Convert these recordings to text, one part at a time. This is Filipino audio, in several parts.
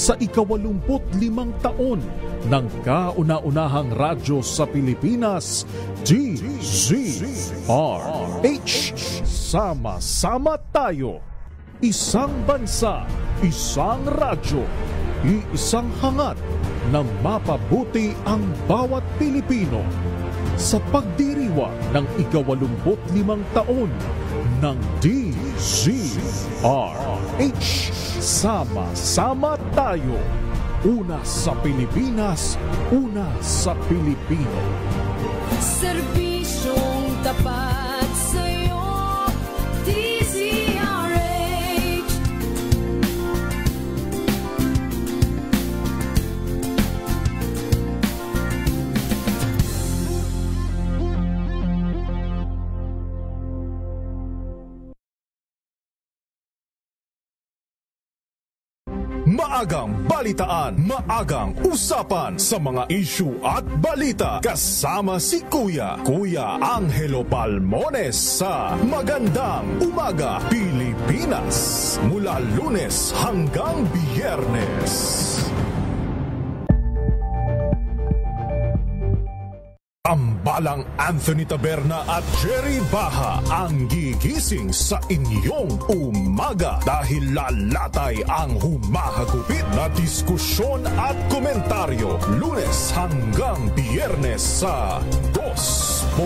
sa 85 taon ng kauna-unahang radyo sa Pilipinas, DZRH. Sama-sama tayo. Isang bansa, isang radyo, iisang hangat na mapabuti ang bawat Pilipino. Sa pagdiriwang ng 85 taon ng DZRH, sama-sama tayo. Una sa Pilipinas, una sa Pilipino. Serbisyong tapat sa'yo, DZRH. Maagang balitaan, maagang usapan sa mga issue at balita. Kasama si Kuya Angelo Palmones sa Magandang Umaga Pilipinas. Mula Lunes hanggang Biyernes. Tambalang Anthony Taberna at Jerry Baha ang gigising sa inyong umaga dahil lalatay ang humahagupit na diskusyon at komentaryo Lunes hanggang Biyernes sa 2x2.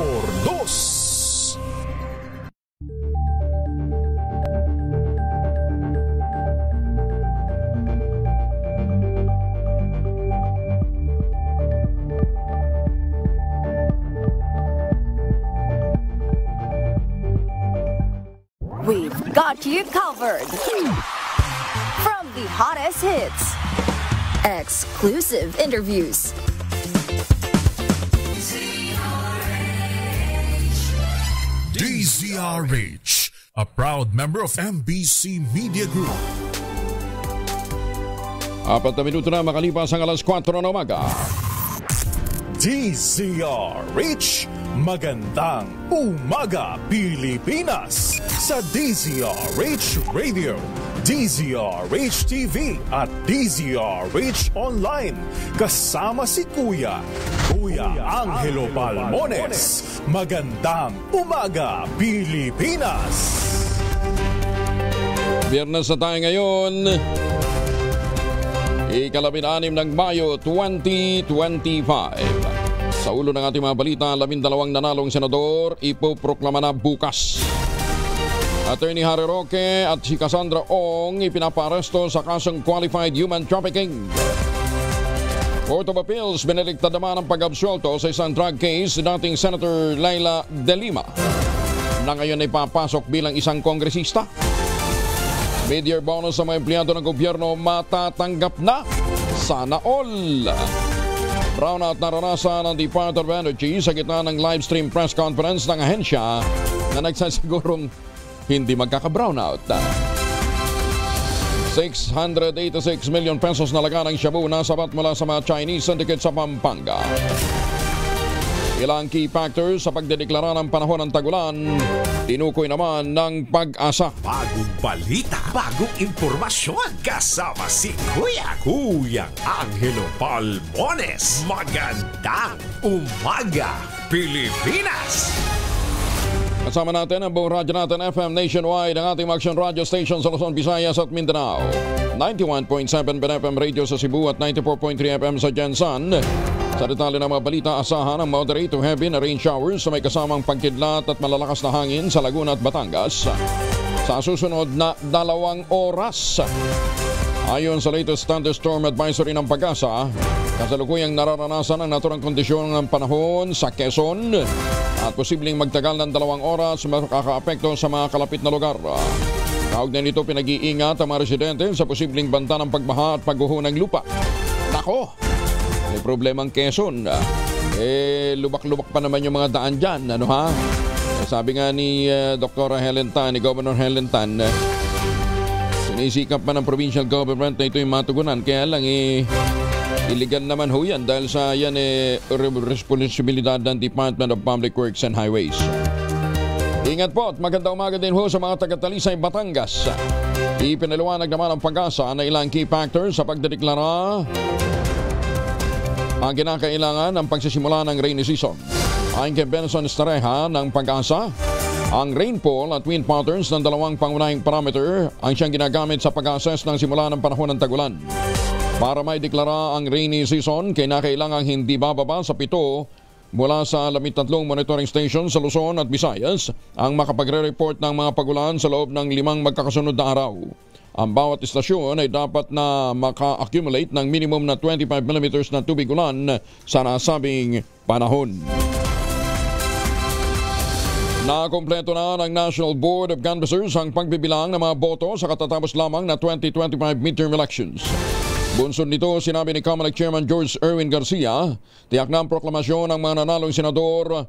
We've got you covered. From the hottest hits, exclusive interviews, DZRH, a proud member of MBC Media Group. 4 na minuto na makalipas ang alas 4 na umaga. DZRH, Magandang Umaga Pilipinas sa DZRH Radio, DZRH TV at DZRH Online. Kasama si Kuya Angelo Palmones. Magandang Umaga Pilipinas. Biyernes na tayo ngayon, ika-16 ng Mayo 2025. Sa ulo ng ating mga balita, 12 nanalong senador ipoproklama na bukas. Attorney Harry Roque at si Cassandra Ong ipinaparesto sa kasong qualified human trafficking. Court of Appeals binaliktad naman ang pag-absuelto sa isang drug case dating Senator Laila De Lima na ngayon ay papasok bilang isang kongresista. Mid-year bonus sa mga empleyado ng gobyerno matatanggap na. Sana all. Brownout naranasan ng Department of Energy sa gitna ng live stream press conference ng ahensya na nagsasigurong hindi magkaka-brownout. 686 million pesos na laga ng shabu na sabat mula sa mga Chinese syndicate sa Pampanga. Ilang key factors sa pagdedeklara ng panahon ng tagulan, tinukoy naman ng Pag-asa. Bagong balita, bagong impormasyon, kasama si Kuya Angelo Palmones. Magandang Umaga Pilipinas! Kasama natin ang buong radyo natin FM nationwide, ang ating action radio station sa Luzon, Visayas at Mindanao. 91.7 FM radio sa Cebu at 94.3 FM sa Jensan. Sa detalye ng mga balita, asahan ang moderate to heavy na rain showers sa may kasamang pagkidlat at malalakas na hangin sa Laguna at Batangas sa susunod na 2 oras. Ayon sa latest thunderstorm advisory ng Pag-asa, kasalukuyang nararanasan ang naturang kondisyon ng panahon sa Quezon at posibleng magtagal ng 2 oras makakaapekto sa mga kalapit na lugar. Kaugnay nito, pinag-iingat ang mga residente sa posibleng banta ng pagbaha at pagguho ng lupa. Nako! May problema ang Quezon. Lubak-lubak pa naman yung mga daan dyan. Ano ha? Sabi nga ni Dr. Helen Tan, ni Governor Helen Tan, sinisikap pa ng provincial government na ito yung matugunan. Kaya lang illegal naman ho yan dahil sa yan responsibilidad ng Department of Public Works and Highways. Ingat po at magandang umaga din ho sa mga taga-Talisay, Batangas. Ipinaliwanag naman ang Pag-asa na ilang key factors sa pagdedeklara ang kinakailangan ng pagsisimula ng rainy season. Ayon kay Benson Estareja ng Pag-asa, ang rainfall at wind patterns ng dalawang pangunahing parameter ang siyang ginagamit sa pag-assess ng simula ng panahon ng tag-ulan. Para may deklara ang rainy season, kinakailangang hindi bababa sa 7 mula sa 13 monitoring stations sa Luzon at Visayas ang makapagre-report ng mga pagulan sa loob ng 5 magkakasunod na araw. Ang bawat istasyon ay dapat na maka-accumulate ng minimum na 25 mm na tubig ulan sa nasabing panahon. Nakompleto na ng National Board of Canvassers ang pagbibilang ng mga boto sa katatapos lamang na 2025 midterm elections. Bunsod nito, sinabi ni COMELEC Chairman George Erwin Garcia, tiyak na ang proklamasyon ng mga nanalong senador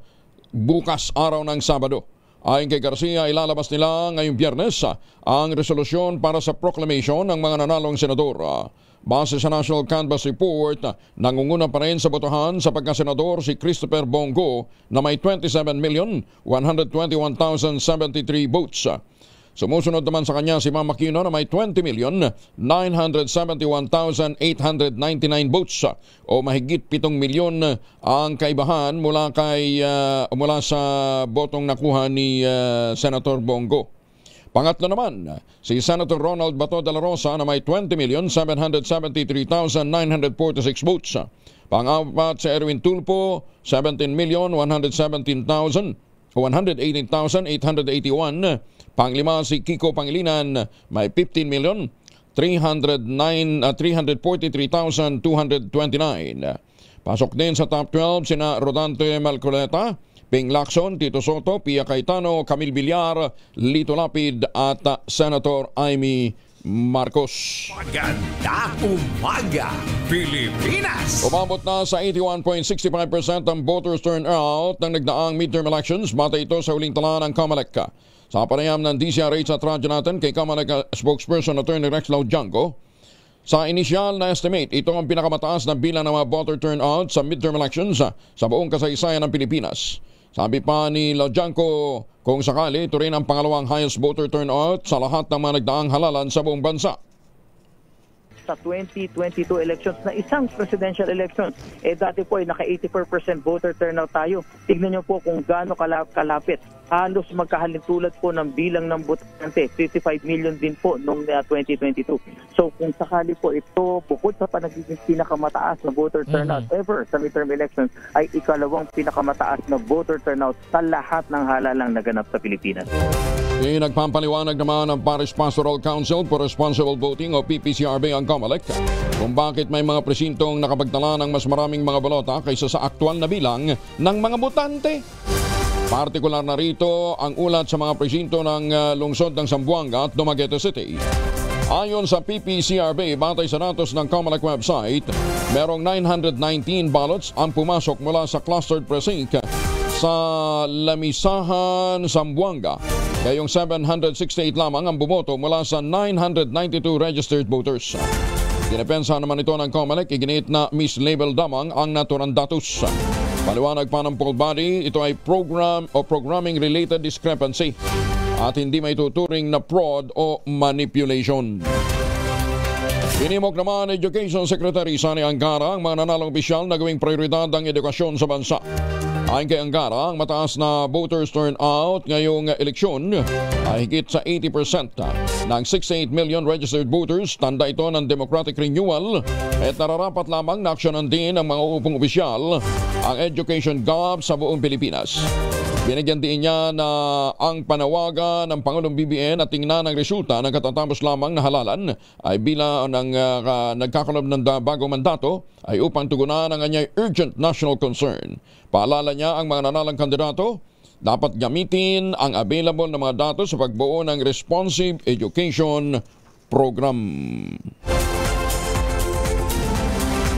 bukas araw ng Sabado. Ayon kay Garcia, ilalabas nila ngayong Biyernes ang resolusyon para sa proclamation ng mga nanalong senador. Base sa National Canvass Report, nangunguna pa rin sa botohan sa pagkasenador si Christopher Bongo na may 27,121,073 votes. Sumusunod naman sa kanya si Mama Aquino na may 20,971,899 votes o mahigit 7 milyon ang kaibahan mula sa botong nakuha ni Senator Bongo. Pangatlo naman, si Senator Ronald Bato de la Rosa na may 20,773,946 votes. Pang-apat si Erwin Tulfo, 17,118,881. Panglima si Kiko Pangilinan, may 15,343,229. Pasok din sa top 12 sina Rodante Malcoleta, Ping Lacson, Tito Soto, Pia Cayetano, Camille Villar, Lito Lapid at Senator Amy Marcos. Magandang umaga, Pilipinas! Umabot na sa 81.65% ang voters turnout ng nagdaang midterm elections. Bata ito sa huling tala ng COMELEC. Sa panayam ng DCRH at radyo natin kay COMELEC spokesperson Attorney Rex Laujanco, sa inisyal na estimate, ito ang pinakamataas na bilang ng mga voter turnout sa midterm elections sa buong kasaysayan ng Pilipinas. Sabi pa ni Laujanco, kung sakali, ito rin ang pangalawang highest voter turnout sa lahat ng mga nagdaang halalan sa buong bansa. Sa 2022 elections na isang presidential elections, dati po ay naka 84% voter turnout tayo. Tignan niyo po kung gaano kalapit. Halos magkahalintulad po ng bilang ng botante, 55 million din po noong 2022. So kung sakali po ito, bukod sa panagiging pinakamataas na voter turnout ever sa midterm elections, ay ikalawang pinakamataas na voter turnout sa lahat ng halalang naganap sa Pilipinas. Nagpampaliwanag naman ng Parish Pastoral Council for Responsible Voting o PPCRB ang COMELEC kung bakit may mga presintong nakapagtala ng mas maraming mga balota kaysa sa aktual na bilang ng mga botante. Partikular na rito ang ulat sa mga presinto ng lungsod ng Zamboanga at Dumaguete City. Ayon sa PPCRB, batay sa datos ng COMELEC website, merong 919 ballots ang pumasok mula sa clustered precinct sa Lamisahan, Zamboanga. Gayong 768 lamang ang bumoto mula sa 992 registered voters. Dinepensa naman ito ng COMELEC, iginit na mislabel damang ang naturang datos. Paliwanag pa ng poll body, ito ay programming related discrepancy at hindi may tuturing na fraud o manipulation. Inimok naman Education Secretary Sani Angara ang mga nanalong opisyal na gawing prioridad ang edukasyon sa bansa. Ayon kay Angara, ang mataas na voters turnout ngayong eleksyon ay higit sa 80% ng 68 million registered voters. Tanda ito ng democratic renewal at nararapat lamang na aksyonan din ng mga upong opisyal ang education gap sa buong Pilipinas. Binigyan din niya na ang panawagan ng Pangulong BBM at tingnan ang resulta ng katatapos lamang na halalan ay bilang ng nagkakalob ng bagong mandato ay upang tugunan ang kanyang urgent national concern. Paalala niya ang mga nanalang kandidato, dapat gamitin ang available na mga datos sa pagbuo ng responsive education program.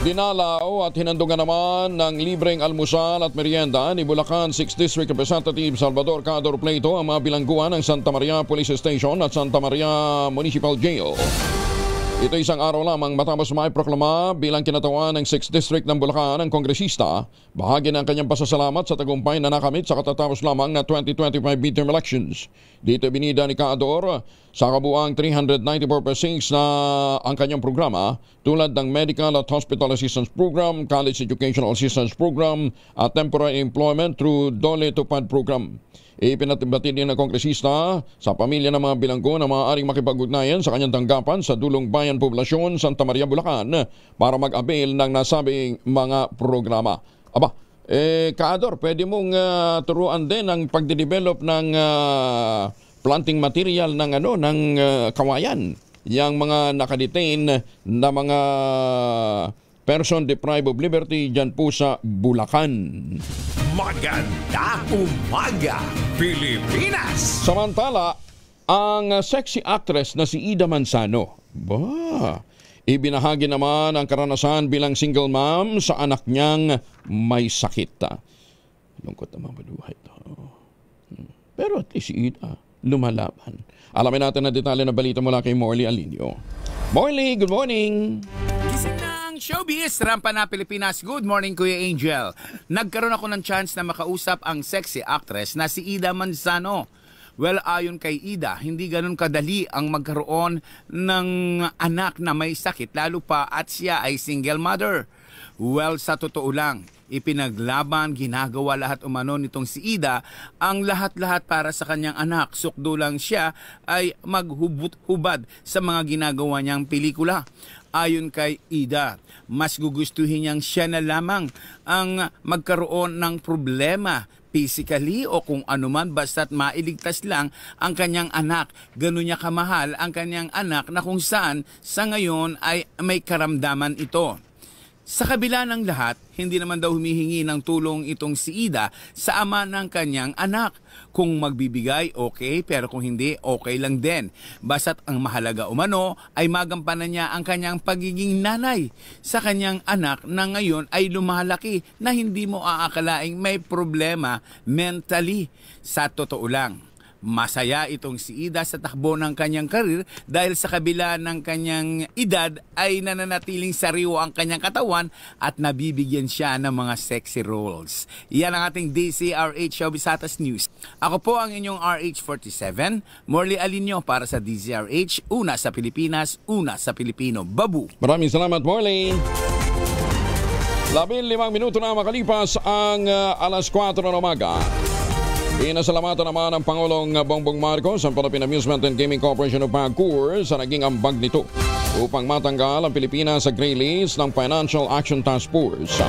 Dinalaw at hinandugan naman ng libreng almusal at merienda ni Bulacan 6th District Representative Salvador Cador Pleito ang mga bilangguan ng Santa Maria Police Station at Santa Maria Municipal Jail. Ito isang araw lamang matapos maiproklama bilang kinatawan ng 6th District ng Bulacan ang kongresista, bahagi ng kanyang pasasalamat sa tagumpay na nakamit sa katatapos lamang na 2025 midterm elections. Dito binida ni Kaador sa kabuang 394.6 na ang kanyang programa tulad ng Medical at Hospital Assistance Program, College Educational Assistance Program at Temporary Employment through Dole Tupad Program. Ipinatibati din ng kongresista sa pamilya ng mga bilanggo na maaaring makipag-ugnayan sa kanyang tanggapan sa Dulong Bayan Poblasyon, Santa Maria, Bulacan para mag-avail ng nasabing mga programa. Kaador, pwede mong turuan din ang pagde-develop ng planting material ng kawayan. Yang mga nakadetain na mga person deprived of liberty dyan po sa Bulacan. Magandang umaga, Pilipinas! Samantala, ang sexy actress na si Ida Manzano, ibinahagi naman ang karanasan bilang single mom sa anak niyang may sakit. Lungkot naman mabuhay ito. Pero at least si Ida, lumalaban. Alamin natin na detalye na balita mula kay Morley Alinio. Morley, good morning! Gising ng showbiz, rampa na Pilipinas. Good morning, Kuya Angel. Nagkaroon ako ng chance na makausap ang sexy actress na si Ida Manzano. Well, ayon kay Ida, hindi ganun kadali ang magkaroon ng anak na may sakit, lalo pa at siya ay single mother. Well, sa totoo lang, ipinaglaban, ginagawa lahat umano nitong si Ida ang lahat-lahat para sa kanyang anak. Sukdo lang siya ay maghubad sa mga ginagawa niyang pelikula. Ayon kay Ida, mas gugustuhin niyang siya na lamang ang magkaroon ng problema physically o kung anuman basta't mailigtas lang ang kanyang anak. Ganun niya kamahal ang kanyang anak na kung saan sa ngayon ay may karamdaman ito. Sa kabila ng lahat, hindi naman daw humihingi ng tulong itong si Ida sa ama ng kanyang anak. Kung magbibigay, okay, pero kung hindi, okay lang din. Basta't ang mahalaga umano ay magampanan niya ang kanyang pagiging nanay sa kanyang anak na ngayon ay lumalaki na hindi mo aakalaing may problema mentally. Sa totoo lang, masaya itong si Ida sa takbo ng kanyang karir dahil sa kabila ng kanyang edad ay nananatiling sariwa ang kanyang katawan at nabibigyan siya ng mga sexy roles. Yan ang ating DZRH Showbizatas News. Ako po ang inyong RH47, Morley Alinio para sa DZRH, una sa Pilipinas, una sa Pilipino. Babu! Maraming salamat, Morley! 15 minuto na makalipas ang alas 4 ng umaga. Pinasalamatan naman ang Pangulong Bongbong Marcos ang Philippine Amusement and Gaming Corporation of PAGCOR sa naging ambag nito upang matanggal ang Pilipinas sa gray list ng Financial Action Task Force.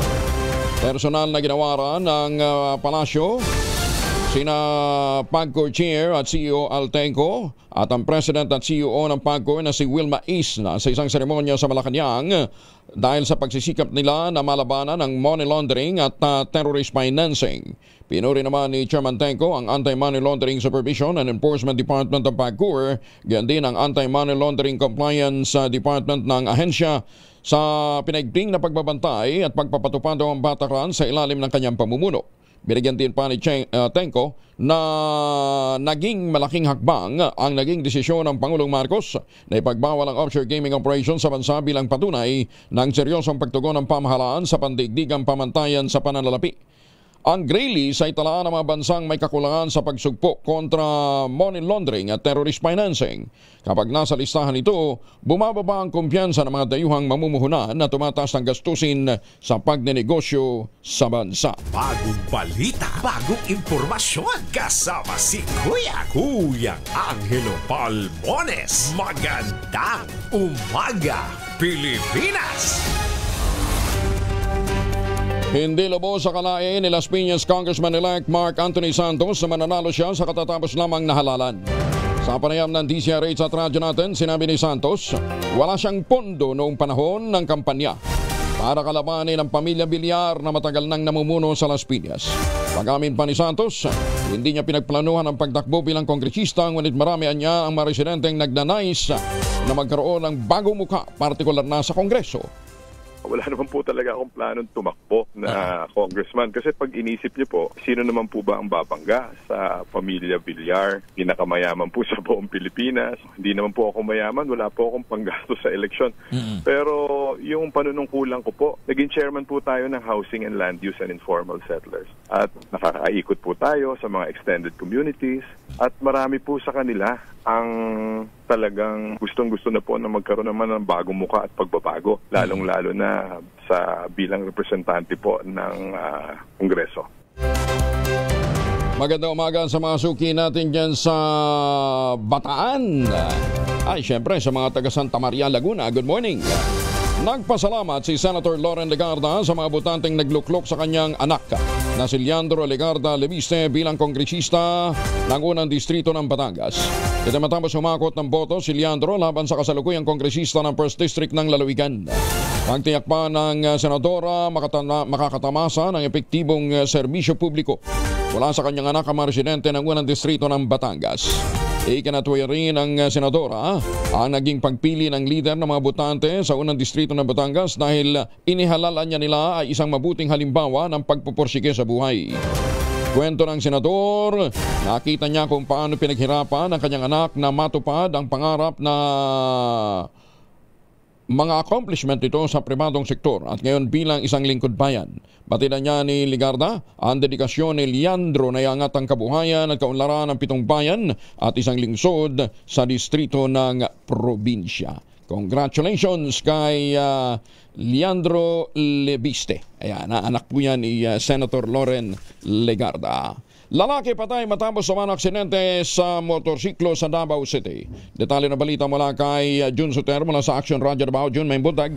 Personal na ginawaran ng palasyo sina PAGCOR Chair at CEO Altenco at ang President at CEO ng PAGCOR na si Wilma Isna sa isang seremonya sa Malacanang dahil sa pagsisikap nila na malabanan ng money laundering at terrorist financing. Pinuri naman ni Chairman Tenco ang Anti-Money Laundering Supervision and Enforcement Department ng PAGCOR, ganyan din ang Anti-Money Laundering Compliance Department ng ahensya sa pinaigting na pagbabantay at pagpapatupad ng bataran sa ilalim ng kanyang pamumuno. Binigyan din pa ni Tenco na naging malaking hakbang ang naging desisyon ng Pangulong Marcos na ipagbawal ang offshore gaming operation sa bansa bilang patunay ng seryosong pagtugon ng pamahalaan sa pandigdigang pamantayan sa pananalapi. Ang gray list ay talaan ng mga bansang may kakulangan sa pagsugpo kontra money laundering at terrorist financing. Kapag nasa listahan ito, bumababa ang kumpiyansa ng mga dayuhang mamumuhunan na tumataas ng gastusin sa pagnenegosyo sa bansa. Bagong balita, bagong impormasyon, kasama si Kuya Angelo Palmones. Magandang umaga, Pilipinas! Hindi lubos sa kalain ni Las Piñas Congressman-elect Mark Anthony Santos na mananalo siya sa katatapos lamang na halalan. Sa panayam ng DZRH at radyo natin, sinabi ni Santos, wala siyang pondo noong panahon ng kampanya para kalabanin ang pamilya Bilyar na matagal nang namumuno sa Las Piñas. Pag-amin pa ni Santos, hindi niya pinagplanuhan ang pagtakbo bilang kongresista, ngunit marami niya ang mga residenteng nagnanais na magkaroon ng bagong muka, partikular na sa Kongreso. Wala naman po talaga akong planong tumakbo na congressman. Kasi pag inisip niyo po, sino naman po ba ang babangga sa pamilya Villar? Pinakamayaman po sa buong Pilipinas. Hindi naman po ako mayaman. Wala po akong panggastos sa eleksyon. Pero yung panunungkulan ko po, naging chairman po tayo ng Housing and Land Use and Informal Settlers. At nakakaikot po tayo sa mga extended communities. At marami po sa kanila ang talagang gustong-gusto na po na magkaroon naman ng bagong muka at pagbabago, lalong-lalo na sa bilang representante po ng Kongreso. Magandang umaga sa mga suki natin dyan sa Bataan. Ay, syempre sa mga taga Santa Maria, Laguna. Good morning. Nagpasalamat si Senator Loren Legarda sa mga botanteng nagluklok sa kanyang anak na si Leandro Legarda Leviste bilang kongresista ng unang distrito ng Batangas. Ito matapos humakot ng boto si Leandro laban sa kasalukuyang kongresista ng 1st District ng Lalawigan. Pagtiyak pa ng senadora makakatamasa ng epektibong serbisyo publiko wala sa kanyang anak ang mga residente ng unang distrito ng Batangas. Ikinatuwa rin ng senadora ang naging pagpili ng lider ng mga botante sa unang distrito ng Batangas dahil inihalalan niya nila ay isang mabuting halimbawa ng pagpupursige sa buhay. Kwento ng senador, nakita niya kung paano pinaghirapan ng kanyang anak na matupad ang pangarap na mga accomplishment ito sa pribadong sektor at ngayon bilang isang lingkod bayan. Batida niya ni Legarda ang dedikasyon ni Leandro na iangat ang kabuhayan at kaunlaran ng 7 bayan at isang lungsod sa distrito ng probinsya. Congratulations kay Leandro Leviste. Ayan, anak po yan ni Senator Loren Legarda. Lalaki patay matapos sa mga aksidente sa motorsiklo sa Davao City. Detalye na balita mula kay Jun Soter mula sa Action Radio Davao. Jun, may buntag.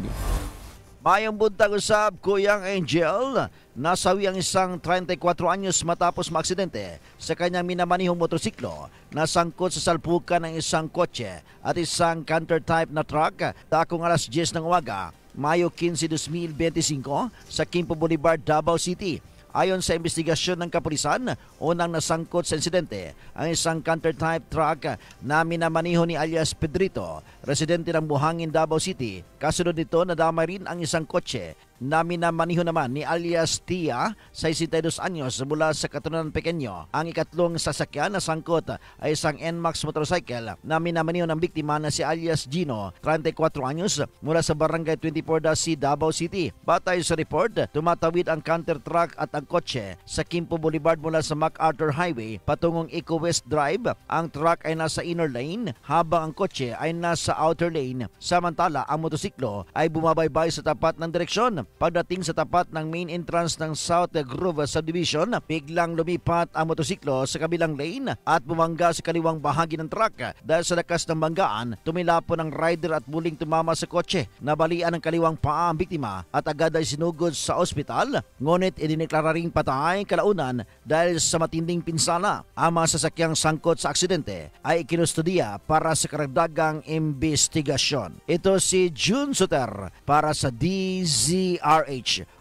Mayong buntag usab, Kuyang Angel. Nasawi ang isang 34 anyos matapos maaksidente sa kanyang minamanihong motorsiklo. Nasangkot sa salpukan ng isang kotse at isang canter type na truck dakong alas 10 ng umaga, Mayo 15, 2025 sa Quimpo Boulevard, Davao City. Ayon sa investigasyon ng kapulisan, unang nasangkot sa insidente ang isang canter-type truck na minamaniho ni alias Pedrito, residente ng Buhangin, Davao City. Kasunod nito, nadamay rin ang isang kotse na minamaniho naman ni alias Tia, 62 anyos mula sa Katunanan Pequeño. Ang ikatlong sasakyan na sangkot ay isang NMAX motorcycle na minamaniho ng biktima na si alias Gino, 34 anyos mula sa Barangay 24C, Davao City. Batay sa report, tumatawid ang canter truck at ang kotse sa Quimpo Boulevard mula sa MacArthur Highway patungong Eco West Drive. Ang truck ay nasa inner lane habang ang kotse ay nasa outer lane. Samantala, ang motosiklo ay bumabaybay sa tapat ng direksyon. Pagdating sa tapat ng main entrance ng South Grove Subdivision, biglang lumipat ang motosiklo sa kabilang lane at bumangga sa kaliwang bahagi ng truck. Dahil sa lakas ng banggaan, tumilapon ang rider at muling tumama sa kotse. Nabalian ang kaliwang paa ang biktima at agad ay sinugod sa ospital. Ngunit idineklara ring patay kalaunan dahil sa matinding pinsala. Ang mga sasakyang sangkot sa aksidente ay ikinustudiya para sa karagdagang investigasyon. Ito si June Soter para sa DZRH.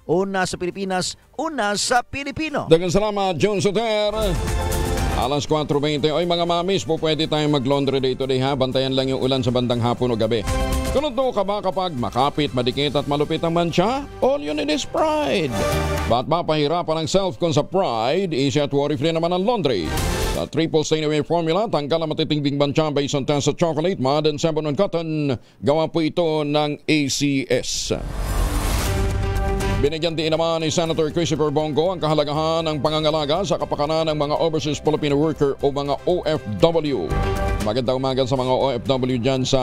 Una sa Pilipinas, una sa Pilipino. Daghang salamat, June Soter. Alas 4:20. Oy mga mamis, po pwede tayong mag-laundry day today ha. Bantayan lang yung ulan sa bandang hapon o gabi. Kunundo ka ba kapag makapit, madikit at malupit ang mancha? All you need is Pride. Ba't mapahirapan ang self kung sa Pride? Easy at worry-free naman ang laundry. Sa Triple Stain Away Formula, tanggal ang matitinding mancha based on test sa chocolate, mud, and sabon and cotton. Gawa po ito ng ACS. Binigyan din naman ni Senator Christopher Bongo ang kahalagahan ng pangangalaga sa kapakanan ng mga overseas Filipino worker o mga OFW. Magandang umaga sa mga OFW dyan sa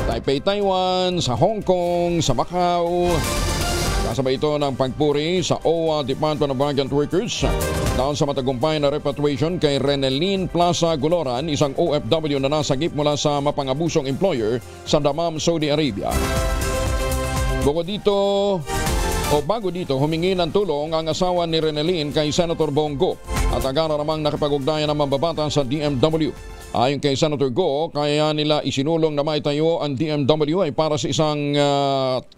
Taipei, Taiwan, sa Hong Kong, sa Macau. Kasabay ito ng pagpuri sa OWA Department of Migrant Workers dahil sa matagumpay na repatriation kay Renelin Plaza Guloran, isang OFW na nasagip mula sa mapangabusong employer sa Dammam, Saudi Arabia. Bago dito, humingi ng tulong ang asawa ni Renelin kay Senator Bongo at agad namang nakipag-ugnayan ng mambabata sa DMW. Ayon kay Senator Go, kaya nila isinulong na maitayo ang DMW ay para sa isang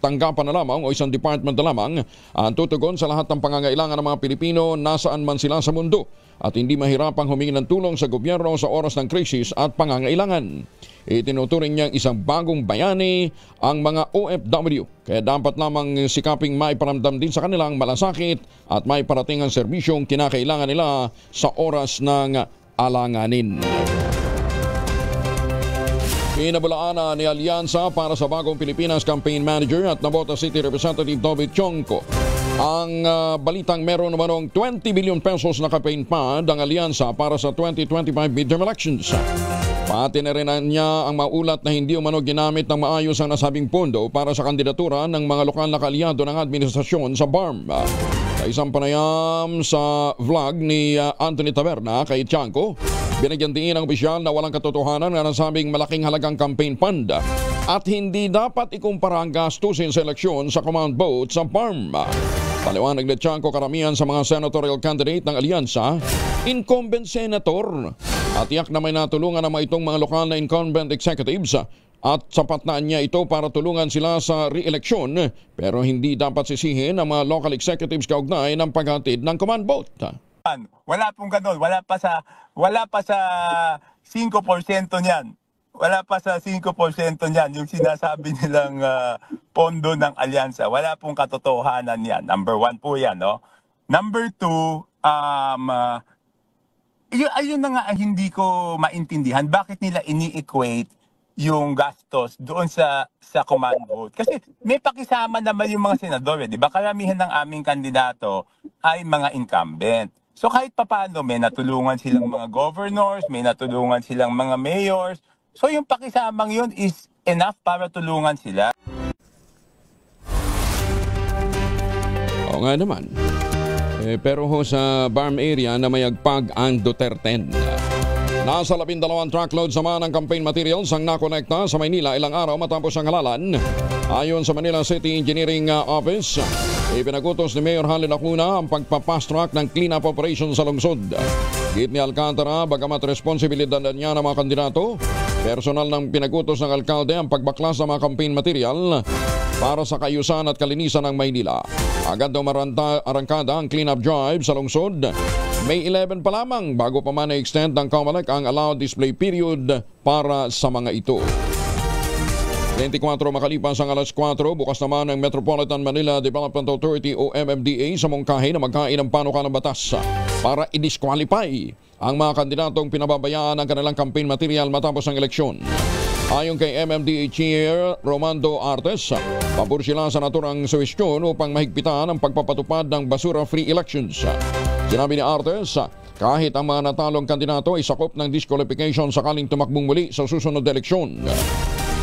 tanggapan na lamang o isang department na lamang ang tutugon sa lahat ng pangangailangan ng mga Pilipino nasaan man sila sa mundo. at hindi mahirapang humingi ng tulong sa gobyerno sa oras ng krisis at pangangailangan. Itinuturing niyang isang bagong bayani ang mga OFW, kaya dapat lamang sikaping maiparamdam din sa kanilang malasakit at maiparating ang serbisyong kinakailangan nila sa oras ng alanganin. Pinabulaanan ni Alyansa para sa Bagong Pilipinas Campaign Manager at Nabota City Representative David Chongco ang balitang meron namanong 20 billion pesos na campaign fund ang Alyansa para sa 2025 midterm elections. Pati na rin niya ang maulat na hindi umano ginamit ng maayos ang nasabing pondo para sa kandidatura ng mga lokal na kaalyado ng administrasyon sa BARM. Sa isang panayam sa vlog ni Anthony Taberna kay Tiangco, binigyan din ng opisyal na walang katotohanan na nasabing malaking halagang campaign fund at hindi dapat ikumpara ang gastusin sa eleksyon sa command vote sa BARM. Paliwanag ni Tiangco, karamihan sa mga senatorial candidate ng Alyansa, incumbent senator, at tiyak na may natulungan ng itong mga lokal na incumbent executives at sapat na niya ito para tulungan sila sa re-eleksyon, pero hindi dapat sisihin ang mga local executives kaugnay ng paghatid ng command vote. Wala pong ganun, wala pa sa 5% niyan. Wala pa sa 5% niyan yung sinasabi nilang pondo ng Alyansa. Wala pong katotohanan yan. Number 1 po yan, no? Number 2, ayun na nga hindi ko maintindihan. Bakit nila ini-equate yung gastos doon sa command vote? Kasi may pakisama naman yung mga senador. Di ba? Karamihan ng aming kandidato ay mga incumbent. So kahit papaano, may natulungan silang mga governors, may natulungan silang mga mayors. So yung pakisamang yun is enough para tulungan sila. Oo nga naman. Pero ho sa BARM area na mayagpag ang Duterte. Nasa 12 truckload sama ng campaign materials ang nakonekta sa Maynila ilang araw matapos ang halalan. Ayon sa Manila City Engineering Office, ipinagutos ni Mayor Hanlin Lacuna ang pagpapast-track ng clean-up operation sa lungsod. Git ni Alcantara, bagamat responsibilidad niya ng mga kandidato, personal ng pinagutos ng alkalde ang pagbaklas ng mga campaign material para sa kaayusan at kalinisan ng Maynila. Agad daw arangkada ang clean-up drive sa lungsod. May 11 pa lamang bago pa man i-extend ng COMELEC ang allowed display period para sa mga ito. 24 makalipas ang alas 4, bukas naman ang Metropolitan Manila Development Authority o MMDA sa mungkahi na magkain ng panukalang batas para i-disqualify ang mga kandidatong pinababayaan ng kanilang campaign material matapos ang eleksyon. Ayon kay MMDA Chair Romando Artes, pabor sila sa naturang suwestyon upang mahigpitan ang pagpapatupad ng basura-free elections. Sinabi ni Artes, kahit ang mga natalong kandidato ay sakop ng disqualification sakaling tumakbong muli sa susunod na eleksyon.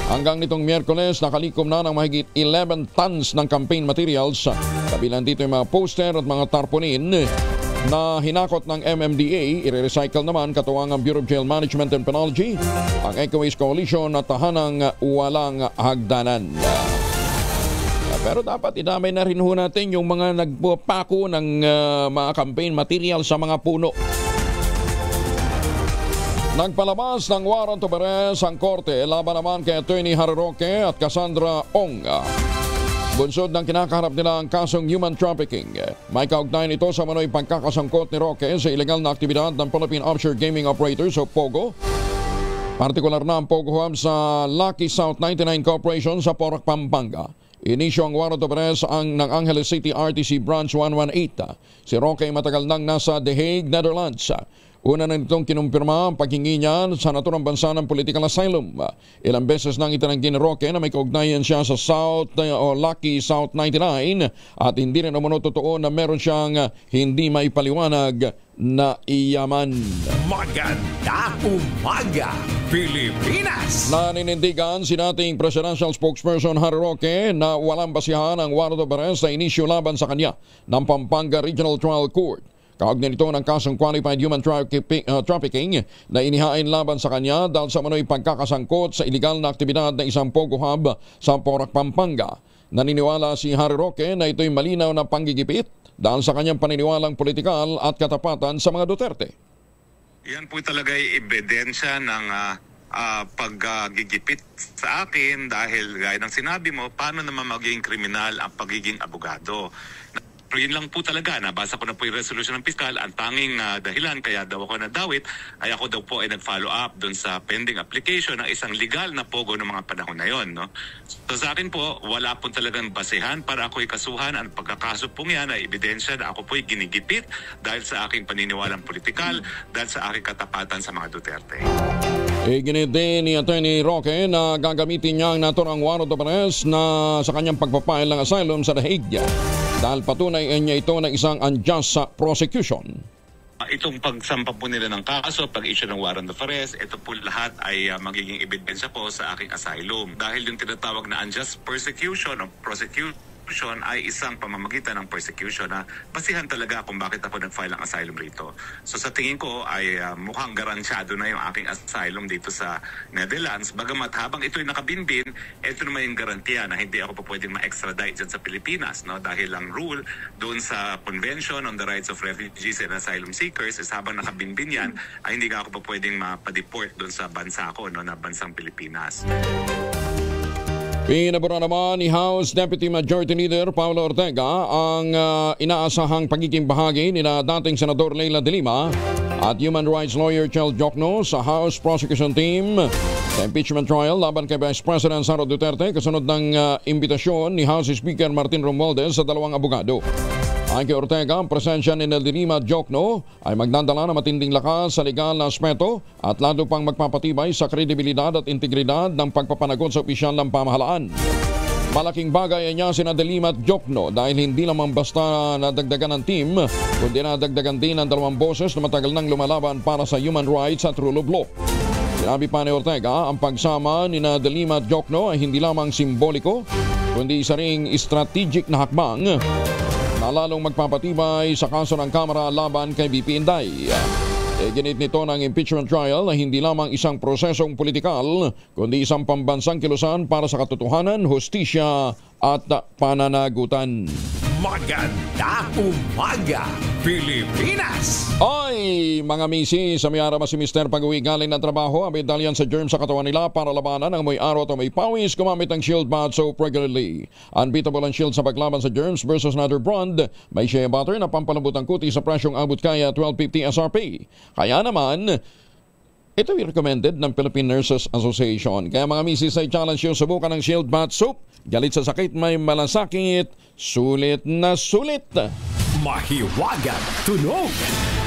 Hanggang nitong Miyerkules, nakalikom na ng mahigit 11 tons ng campaign materials. Kabilang dito yung mga poster at mga tarpaulin na hinakot ng MMDA. I-recycle naman katuwang ang Bureau of Jail Management and Penology, ang Ecowaste Coalition at tahanang walang hagdanan. Pero dapat idamay na rin ho natin yung mga nagpapako ng mga campaign material sa mga puno. Nagpalabas ng warrant of arrest ang korte laban naman kay Attorney Harry Roque at Cassandra Ong. Bunsod ng kinakaharap nila ang kasong human trafficking. May kaugnayan ito sa manoy pagkakasangkot ni Roque sa ilegal na aktibidad ng Philippine Offshore Gaming Operators o POGO. Partikular na ang POGO hub sa Lucky South 99 Corporation sa Porac, Pampanga. Inisyo ang warrant of arrest ng Angeles City RTC Branch 118. Si Roque ay matagal nang nasa The Hague, Netherlands. Una na nitong kinumpirma ang paghingi niya sa naturang bansa ng political asylum. Ilang beses nang itinanggi ni Roque na may kaugnayan siya sa Lucky South 99 at hindi rin umano totoo na meron siyang hindi maipaliwanag na iyaman. Magandang umaga, Pilipinas! Naninindigan si dating presidential spokesperson Harry Roque na walang basihan ang warrant of arrest na inisyo laban sa kanya ng Pampanga Regional Trial Court. Kaugnay nito ng kasong qualified human trafficking na inihain laban sa kanya dahil sa manoy pagkakasangkot sa iligal na aktibidad ng isang POGO hub sa Porac, Pampanga. Naniniwala si Harry Roque na ito'y malinaw na panggigipit dahil sa kanyang paniniwalang politikal at katapatan sa mga Duterte. Yan po talaga ay ebidensya ng paggigipit sa akin dahil gaya ng sinabi mo, paano naman magiging kriminal ang pagiging abogado? Pero yun lang po talaga, nabasa ko na po yung resolution ng piskal, ang tanging dahilan kaya daw ako nadawit ay ako daw po ay nag-follow up doon sa pending application ng isang legal na pogo ng mga panahon na yon. No? So sa akin po, wala po talagang basehan para ako'y kasuhan. Ang pagkakaso pong yan ay ebidensya na ako po'y ginigipit dahil sa aking paniniwalang politikal, dahil sa aking katapatan sa mga Duterte. Iginit din ni Atty. Roque na gagamitin niya ang naturang warrant of arrest na sa kanyang pagpapail ng asylum sa The Hague dahil patunay niya ito ng isang unjust prosecution. Itong pagsampa po nila ng kaso, pag-issue ng warrant of arrest, ito po lahat ay magiging ebidensya po sa aking asylum. Dahil yung tinatawag na unjust persecution o prosecution ay isang pamamagitan ng persecution na basihan talaga kung bakit ako nag-file ng asylum rito. So sa tingin ko ay mukhang garansyado na yung aking asylum dito sa Netherlands. Bagamat habang ito'y nakabinbin, ito naman yung garantiya na hindi ako pa pwedeng ma-extradite dyan sa Pilipinas. No? Dahil ang rule doon sa Convention on the Rights of Refugees and Asylum Seekers is habang nakabinbin yan, ay hindi ako pa pwedeng mapadeport doon sa bansa ko, no, na bansang Pilipinas. Pinabura naman ni House Deputy Majority Leader Paulo Ortega ang inaasahang pagiging bahagi ni dating Senador Leila de Lima at Human Rights Lawyer Chel Jokno sa House Prosecution Team sa impeachment trial laban kay Vice President Sara Duterte kasunod ng imbitasyon ni House Speaker Martin Romualdez sa dalawang abogado. Ayon kay Ortega, ang presensya ni De Lima at Jokno ay magdadala ng matinding lakas sa legal na aspeto at lalo pang magpapatibay sa kredibilidad at integridad ng pagpapanagot sa opisyal ng pamahalaan. Malaking bagay niya sina De Lima at Jokno dahil hindi lamang basta nadagdagan ng team, kundi nadagdagan din ang dalawang boses na matagal nang lumalaban para sa human rights at rule of law. Sinabi pa ni Ortega, ang pagsama ni De Lima at Jokno ay hindi lamang simboliko, kundi isa ring strategic na hakbang na lalong magpapatibay sa kaso ng Kamara laban kay BP Inday. Ginit nito ng impeachment trial na hindi lamang isang prosesong politikal, kundi isang pambansang kilusan para sa katotohanan, hustisya at pananagutan. Maganda umaga, Pilipinas! Ay, mga misi, sa may araw si Mr. Pag-uwi galing ng trabaho, ang medalyan sa germ sa katawan nila para labanan ang may araw at may pawis, gumamit ang Shield Bath Soap regularly. Unbeatable ang Shield sa paglaban sa germs versus another brand. May shea butter na pampalambot ang kuti sa presyong abot kaya $12.50 SRP. Kaya naman, ito ay recommended ng Philippine Nurses Association. Kaya mga misis ay challenge yung subukan ng Shield Bath Soap. Galit sa sakit, may malasakit, sulit na sulit. Mahiwagang tunog!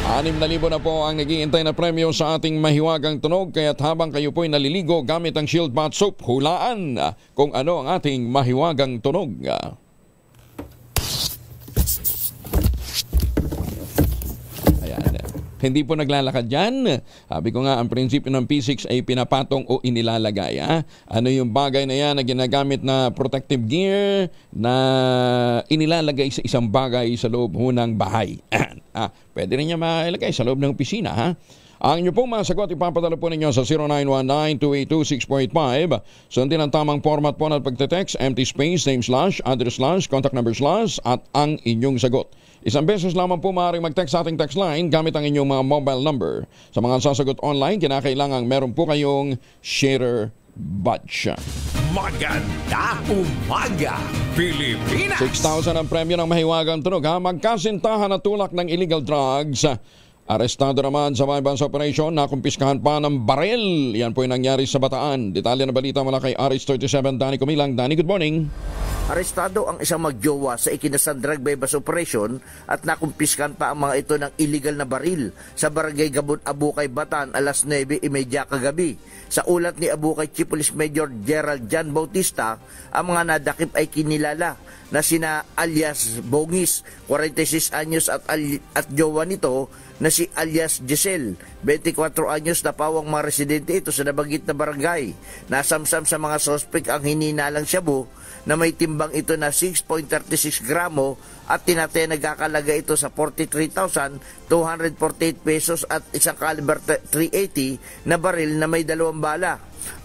6,000 na po ang naghihintay na premyo sa ating mahiwagang tunog. Kaya't habang kayo po'y naliligo gamit ang Shield Bath Soap, hulaan kung ano ang ating mahiwagang tunog. Hindi po naglalakad yan. Sabi ko nga, ang prinsipyo ng P6 ay pinapatong o inilalagay. Ano yung bagay na yan na ginagamit na protective gear na inilalagay sa isang bagay sa loob ng bahay. Pwede rin niya mailagay sa loob ng opisina. Ang inyo pong mga sagot ipapadala po ninyo sa 0919-282-6485. Sundin ang tamang format po ng pagte-text, empty space, name slash, address slash, contact number slash, at ang inyong sagot. Isang beses lamang po maaaring mag-text sa ating text line gamit ang inyong mga mobile number. Sa mga sasagot online, kinakailangan meron po kayong sharer badge. Maganda umaga, Pilipinas! 6,000 ang premyo ng mahiwagang tunog. Magkasintahan na tulak ng illegal drugs. Arestado naman sa violence operation, nakumpiskahan pa ng baril. Yan po yung nangyari sa Bataan. Detalye na balita mula kay RH37, Danny Kumilang. Danny, good morning. Arestado ang isang magjowa sa ikinasang drug bypass operation at nakumpiskan pa ang mga ito ng illegal na baril sa barangay Gabon, Abukay, Bataan alas 9:30 kagabi. Sa ulat ni Abukay Chief Police Major Gerald Jan Bautista, ang mga nadakip ay kinilala na sina alias Bongis, 46 anyos at jowa nito na si alias Giselle, 24 anyos na pawang mga residente ito sa nabanggit na barangay. Nasamsam sa mga sospek ang hininalang shabu na may timbang ito na 6.36 gramo at tinataya nagkakalaga ito sa 43,248 pesos at isang caliber .380 na baril na may 2 bala.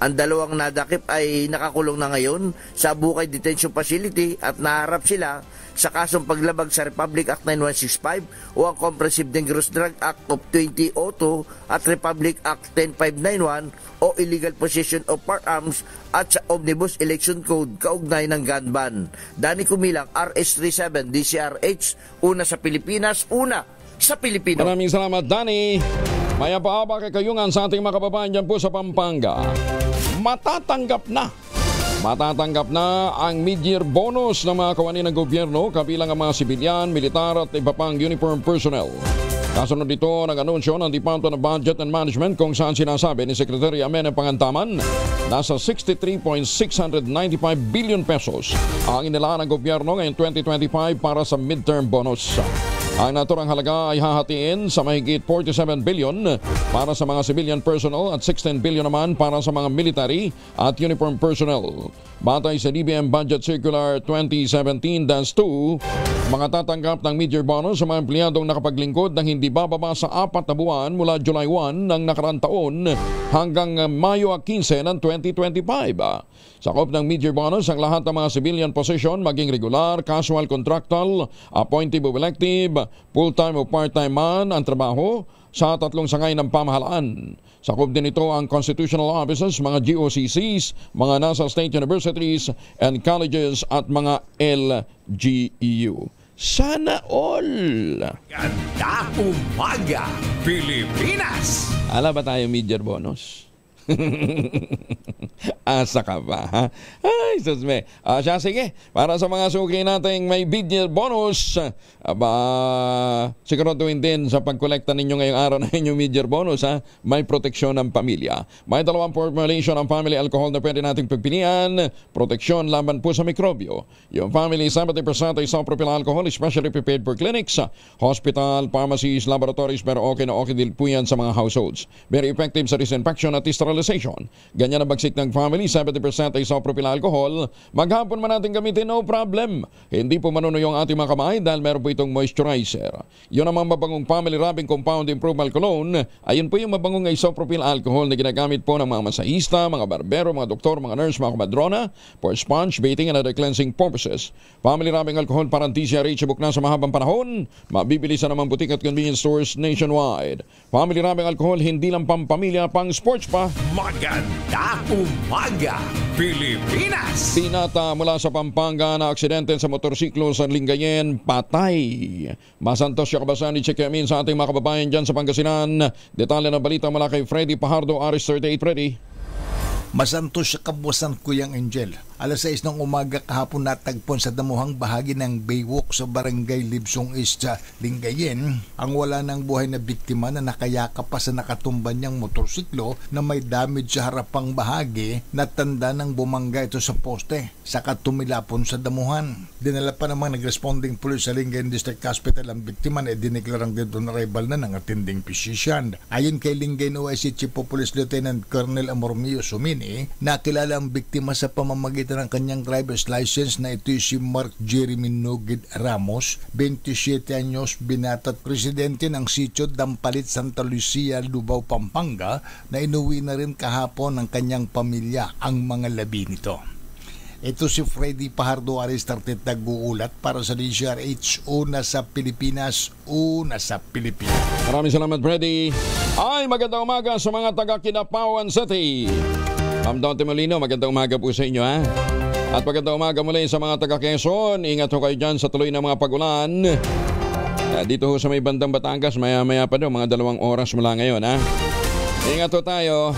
Ang dalawang nadakip ay nakakulong na ngayon sa Bukay Detention Facility at naharap sila sa kasong paglabag sa Republic Act 9165 o ang Comprehensive Dangerous Drug Act of 2002 at Republic Act 10591 o Illegal Possession of Firearms at sa Omnibus Election Code kaugnay ng gun ban. Dani Kumilang, RS37 DCRH, una sa Pilipinas, una sa Pilipino. Maraming salamat, Danny. Maya paaba kay kayungan sa ating mga kababayan dyan po sa Pampanga. Matatanggap na ang mid-year bonus ng mga kawani ng gobyerno kabilang ang mga sibilyan, militar at iba pang uniform personnel. Kasunod dito ng anunsyo ng Department of Budget and Management kung saan sinasabi ni Secretary Amene Pangantaman nasa 63.695 billion pesos ang inilaan ng gobyerno ngayong 2025 para sa midterm bonus. Ang naturang halaga ay hahatiin sa mahigit 47 billion para sa mga civilian personnel at 16 billion naman para sa mga military at uniform personnel. Batay sa DBM Budget Circular 2017-2, mga tatanggap ng mid-year bonus sa mga empleyadong nakapaglingkod ng hindi bababa sa 4 na buwan mula July 1 ng nakarang taon hanggang Mayo 15 ng 2025. Sakop ng mid-year bonus ang lahat ng mga civilian position maging regular, casual, contractual, appointive o elective, full-time o part-time man ang trabaho sa 3 sangay ng pamahalaan. Sakop din ito ang constitutional offices, mga GOCCs, mga nasa state universities and colleges at mga LGU. Sana all! Ganda umaga, Pilipinas! Ala ba tayo mid-year bonus? Asa ka ba, ha? Ay, susme. Siya, sige. Para sa mga suki nating may mid-year bonus, siguraduhin din sa pagkolekta ninyo ngayong araw na inyong mid-year bonus, ha? May proteksyon ng pamilya. May 2 formulation ng family alcohol na pwede nating pagpilian. Proteksyon laban po sa mikrobyo. Yung family 70% isopropyl alcohol, especially prepared for clinics, hospital, pharmacies, laboratories, pero okay din po yan sa mga households. Very effective sa disinfection at sterilization. Ganyan ang bagsik ng family, 70% isopropyl alcohol. Maghapon man natin gamitin, no problem. Hindi po manuno yung ating mga kamay dahil meron po itong moisturizer. Yun ang mabangong family rubbing compound improvement cologne. Ayun po yung mabangong isopropyl alcohol na ginagamit po ng mga masahista, mga barbero, mga doktor, mga nurse, mga kumadrona for sponge, bathing and other cleansing purposes. Family rubbing alcohol parang TCRH ibuk na sa mahabang panahon. Mabibili sa namang butik at convenience stores nationwide. Family rubbing alcohol hindi lang pampamilya, pang sports pa. Maganda umaga, Pilipinas! Pinata mula sa Pampanga na aksidente sa motorsiklo sa Lingayen, patay. Masantos siya kabasan ni Chekiamin sa ating mga kababayan dyan sa Pangasinan. Detalye ng balita mula kay Freddy Pajardo, RS38. Freddy. Masantos siya kabuasan Kuyang Angel. Alas 6 ng umaga kahapon natagpon sa damuhang bahagi ng Baywalk sa Barangay Libsong East sa Lingayen ang wala ng buhay na biktima na nakayakap pa sa nakatumba niyang motorsiklo na may damage sa harapang bahagi na tanda ng bumangga ito sa poste saka tumilapon sa damuhan. Dinala pa namang nag-responding police sa Lingayen District Hospital ang biktima na dineklarang dead on arrival na ng attending physician. Ayon kay Lingayen OIC Chief of Police Lieutenant Colonel Amormio Sumini, nakilala ang biktima sa pamamagitan ng kanyang driver's license na ito si Mark Jeremy Nugid Ramos, 27 anyos, binata at presidente ng Sitio Dampalit, Santa Lucia, Lubao, Pampanga na inuwi na rin kahapon ng kanyang pamilya ang mga labi nito. Ito si Freddy Pajardo, RS38 nag-uulat para sa DCRH, una sa Pilipinas, una sa Pilipinas. Maraming salamat, Freddy. Ay, magandang umaga sa mga taga-Kinapawan City. Ma'am Dante Molino, magandang umaga po sa inyo, ha? At magandang umaga muli sa mga taga-Quezon. Ingat ho kayo dyan sa tuloy ng mga pagulan. Dito ho sa may bandang Batangas, maya-maya pa daw, mga 2 oras mula ngayon, ha? Ingat ho tayo.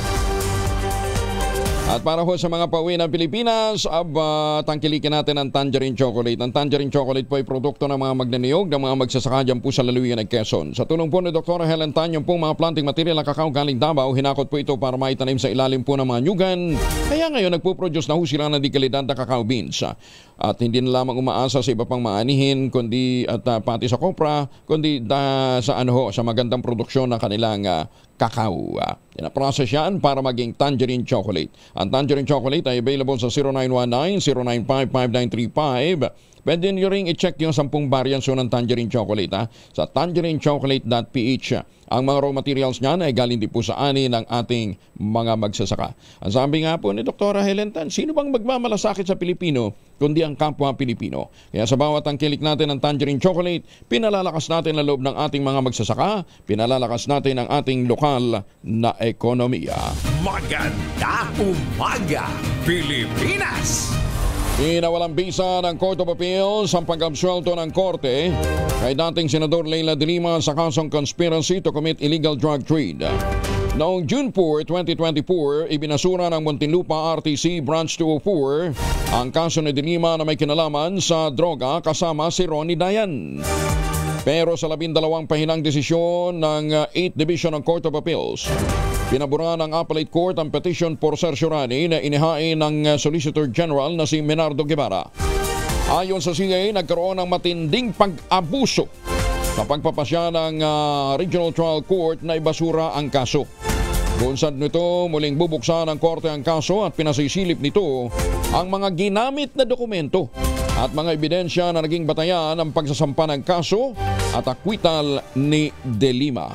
At para ho sa mga pauwi ng Pilipinas, tangkilikin natin ang Tangerine Chocolate. Ang Tangerine Chocolate po ay produkto ng mga magnaniyog ng mga magsasaka dyan po sa lalawigan ng Quezon. Sa tulong po ni Dr. Helen Tan, yung pong mga planting material ng kakao galing Davao, hinakot po ito para maitanim sa ilalim po ng mga nyugan. Kaya ngayon nagpo-produce na ho sila ng dikalidad na kakao beans. At hindi na lamang umaasa sa iba pang maanihin, kundi at pati sa kopra, kundi sa magandang produksyon ng kanilang kakao. Pinaprocess yan para maging Tangerine Chocolate. Ang Tangerine Chocolate ay available sa 0919-095-5935, Pwede nyo ring i-check yung 10 variants ng tangerine chocolate sa tangerinechocolate.ph. Ang mga raw materials niyan ay galing din po sa ani ng ating mga magsasaka. Ang sabi nga po ni Dr. Helen Tan, sino bang magmamalasakit sa Pilipino kundi ang kapwa Pilipino? Kaya sa bawat tangkilik natin ng tangerine chocolate, pinalalakas natin ang loob ng ating mga magsasaka, pinalalakas natin ang ating lokal na ekonomiya. Maganda umaga, Pilipinas! Inawalang bisa ng Court of Appeals ang pag-absuelto ng korte kay dating Senador Leila de Lima sa kasong conspiracy to commit illegal drug trade. Noong June 4, 2024, ibinasura ng Muntinlupa RTC Branch 204 ang kaso ni de Lima na may kinalaman sa droga kasama si Ronnie Dayan. Pero sa 12 pahinang desisyon ng 8th Division ng Court of Appeals, pinabura ng Appellate Court ang petition for certiorari na inihain ng Solicitor General na si Menardo Guevara. Ayon sa CA, nagkaroon ng matinding pag-abuso sa pagpapasya ng Regional Trial Court na ibasura ang kaso. Bunsad nito, muling bubuksan ng korte ang kaso at pinasisilip nito ang mga ginamit na dokumento at mga ebidensya na naging batayan ng pagsasampa ng kaso at akwital ni de Lima.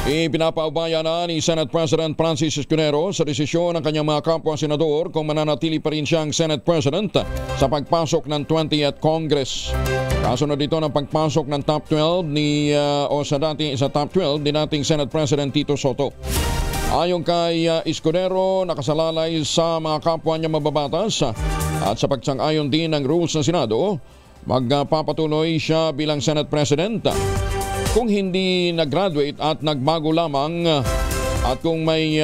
Ipinapaubaya na ni Senate President Francis Escudero sa desisyon ng kanyang mga kapwa-senador kung mananatili pa rin siyang Senate President sa pagpasok ng 20th Congress. Kasunod dito ng pagpasok ng top 12 sa top 12 ni dating Senate President Tito Soto. Ayon kay Escudero, nakasalalay sa mga kapwa niya mababatas at sa pagsang-ayon din ng rules ng Senado, magpapatuloy siya bilang Senate President kung hindi nag-graduate at nagbago lamang at kung may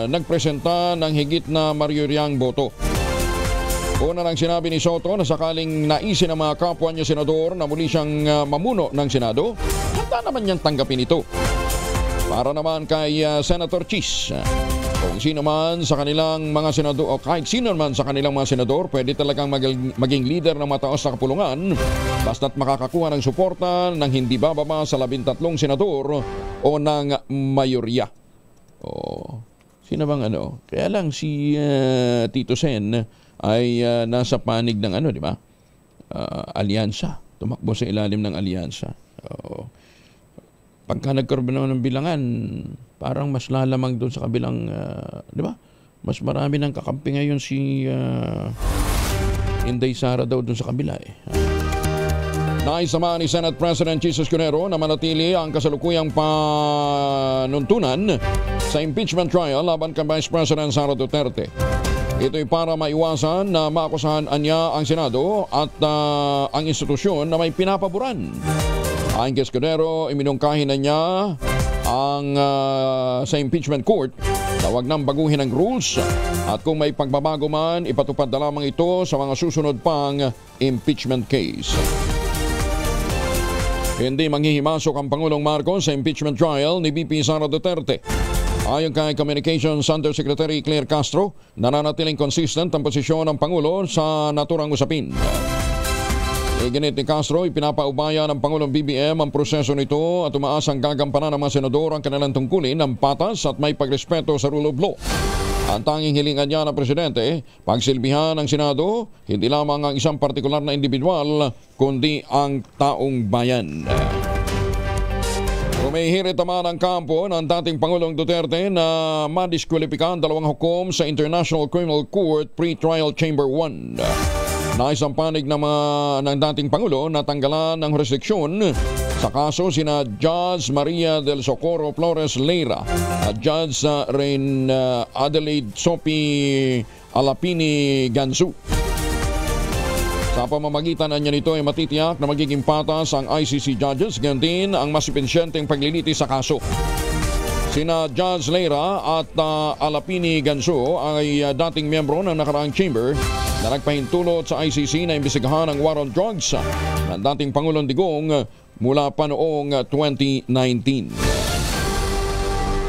nagpresenta ng higit na maryoryang boto. Una nang sinabi ni Soto na sakaling naisin ng mga kapwa niya senador na muli siyang mamuno ng Senado, handa naman niyang tanggapin ito. Para naman kay Senator Chis, kung sino man sa kanilang mga senador o kahit sino man sa kanilang mga senador pwede talagang maging leader ng mataas na kapulungan basta't makakakuha ng suporta ng hindi bababa sa 13 senador o ng mayorya. Sino bang ano? Kaya lang si Tito Sen ay nasa panig ng di ba? Alyansa. Tumakbo sa ilalim ng alyansa. Pagka nagkaroon naman ng bilangan, parang mas lalamang doon sa kabilang, di ba? Mas marami ng kakampi ngayon si Inday Sara daw doon sa kabila Nais naman ni Senate President Jesus Escudero na manatili ang kasalukuyang panuntunan sa impeachment trial laban kay Vice President Sara Duterte. Ito'y para maiwasan na maakusahan niya ang Senado at ang institusyon na may pinapaboran. Ayon kay Escudero, iminungkahi na niya ang sa impeachment court na huwag nang baguhin ang rules at kung may pagbabago man, ipatupad na lamang ito sa mga susunod pang impeachment case. Hindi manghihimasok ang Pangulong Marcos sa impeachment trial ni VP Sara Duterte. Ayon kay Communications Undersecretary Claire Castro, nananatiling consistent ang posisyon ng Pangulo sa naturang usapin. Iginit ni Castro, ipinapaubaya ng Pangulong BBM ang proseso nito at umaas ang gagampanan ng mga senador ang kanilang tungkulin ng patas at may pagrespeto sa rule of law. Ang tanging hilingan niya ng Presidente, pagsilbihan ng Senado, hindi lamang ang isang partikular na individual, kundi ang taong bayan. Humihirit naman ang kampo ng dating Pangulong Duterte na madiskwalipika ang 2 hukom sa International Criminal Court Pre-Trial Chamber 1. Naisang panig ng dating Pangulo na tanggalan ng jurisdiksyon sa kaso sina Judge Maria del Socorro Flores Leira at Judge Rein Adelaide Sophie Alapini Gansu. Sa pamamagitan niya nito ay matitiyak na magiging patas ang ICC judges, ganyan din ang mas ipinsyenteng paglilitis sa kaso. Sina Judge Leira at Alapini Gansu ay dating miyembro ng nakaraang chamber na nagpahintulot sa ICC na imbestigahan ang war on drugs ng dating Pangulong Digong mula pa noong 2019.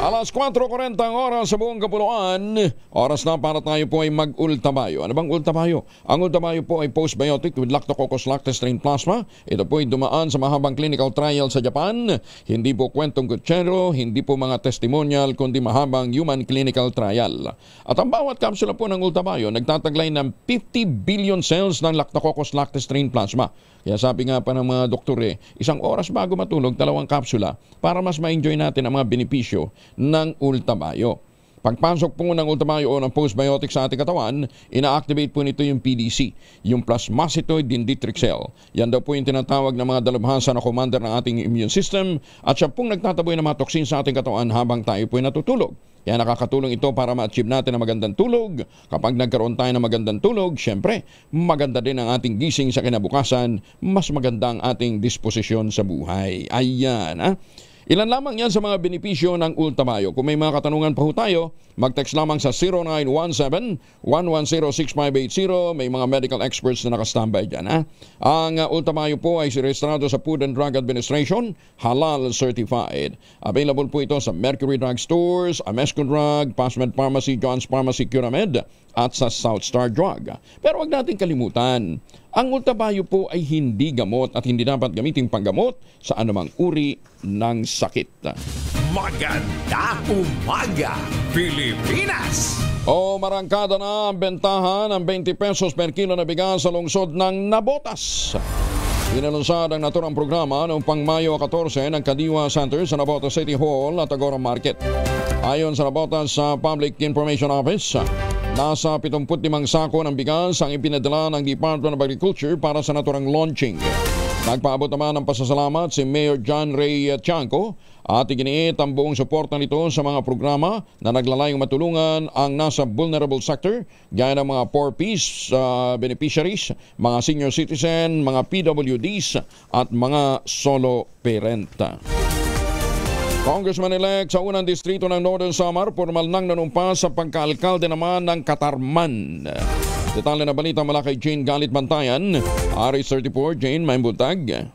Alas 4:40 ang oras sa buong Kapuluan. Oras na para tayo po ay mag-ultabayo. Ano bang ultabayo? Ang ultabayo po ay postbiotic with Lactococcus lactis strain plasma. Ito po ay dumaan sa mahabang clinical trial sa Japan. Hindi po kwentong kutsero, hindi po mga testimonial, kundi mahabang human clinical trial. At ang bawat kapsula po ng ultabayo nagtataglay ng 50 billion cells ng Lactococcus lactis strain plasma. Kaya sabi nga pa ng mga doktor isang oras bago matulog, 2 kapsula para mas ma-enjoy natin ang mga benepisyo ng ultabayo. Pagpasok po ng ultabayo o ng postbiotic sa ating katawan, ina-activate po nito yung PDC, yung plasmacytoid dendritic cell. Yan daw po yung tinatawag na mga dalubhasa na commander ng ating immune system at siya pong nagtataboy ng mga toxin sa ating katawan habang tayo po ay natutulog. Kaya nakakatulong ito para ma-achieve natin ang magandang tulog. Kapag nagkaroon tayo ng magandang tulog, syempre, maganda din ang ating gising sa kinabukasan, mas maganda ang ating disposisyon sa buhay. Ayan, ha? Ilan lamang yan sa mga benepisyo ng ultabayo. Kung may mga katanungan pa ho tayo, mag-text lamang sa 0917-110-6580. May mga medical experts na nakastambay dyan. Ha? Ang ultabayo po ay siregistrado sa Food and Drug Administration, halal certified. Available po ito sa Mercury Drug Stores, Amesco Drug, Passmed Pharmacy, John's Pharmacy, Curamed, at sa South Star Drug. Pero wag natin kalimutan, ang ultabayo po ay hindi gamot at hindi dapat gamitin panggamot sa anumang uri ng sakit. Maganda umaga, Pilipinas! O marangkada na ang bentahan ng 20 pesos per kilo na bigas sa lungsod ng Nabotas. Inalunsad ang naturang programa noong pang-Mayo 14 ng Kadiwa Center sa Nabotas City Hall at Agora Market. Ayon sa Nabotas Public Information Office, nasa 75 sako ng bigas ang ipinadala ng Department of Agriculture para sa naturang launching. Nagpaabot naman ng pasasalamat si Mayor John Ray Tiangco at iginiit ang buong suporta nito sa mga programa na naglalayong matulungan ang nasa vulnerable sector gaya ng mga poor peace beneficiaries, mga senior citizen, mga PWDs at mga solo parent. Congressman-elect sa unang distrito ng Northern Samar, formal nang nanumpa sa pagkaalkalde naman ng Katarman. Detalye na balita mula kay Jane Galit Bantayan. RH34, Jane, may buntag.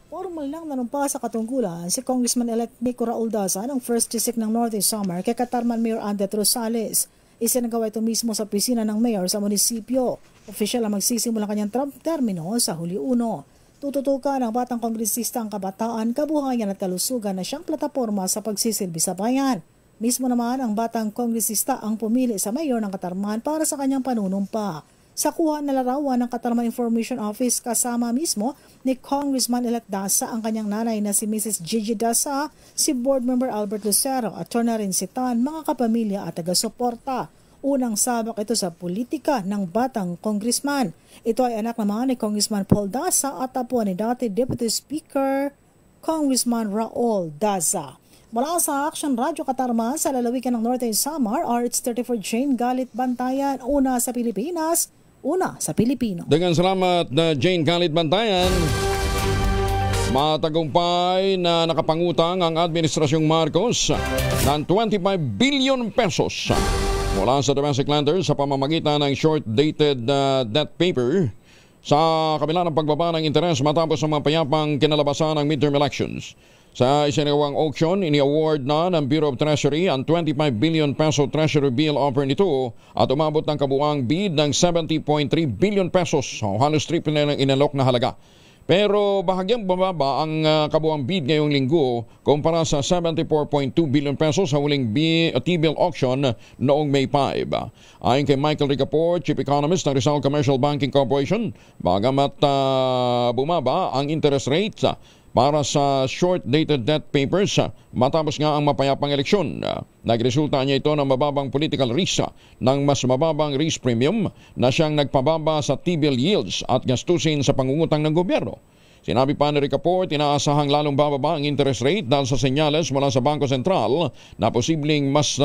Formal nang nanumpa sa katungkulan si Congressman-elect Nico Raul Daza ng 1st District ng Northern Samar kay Katarman Mayor Andet Rosales. Isinagawa ito mismo sa pisina ng mayor sa munisipyo. Opisyal ang magsisimula kanyang termino sa Hulyo 1. Tututukan ng batang kongresista ang kabataan, kabuhayan at kalusugan na siyang plataporma sa pagsisilbi sa bayan. Mismo naman ang batang kongresista ang pumili sa mayor ng Katarman para sa kanyang panunumpa. Sa kuha na larawan ng Katarman Information Office kasama mismo ni Congressman-elect Daza ang kanyang nanay na si Mrs. Gigi Daza, si Board Member Albert Lucero at Rin Sitan, mga kapamilya at taga-suporta. Unang sabak ito sa politika ng batang congressman. Ito ay anak naman ni Congressman Paul Daza at apo ni dati Deputy Speaker Congressman Raul Daza. Mula sa Action Radio Katarman sa lalawigan ng Northern Samar, RH34 Jane Galit Bantayan, una sa Pilipinas, una sa Pilipino. Dengan salamat na Jane Galit Bantayan. Matagumpay na nakapangutang ang Administrasyong Marcos ng 25 billion pesos mula sa domestic lenders sa pamamagitan ng short-dated debt paper sa kabila ng pagbaba ng interes matapos ang mapayapang kinalabasan ng midterm elections. Sa isinagawang auction, ini-award na ng Bureau of Treasury ang 25 billion peso treasury bill offer nito at umabot ng kabuang bid ng 70.3 billion pesos o halos triple na ng inalok na halaga. Pero bahagyang bababa ang kabuang bid ngayong linggo kumpara sa 74.2 billion pesos sa huling T-bill auction noong May 5. Ayon kay Michael Ricaport, Chief Economist ng Rizal Commercial Banking Corporation, bagamat bumaba ang interest rates para sa short-dated debt papers matapos nga ang mapayapang eleksyon. Nagresulta niya ito ng mababang political risk ng mas mababang risk premium na siyang nagpababa sa T-bill yields at gastusin sa pangungutang ng gobyerno. Sinabi pa ni Ricaport, inaasahang lalong bababa ang interest rate dahil sa senyales mula sa Bangko Sentral na posibleng mas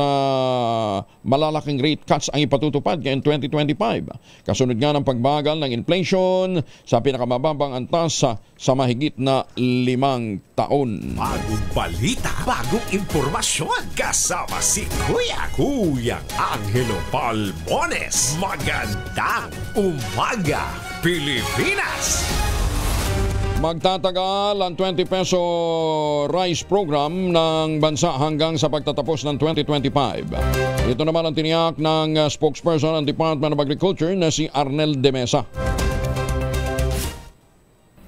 malalaking rate cuts ang ipatutupad ngayong 2025. Kasunod nga ng pagbagal ng inflation sa pinakamababang antas sa mahigit na 5 taon. Bagong balita, bagong impormasyon, kasama si Kuyang Angelo Palmones. Magandang umaga, Pilipinas! Magtatagal ang 20 peso rice program ng bansa hanggang sa pagtatapos ng 2025. Ito naman ang tiniyak ng spokesperson ng Department of Agriculture na si Arnel de Mesa.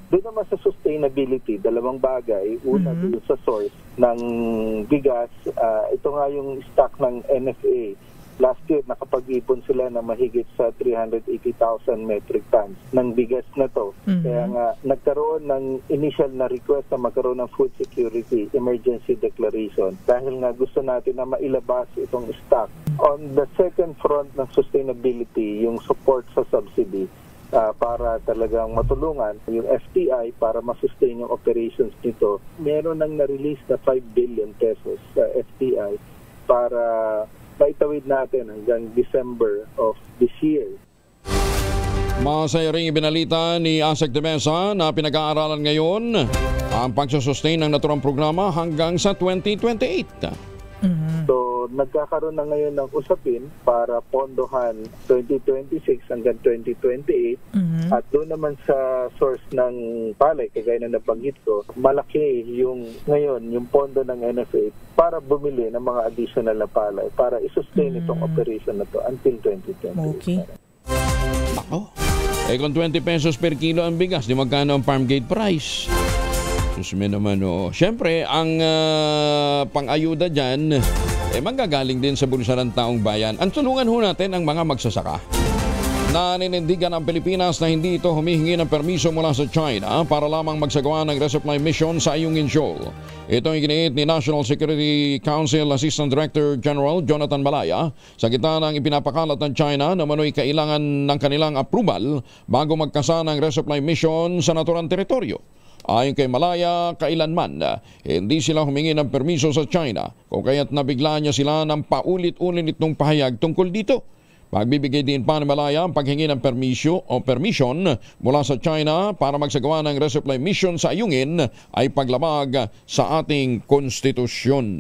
Doon naman sa sustainability, dalawang bagay. Una, doon sa source ng bigas. Ito nga yung stock ng NFA. Last year, nakapag-ipon sila na mahigit sa 380,000 metric tons ng bigas na to. Kaya nga, nagkaroon ng initial na request na magkaroon ng food security emergency declaration dahil nga gusto natin na mailabas itong stock. On the second front ng sustainability, yung support sa subsidy, para talagang matulungan yung FTI para masustain yung operations nito. Meron nang na-release na 5 billion pesos sa FTI para maitawid natin hanggang December of this year. Masaya rin ibinalita ni Asek de Mesa na pinag-aaralan ngayon ang pagsusustain ng naturang programa hanggang sa 2028. So, nagkakaroon na ngayon ng usapin para pondohan 2026 hanggang 2028 at doon naman sa source ng palay, kagaya na nabanggit ko, malaki yung ngayon, yung pondo ng NFA para bumili ng mga additional na palay para isustain itong operation na to until 2028. Okay. Ako, kung 20 pesos per kilo ang bigas, di magkano ang farm gate price? Susme naman, Siyempre, ang pang-ayuda dyan, manggagaling din sa bulsa ng taong bayan. Ang tulungan ho natin ang mga magsasaka. Naninindigan ang Pilipinas na hindi ito humihingi ng permiso mula sa China para lamang magsagawa ng resupply mission sa Ayungin Shoal. Ito ang iginiit ni National Security Council Assistant Director General Jonathan Malaya sa gitna ng ipinapakalat ng China na manoy kailangan ng kanilang approval bago magkasa ng resupply mission sa naturang teritoryo. Ayon kay Malaya, kailanman hindi sila humingi ng permiso sa China kung kaya't nabigla niya sila ng paulit-ulit nitong pahayag tungkol dito. Magbibigay din pa ni Malaya ang paghingi ng permission mula sa China para magsagawa ng resupply mission sa Ayungin ay paglamag sa ating konstitusyon.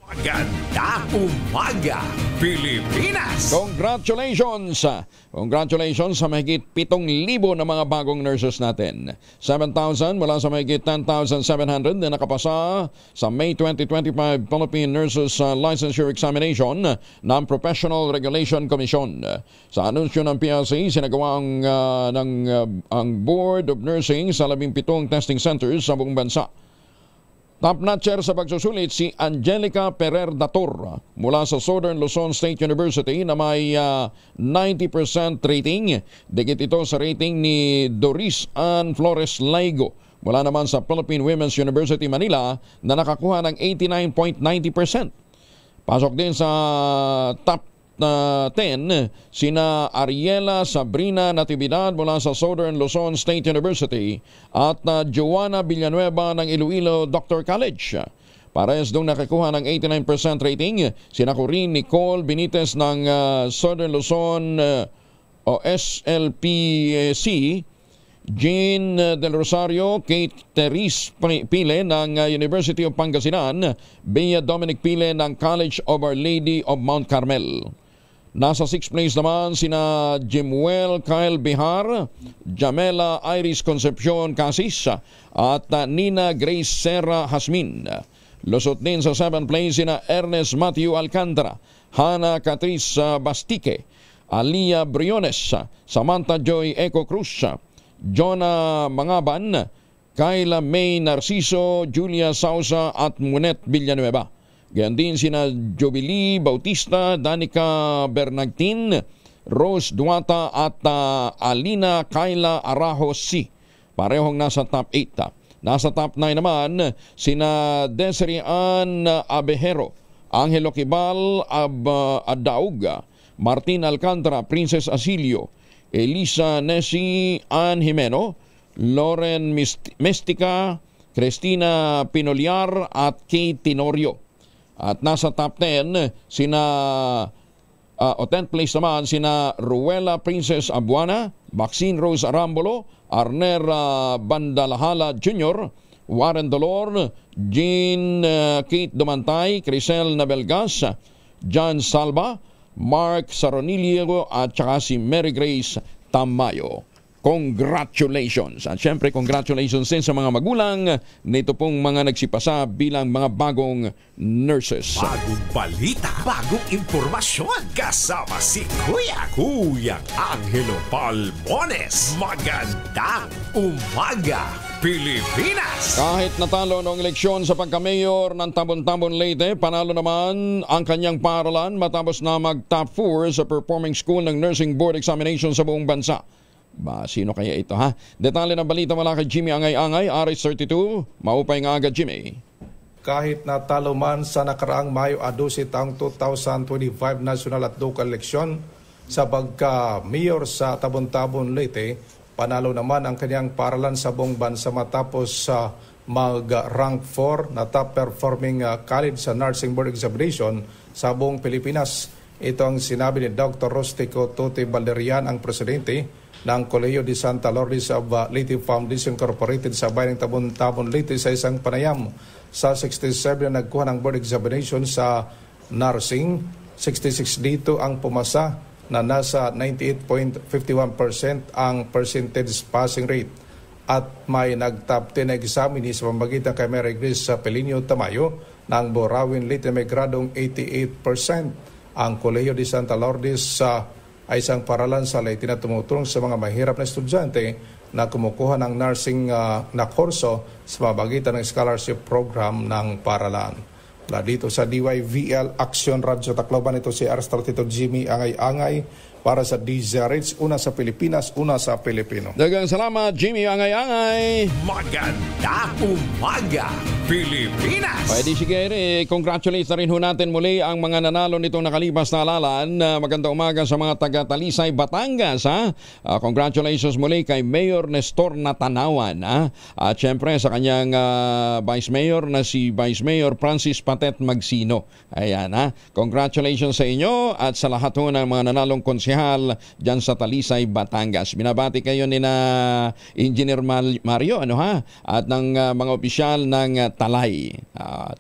Maganda umaga, Pilipinas! Congratulations! Congratulations sa mahigit 7,000 na mga bagong nurses natin. 7,000 mula sa mahigit 10,700 na nakapasa sa May 2025 Philippine Nurses Licensure Examination ng Professional Regulation Commission. Sa anunsyo ng PLC, sinagawa ang Board of Nursing sa 17 testing centers sa buong bansa. Top-notcher sa pagsusulit si Angelica Perer Dator mula sa Southern Luzon State University na may 90% rating. Dikit ito sa rating ni Doris Ann Flores Laigo mula naman sa Philippine Women's University Manila na nakakuha ng 89.90%. Pasok din sa top 10 sina Ariela Sabrina Natividad mula sa Southern Luzon State University at Joanna Villanueva ng Iloilo Doctor College. Parehas dong nakakuha ng 89% rating sina Corinne Nicole Benitez ng Southern Luzon o SLPC, Jean Del Rosario, Kate Therese Pile ng University of Pangasinan, Bea Dominic Pile ng College of Our Lady of Mount Carmel. Nasa 6th place naman sina Jimuel Kyle Bihar, Jamela Iris Concepcion Casis at Nina Grace Serra Hasmin. Lusot din sa 7th place sina Ernest Matthew Alcantara, Hana Catrice Bastique, Alia Briones, Samantha Joy Eco Cruz, Jonah Mangaban, Kayla May Narciso, Julia Sausa at Munet Villanueva. Gayon din sina Jubilee Bautista, Danica Bernagtin, Rose Duata at Alina Kayla Arajo C. Parehong nasa top 8. Nasa top 9 naman sina Desiree Ann Abejero, Angelo Kibal Adaug, Martin Alcantara, Princess Asilio, Elisa Nessie Ann Jimeno, Lauren Mestica, Cristina Pinoliar at Kate Tenorio. At nasa top 10 sina 10th place naman sina Ruela Princess Abuana, Maxine Rose Arambolo, Arner Bandalahala Jr., Warren Dolor, Jean Kate Dumantay, Crisel Nabelgas, John Salva, Mark Saronilio at saka si Mary Grace Tamayo. congratulations. At syempre, congratulations din sa mga magulang nito pong mga nagsipasa bilang mga bagong nurses. Bagong balita, bagong impormasyon. Kasama si Kuya Angelo Palmones. Magandang umaga, Pilipinas! Kahit natalo noong eleksyon sa pagka-mayor ng Tabon-Tabon Leyte, panalo naman ang kanyang paaralan matapos na mag-top 4 sa Performing School ng Nursing Board Examination sa buong bansa. Sino kaya ito ha? Detalye ng balita mula kay Jimmy Angay-Angay, RH32. Maupay nga agad, Jimmy. Kahit natalo man sa nakaraang Mayo 12 taong 2025 national at local election sa pagka-mayor sa Tabon-Tabon Leyte, panalo naman ang kanyang paaralan sa buong bansa matapos mag-rank 4 na top performing college sa Nursing Board Examination sa buong Pilipinas. Ito ang sinabi ni Dr. Rostico Tuti Balderian, ang presidente ng Colegio de Santa Lourdes of Leyte Foundation Incorporated sa bayan ng Tabon-Tabon Leyte sa isang panayam. Sa 67 na nagkuha ng board examination sa nursing, 66 dito ang pumasa na nasa 98.51% ang percentage passing rate. At may nag-top 10 na examine sa pamamagitan kay Mary Grace Pelinio Tamayo ng Borawin Leyte may gradong 88%. Ang Colegio de Santa Lourdes ay isang paralan sa Leyte na tumutulong sa mga mahirap na estudyante na kumukuha ng nursing na kurso sa pamamagitan ng scholarship program ng paralan. Mula dito sa DYVL Action Radio Tacloban, ito si RH32 Jimmy Angay-Angay para sa DZRH, una sa Pilipinas, una sa Pilipino. Dagang salamat, Jimmy Angay-Angay. Magandang umaga, Pilipinas! Pwede sige, congratulate na rin ho natin muli ang mga nanalo nitong nakalipas na alalan. Magandang umaga sa mga taga-Talisay, Batangas. Congratulations muli kay Mayor Nestor Natanawan. At syempre sa kanyang Vice Mayor na si Vice Mayor Francis Patet Magsino. Ayan, congratulations sa inyo at sa lahat ho ng mga nanalong konsehal dyan sa Talisay, Batangas. Binabati kayo ni na Engineer Mario at ng mga opisyal ng Talay.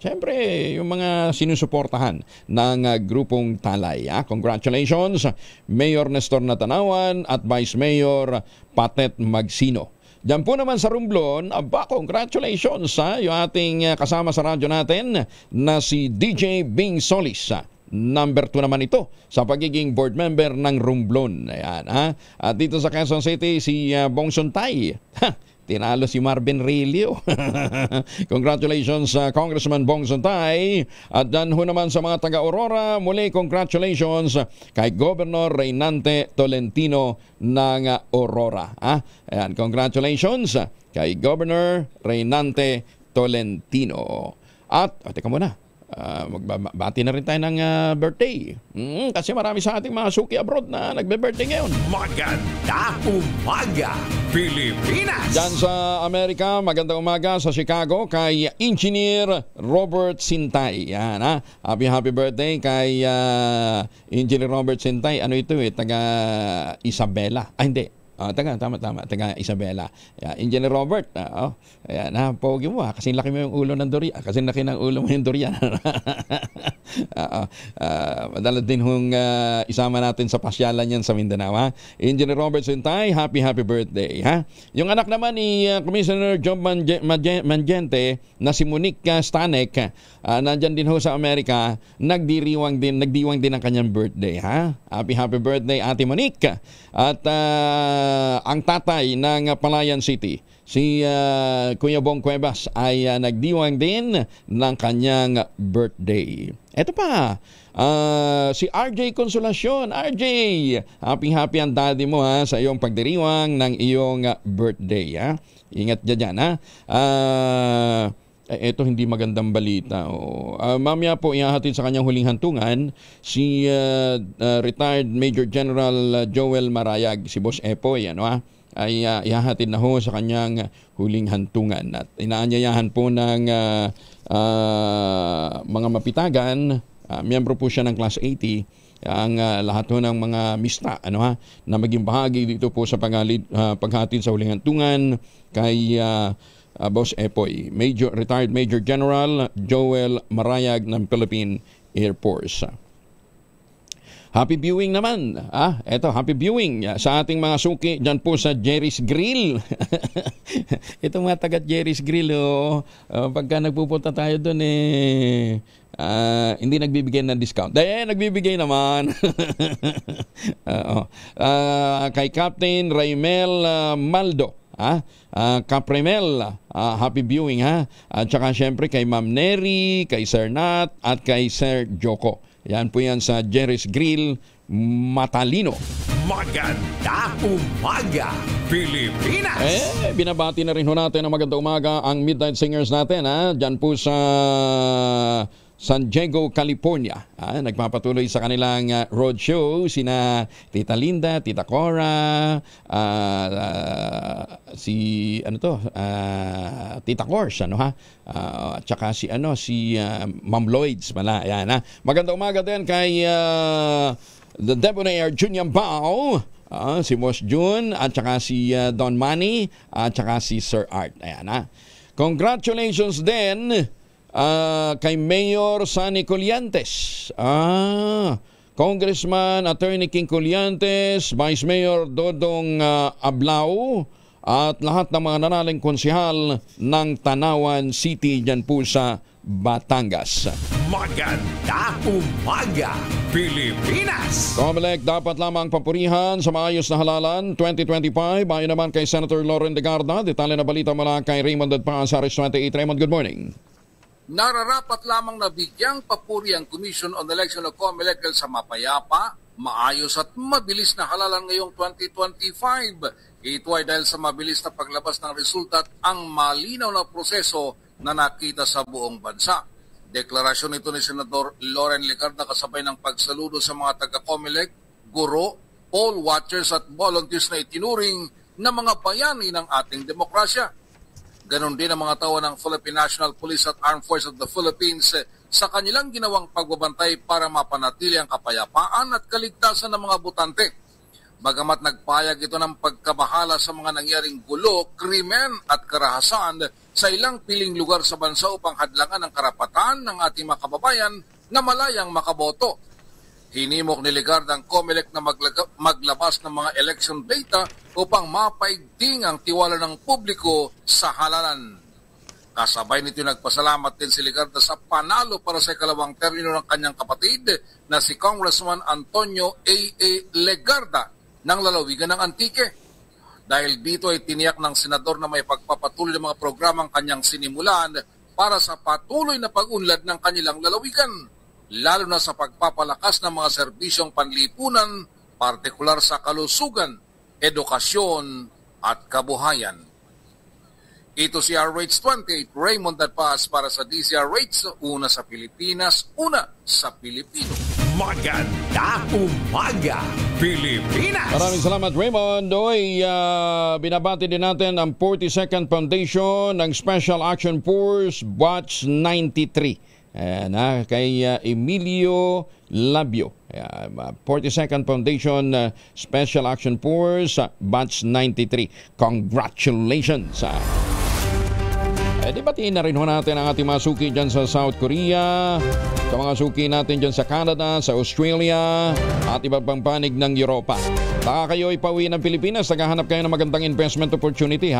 Siyempre, yung mga sinusuportahan ng grupong Talay. Congratulations, Mayor Nestor Natanawan at Vice Mayor Patet Magsino. Diyan po naman sa Romblon, congratulations yung ating kasama sa radyo natin na si DJ Bing Solis. Number 2 naman ito sa pagiging board member ng Romblon. Ayan, At dito sa Quezon City, si Bong Suntay. Tinalo si Marvin Relio. Congratulations Congressman Bong Suntay. At dan ho naman sa mga taga-Aurora, muli congratulations kay Governor Reynante Tolentino ng Aurora. Ayan, congratulations kay Governor Reynante Tolentino. At, teka muna, magbabati na rin tayo ng birthday. Kasi marami sa ating mga suki abroad na nagbe-birthday ngayon. Magandang umaga, Pilipinas! Diyan sa Amerika, magandang umaga sa Chicago kay Engineer Robert Sintay. Yan, happy birthday kay Engineer Robert Sintay. Ano ito taga Isabela. Hindi. Tama. Taga Isabela. Engineer Robert. Ayan, pogi mo kasi laki mo yung ulo ng durian. Kasi laki ng ulo mo yung durian. Madala din hong isama natin sa pasyalan yan sa Mindanao. Engineer Robert Sintay, happy birthday. Yung anak naman ni Commissioner John Mangiente na si Monique Stanek, nandyan din ho sa Amerika, nagdiwang din ang kanyang birthday. Happy birthday, Ate Monique. At ang tatay ng Palayan City, si Kuya Bong Cuevas, ay nagdiwang din ng kanyang birthday. Ito pa, si RJ Consolacion. RJ, happy ang daddy mo sa iyong pagdiriwang ng iyong birthday. Ingat dyan. Ito hindi magandang balita. Mamaya po ihahatid sa kanyang huling hantungan si retired Major General Joel Marayag, si Boss Epoy, ay ihahatid na ho sa kanyang huling hantungan. At inaanyayahan po ng mga mapitagan, miyembro po siya ng Class 80, ang lahat ho ng mga mista na maging bahagi dito po sa paghatid sa huling hantungan kay Boss Epoy, retired Major General Joel Marayag ng Philippine Air Force. Happy viewing naman. Eto, happy viewing sa ating mga suki dyan po sa Jerry's Grill. Itong mga taga Jerry's Grill, pagka nagpupunta tayo doon hindi nagbibigay ng discount. Nagbibigay naman. Kay Captain Raimel Maldo. Caprimel, happy viewing At saka syempre kay Ma'am Neri, kay Sir Nat, at kay Sir Joko. Yan po yan sa Jerry's Grill, Matalino. Maganda umaga, Pilipinas! Binabati na rin ho natin ang maganda umaga ang Midnight Singers natin Diyan po sa San Diego, California. Nagpapatuloy sa kanilang road show sina Tita Linda, Tita Cora, Tita Cors, at saka si Ma'am Lloyds pala. Ayan, Maganda umaga din kay the Debonair Junior Bao, si Boss June, at saka si Don Manny, at saka si Sir Art. Ayan, Congratulations din kay Mayor Sunny Colliantes, Congressman Attorney King Colliantes, Vice Mayor Dodong Ablao, at lahat ng mga nanaling konsehal ng Tanawan City dyan po sa Batangas. Maganda umaga, Pilipinas! COMELEC dapat lamang papurihan sa maayos na halalan 2025. Ayon naman kay Senator Loren Legarda. Detalye na balita mula kay Raymond Dadpa sa Aris 28. Raymond, good morning. Nararapat lamang na bigyang papuri ang Commission on Election of COMELEC sa mapayapa, maayos at mabilis na halalan ngayong 2025. Ito ay dahil sa mabilis na paglabas ng resulta at ang malinaw na proseso na nakita sa buong bansa. Deklarasyon ito ni Senador Loren Legarda kasabay ng pagsaludo sa mga taga-COMELEC, guro, poll watchers at volunteers na itinuring na mga bayani ng ating demokrasya. Ganon din ang mga tao ng Philippine National Police at Armed Forces of the Philippines sa kanilang ginawang pagbabantay para mapanatili ang kapayapaan at kaligtasan ng mga botante. Bagamat nagpayag ito ng pagkabahala sa mga nangyaring gulo, krimen at karahasan sa ilang piling lugar sa bansa upang hadlangan ang karapatan ng ating mga kababayan na malayang makaboto. Hinimok ni Legarda ang COMELEC na maglabas ng mga election data upang mapaigting ang tiwala ng publiko sa halalan. Kasabay nito nagpasalamat din si Legarda sa panalo para sa ikalawang termino ng kanyang kapatid na si Congressman Antonio A.A. Legarda ng lalawigan ng Antique. Dahil dito ay tiniyak ng senador na may pagpapatuloy ng mga programang kanyang sinimulan para sa patuloy na pag-unlad ng kanilang lalawigan, lalo na sa pagpapalakas ng mga serbisyong panlipunan, partikular sa kalusugan, edukasyon at kabuhayan. Ito si RH28, Raymond Dadpas para sa DCRH, una sa Pilipinas, una sa Pilipino. Maganda umaga, Pilipinas! Maraming salamat, Raymond. Binabati din natin ang 42nd Foundation ng Special Action Force Batch 93. Kay Emilio Labio. 42nd Foundation Special Action Force Batch 93. Congratulations! Batiin na rin ho natin ang ating mga suki dyan sa South Korea, sa mga suki natin dyan sa Canada, sa Australia, at iba pang panig ng Europa. Baka kayo ay pauwi ng Pilipinas, naghahanap kayo ng magandang investment opportunity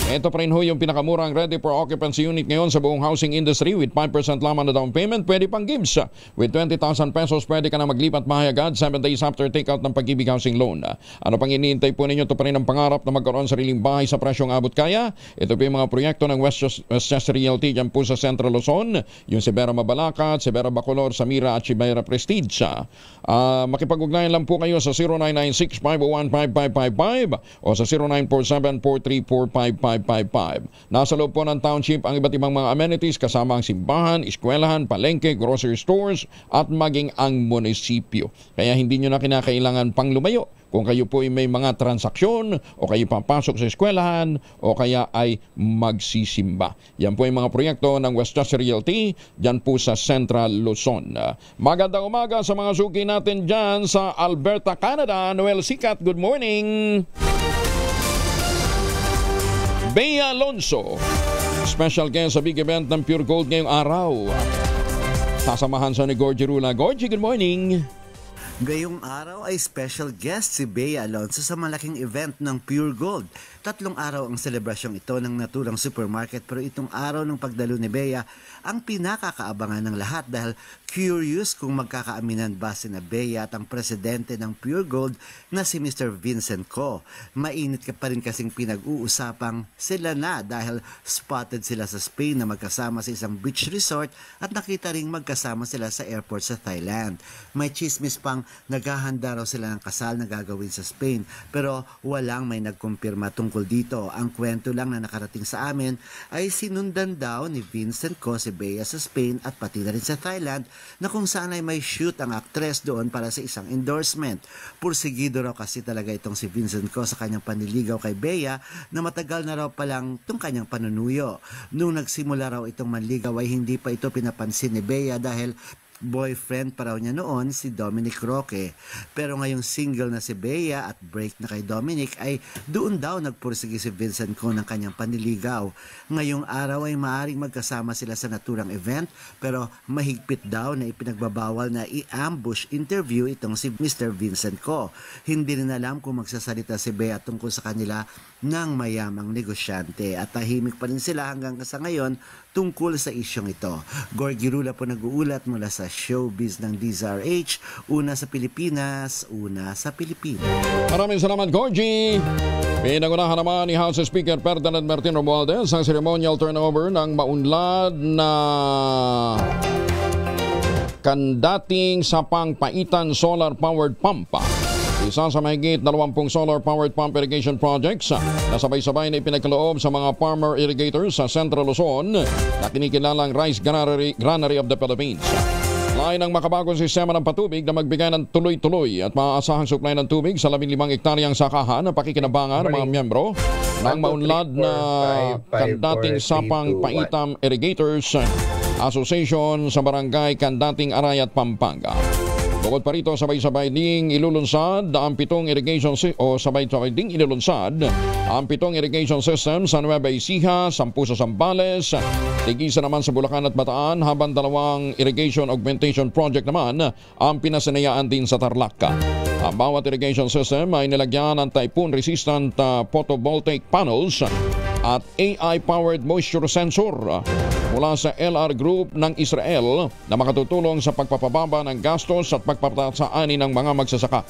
Ito pa rin ho yung pinakamurang ready for occupancy unit ngayon sa buong housing industry with 5% lamang na down payment, pwede pang gives. With 20,000 pesos, pwede ka na maglipat bahay agad 7 days after takeout ng Pag-ibig Housing Loan. Ano pang iniintay po ninyo? Ito pa rin ang pangarap na magkaroon sariling bahay sa presyong abot kaya. Ito po yung mga proyekto ng Westchester Realty dyan po sa Central Luzon, yung Sibera Mabalacat, Sibera Bacolor, Samira at Sibera Prestige. Makipag-ugnayan lang po kayo sa 0996-501-5555 o sa 0947-434-5555. Nasa loob po ng township ang iba't ibang mga amenities kasama ang simbahan, eskwelahan, palengke, grocery stores at maging ang munisipyo. Kaya hindi nyo na kinakailangan pang lumayo. Kung kayo po ay may mga transaksyon o kayo papasok sa eskwelahan o kaya ay magsisimba. Yan po yung mga proyekto ng Westchester Realty dyan po sa Central Luzon. Magandang umaga sa mga suki natin dyan sa Alberta, Canada. Noel Sikat, good morning. Bea Alonso, special guest sa big event ng Pure Gold ngayong araw. Sasamahan sa ni Gorgie Rula. Gorgie, good morning. Ngayong araw ay special guest si Bea Alonzo sa malaking event ng Pure Gold. 3 araw ang selebrasyong ito ng naturang supermarket, pero itong araw ng pagdalo ni Bea ang pinakakaabangan ng lahat dahil curious kung magkakaaminan ba si Bea at ang presidente ng Pure Gold na si Mr. Vincent Co. Mainit ka pa rin kasing pinag-uusapang sila na dahil spotted sila sa Spain na magkasama sa isang beach resort at nakita ring magkasama sila sa airport sa Thailand. May chismis pang naghahanda raw sila ng kasal na gagawin sa Spain, pero walang may nagkumpirma tungkol dito. Ang kwento lang na nakarating sa amin ay sinundan daw ni Vincent Co si Bea sa Spain at pati na rin sa Thailand, na kung saan ay may shoot ang aktres doon para sa isang endorsement. Pursigido raw kasi talaga itong si Vincent Co sa kanyang panliligaw kay Bea na matagal na raw palang itong kanyang panunuyo. Nung nagsimula raw itong manligaw ay hindi pa ito pinapansin ni Bea dahil boyfriend pa raw niya noon si Dominic Roque. Pero ngayong single na si Bea at break na kay Dominic ay doon daw nagpursige si Vincent Co ng kanyang panliligaw. Ngayong araw ay maaring magkasama sila sa naturang event, pero mahigpit daw na ipinagbabawal na i-ambush interview itong si Mr. Vincent Co. Hindi rin alam kung magsasalita si Bea tungkol sa kanila ng mayamang negosyante at tahimik pa rin sila hanggang sa ngayon tungkol sa isyong ito. Gorgie Rula po nag-uulat mula sa showbiz ng DZRH, una sa Pilipinas, una sa Pilipinas. Maraming salamat, Gorgie. Pinangunahan naman ni House Speaker Ferdinand Martin Romualdez ang ceremonial turnover ng maunlad na kandating Sapang Paitan Solar Powered Pump. Isa sa mahigit 20 solar-powered pump irrigation projects na sabay-sabay na ipinagkaloob sa mga farmer irrigators sa Central Luzon na kinikilalang Rice Granary of the Philippines. Lain ang makabagong sistema ng patubig na magbigay ng tuloy-tuloy at maaasahang supply ng tubig sa 15 hektaryang sakahan na pakikinabangan ng mga miyembro ng maunlad na kandating Sapang Paitam Irrigators Association sa Barangay Kandating Arayat, Pampanga. Bukod pa rito, sabay-sabay ding ilulunsad ang 7 irrigation irrigation system sa Nueva Ecija, 10 sa Zambales, tig-isa naman sa Bulacan at Bataan, habang 2 irrigation augmentation project naman ang pinasinayaan din sa Tarlac. Ang bawat irrigation system ay nilagyan ng typhoon-resistant photovoltaic panels at AI-powered moisture sensor mula sa LR Group ng Israel na makatutulong sa pagpapababa ng gastos at pagpapataas sa ani ng mga magsasaka.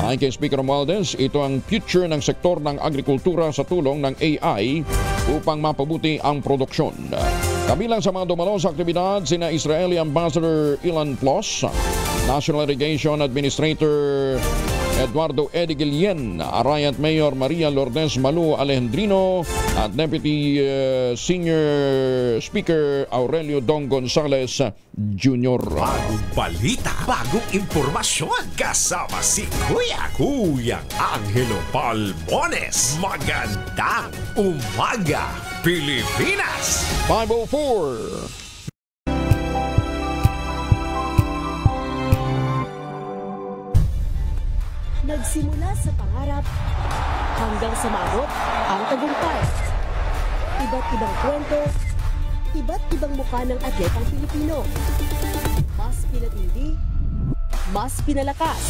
Ayon kay Speaker Romualdez, ito ang future ng sektor ng agrikultura sa tulong ng AI upang mapabuti ang produksyon. Kabilang sa mga dumalo sa aktibidad, sina Israeli Ambassador Ilan Plos, National Irrigation Administrator Eduardo Edigilien, Arayat Mayor Maria Lourdes Malu Alejandrino at Deputy Senior Speaker Aurelio Dong Gonzales Jr. Bagong balita, bagong impormasyon, kasama si Kuya Angelo Palmones. Magandang umaga, Pilipinas! 5:04. Nagsimula sa pangarap hanggang sa maabot ang tagumpay. Iba't ibang kwento, iba't ibang mukha ng atletang Pilipino. Mas pinatindi, mas pinalakas,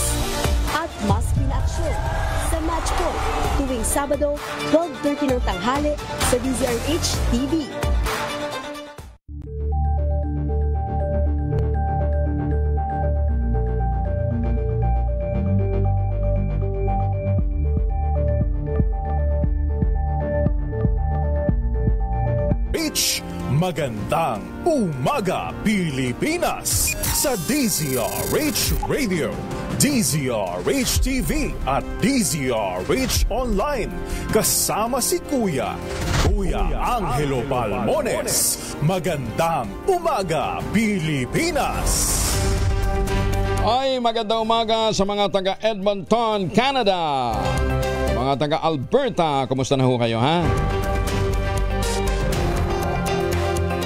at mas pinaaksyon sa Match Point tuwing Sabado, 12:30 ng tanghali sa DZRH TV. Magandang umaga, Pilipinas! Sa DZRH Radio, DZRH TV at DZRH Online. Kasama si Kuya Angelo Palmones. Magandang umaga, Pilipinas! Ay, magandang umaga sa mga taga Edmonton, Canada. Sa mga taga Alberta, kumusta na ho kayo, ha?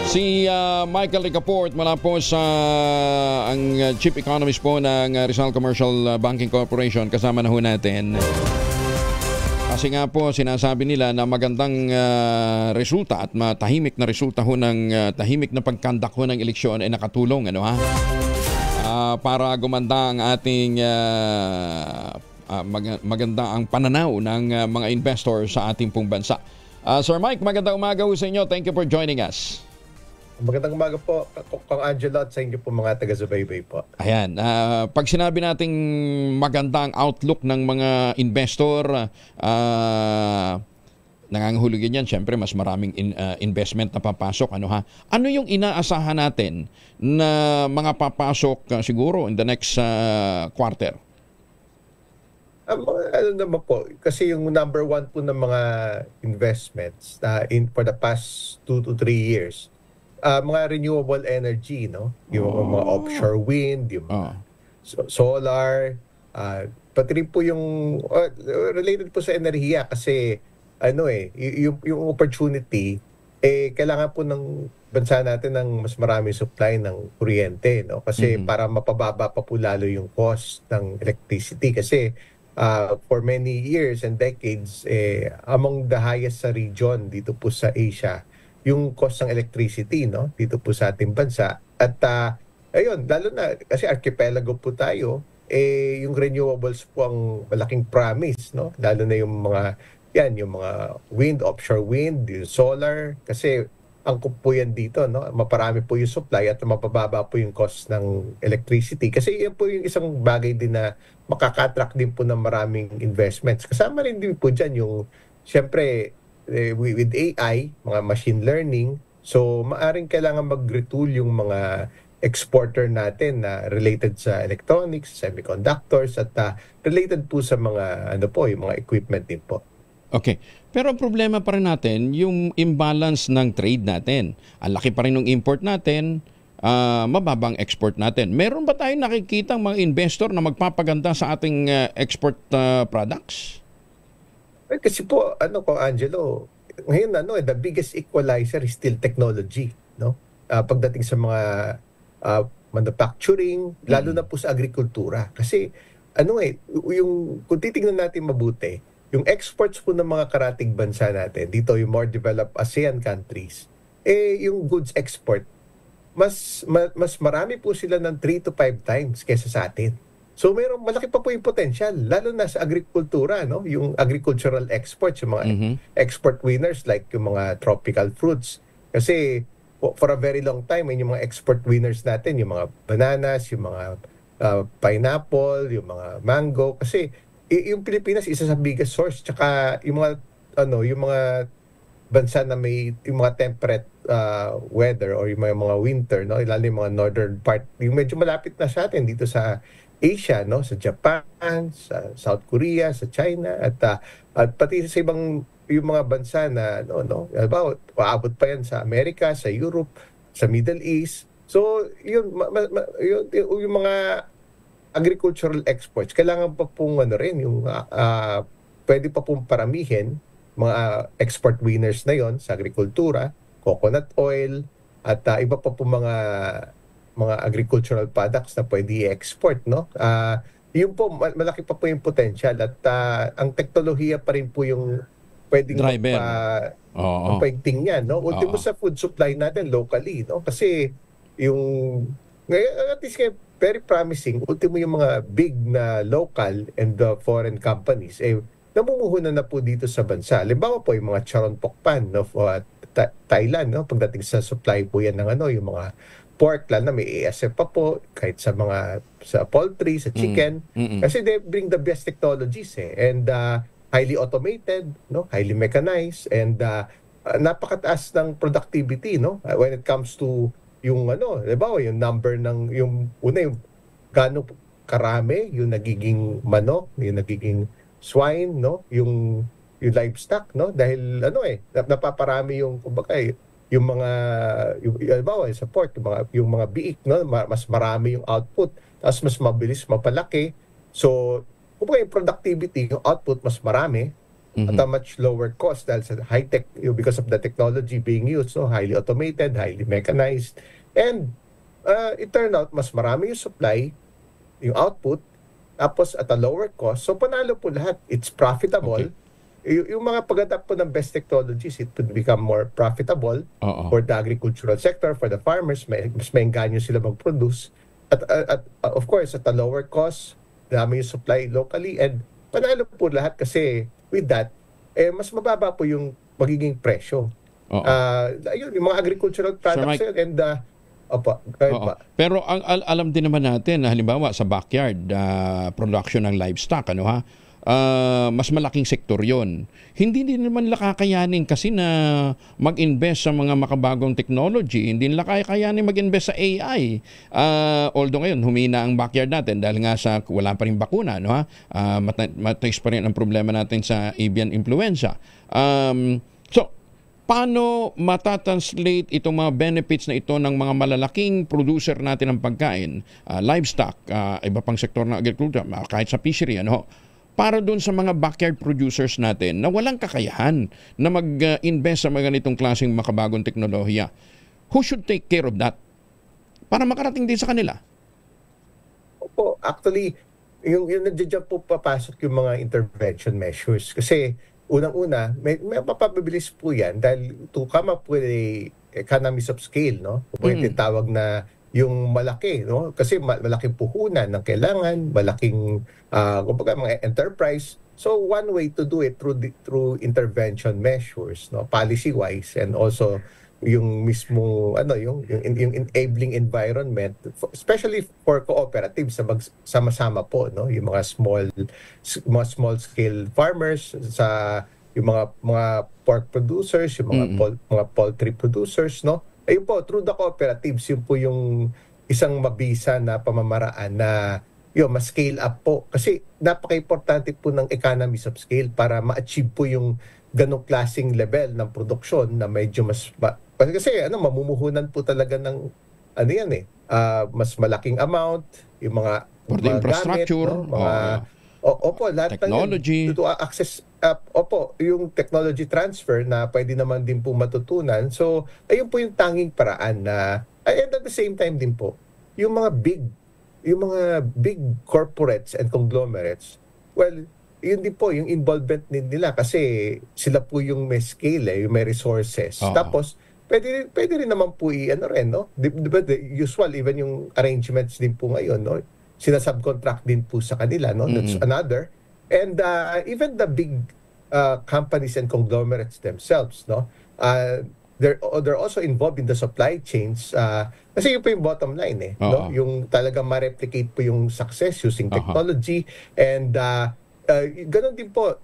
Si Michael Ricaport mula po sa ang Chief Economist po ng Rizal Commercial Banking Corporation, kasama na ho natin. Kasi nga po sinasabi nila na magandang resulta at tahimik na resulta ho ng tahimik na pagkandak ho ng eleksyon ay nakatulong, ano ha? para gumanda ang ating maganda ang pananaw ng mga investor sa ating pong bansa. Sir Mike, magandang umaga sa inyo. Thank you for joining us. Magandang umaga po, Kong Angelo, at sa inyo po mga taga-subaybay po. Ayan, pag sinabi nating maganda ang outlook ng mga investor, nangangahulugan yan, syempre mas maraming investment na papasok. Ano yung inaasahan natin na mga papasok siguro in the next quarter? Ano naman po, kasi yung number one po ng mga investments for the past 2 to 3 years, mga renewable energy, no? Yung mga offshore wind, yung solar, pati rin po yung related po sa enerhiya kasi yung opportunity kailangan po ng bansa natin ng mas maraming supply ng kuryente, no? Kasi para mapababa pa po lalo yung cost ng electricity kasi for many years and decades among the highest sa region dito po sa Asia yung cost ng electricity, no, dito po sa ating bansa. At ayun, lalo na kasi archipelago po tayo, yung renewables po ang malaking promise, no, lalo na yung mga wind, offshore wind, yung solar, kasi angkop po yan dito, no, maparami po yung supply at mapababa po yung cost ng electricity. Kasi yan po yung isang bagay din na makaka-attract din po ng maraming investments. Kasama rin din po dyan yung, siyempre, with AI, mga machine learning, so maaring kailangan mag-retool yung mga exporter natin na related sa electronics, semiconductors, at related po sa mga, yung mga equipment din po. Okay. Pero ang problema pa rin natin, yung imbalance ng trade natin. Ang laki pa rin ng import natin, mababang export natin. Meron ba tayong nakikitang mga investor na magpapaganda sa ating export products? Kasi po, Kong Angelo, ngayon the biggest equalizer is still technology, no? Pagdating sa mga manufacturing, lalo na po sa agrikultura. Kasi kung titingnan natin mabuti, yung exports po ng mga karatig bansa natin, dito yung more developed ASEAN countries, yung goods export, mas marami po sila ng 3 to 5 times kaysa sa atin. So malaki pa po yung potential, lalo na sa agrikultura, no? Yung agricultural exports, yung mga export winners like yung mga tropical fruits. Kasi for a very long time, yung mga export winners natin, yung mga bananas, yung mga pineapple, yung mga mango. Kasi yung Pilipinas isa sa biggest source. Tsaka yung mga yung mga bansa na may yung mga temperate weather or yung mga winter, no? Lalo yung mga northern part, yung medyo malapit na sa atin dito sa Asia, no, sa Japan, sa South Korea, sa China, at pati sa ibang yung mga bansa na aabot pa yan sa Amerika, sa Europe, sa Middle East. So yung mga agricultural exports kailangan pa pong yung pwede pa pong paramihin mga export winners na yon sa agrikultura, coconut oil, at iba pa pong mga agricultural products na pwede i-export, no? Yun po, malaki pa po yung potential at ang teknolohiya pa rin po yung pwedeng pagpaigting yan, no? Ultimo sa food supply natin locally, no? Kasi yung at least very promising, ultimo yung mga big na local and foreign companies namumuhunan na po dito sa bansa. Halimbawa po yung mga Charon Pokpan of Thailand, no? Pagdating sa supply po yan ng yung mga pork, lalo na may ASF pa po, kahit sa poultry, sa chicken. Kasi they bring the best technologies and highly automated, no? Highly mechanized, and napakataas ng productivity, no? When it comes to yung halimbawa yung number ng yung gaano karami yung nagiging manok, yung nagiging swine, no? Yung livestock, no? Dahil napaparami yung kumbaga yung mga halimbawa sa pork, yung mga biik, no? Mas marami yung output, tapos mas mabilis mapalaki. So kumbaga yung productivity, yung output mas marami at a much lower cost dahil sa high tech, because of the technology being used, so highly automated, highly mechanized, and it turned out mas marami yung supply, yung output, tapos at a lower cost. So panalo po lahat. It's profitable. Yung mga pag-adapt po ng best technologies, it would become more profitable for the agricultural sector, for the farmers. Mas maengganyo sila mag-produce. of course, at a lower cost, dami yung supply locally, and panalo po lahat kasi with that, mas mababa po yung magiging presyo. Ayun, yung mga agricultural products and opo, pero alam din naman natin na halimbawa sa backyard production ng livestock, mas malaking sektor yon. Hindi din naman nila kakayanin kasi na mag-invest sa mga makabagong technology. Hindi nila kakayanin mag-invest sa AI. Although ngayon, humina ang backyard natin dahil nga sa wala pa rin bakuna. Matays pa rin ang problema natin sa avian influenza. So, paano matatranslate itong mga benefits na ito ng mga malalaking producer natin ng pagkain, livestock, iba pang sektor ng agriculture, kahit sa fishery, para doon sa mga backyard producers natin na walang kakayahan na mag-invest sa mga ganitong klaseng makabagong teknolohiya? Who should take care of that? Para makarating din sa kanila. Opo, actually, yung nandiyan po papasok yung mga intervention measures. Kasi unang-una, may mapapabilis po yan dahil to come up with a economies of scale, Yung tawag na yung malaki, Kasi malaking puhunan ng kailangan, malaking mga enterprise. So one way to do it through intervention measures, policy-wise, and also yung mismo yung enabling environment, especially for cooperatives sa sama-sama po, yung mga small scale farmers, sa yung mga pork producers, yung mga poultry producers, ayun po, through the cooperatives, yun po yung isang mabisa na pamamaraan na mas scale up po. Kasi napaka-importante po ng economies of scale para ma-achieve po yung ganong klaseng level ng produksyon na medyo mas... Kasi mamumuhunan po talaga ng mas malaking amount, yung mga infrastructure, gamit, opo, lahat technology, to access yung technology transfer na pwede naman din po matutunan. So, ayun po yung tanging paraan na, and at the same time din po, yung mga big corporates and conglomerates, well, yun din po yung involvement nila kasi sila po yung may scale, yung may resources. Tapos, pwede rin naman po diba, the usual, even yung arrangements din po ngayon, sinasubcontract din po sa kanila, That's another. And even the big companies and conglomerates themselves, they're also involved in the supply chains. Kasi yun po yung bottom line, yung talaga ma-replicate po yung success using technology. And ganun din po,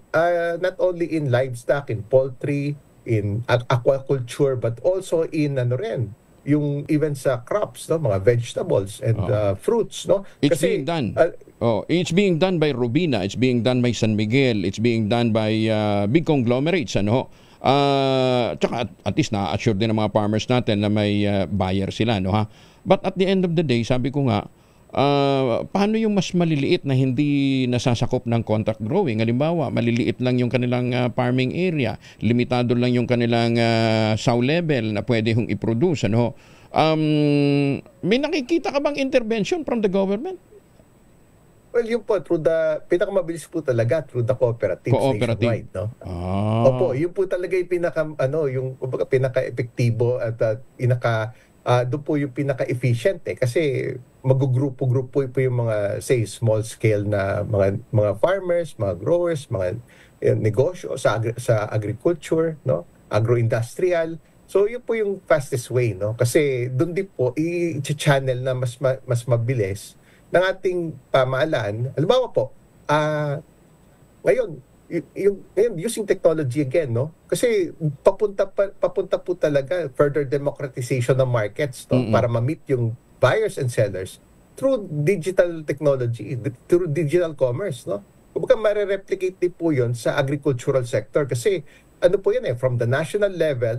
not only in livestock, in poultry, in aquaculture, but also in yung even sa crops, mga vegetables and fruits, It's being done. It's being done by Robina, it's being done by San Miguel, it's being done by big conglomerates, tsaka at least na-assure din ng mga farmers natin na may buyer sila, But at the end of the day, sabi ko nga, paano yung mas maliliit na hindi nasasakop ng contract growing? Halimbawa, maliliit lang yung kanilang farming area, limitado lang yung kanilang sow level na pwede hong i-produce. May nakikita ka bang intervention from the government? Well, yun po, pinakamabilis po talaga through the cooperatives nationwide, Opo, yun po talaga yung pinaka-epektibo at doon po yung pinaka-efficient kasi magugrupo-grupo po yung mga, say, small scale na mga farmers, mga growers, mga negosyo sa agriculture, agro-industrial. So yun po yung fastest way, kasi doon din po i-channel na mas mabilis ng ating pamahalaan. Halimbawa po, ngayon using technology again, kasi papunta po talaga further democratization ng markets para ma-meet yung buyers and sellers through digital technology, through digital commerce, Kumbaga mare-replicate din po yun sa agricultural sector kasi po yan from the national level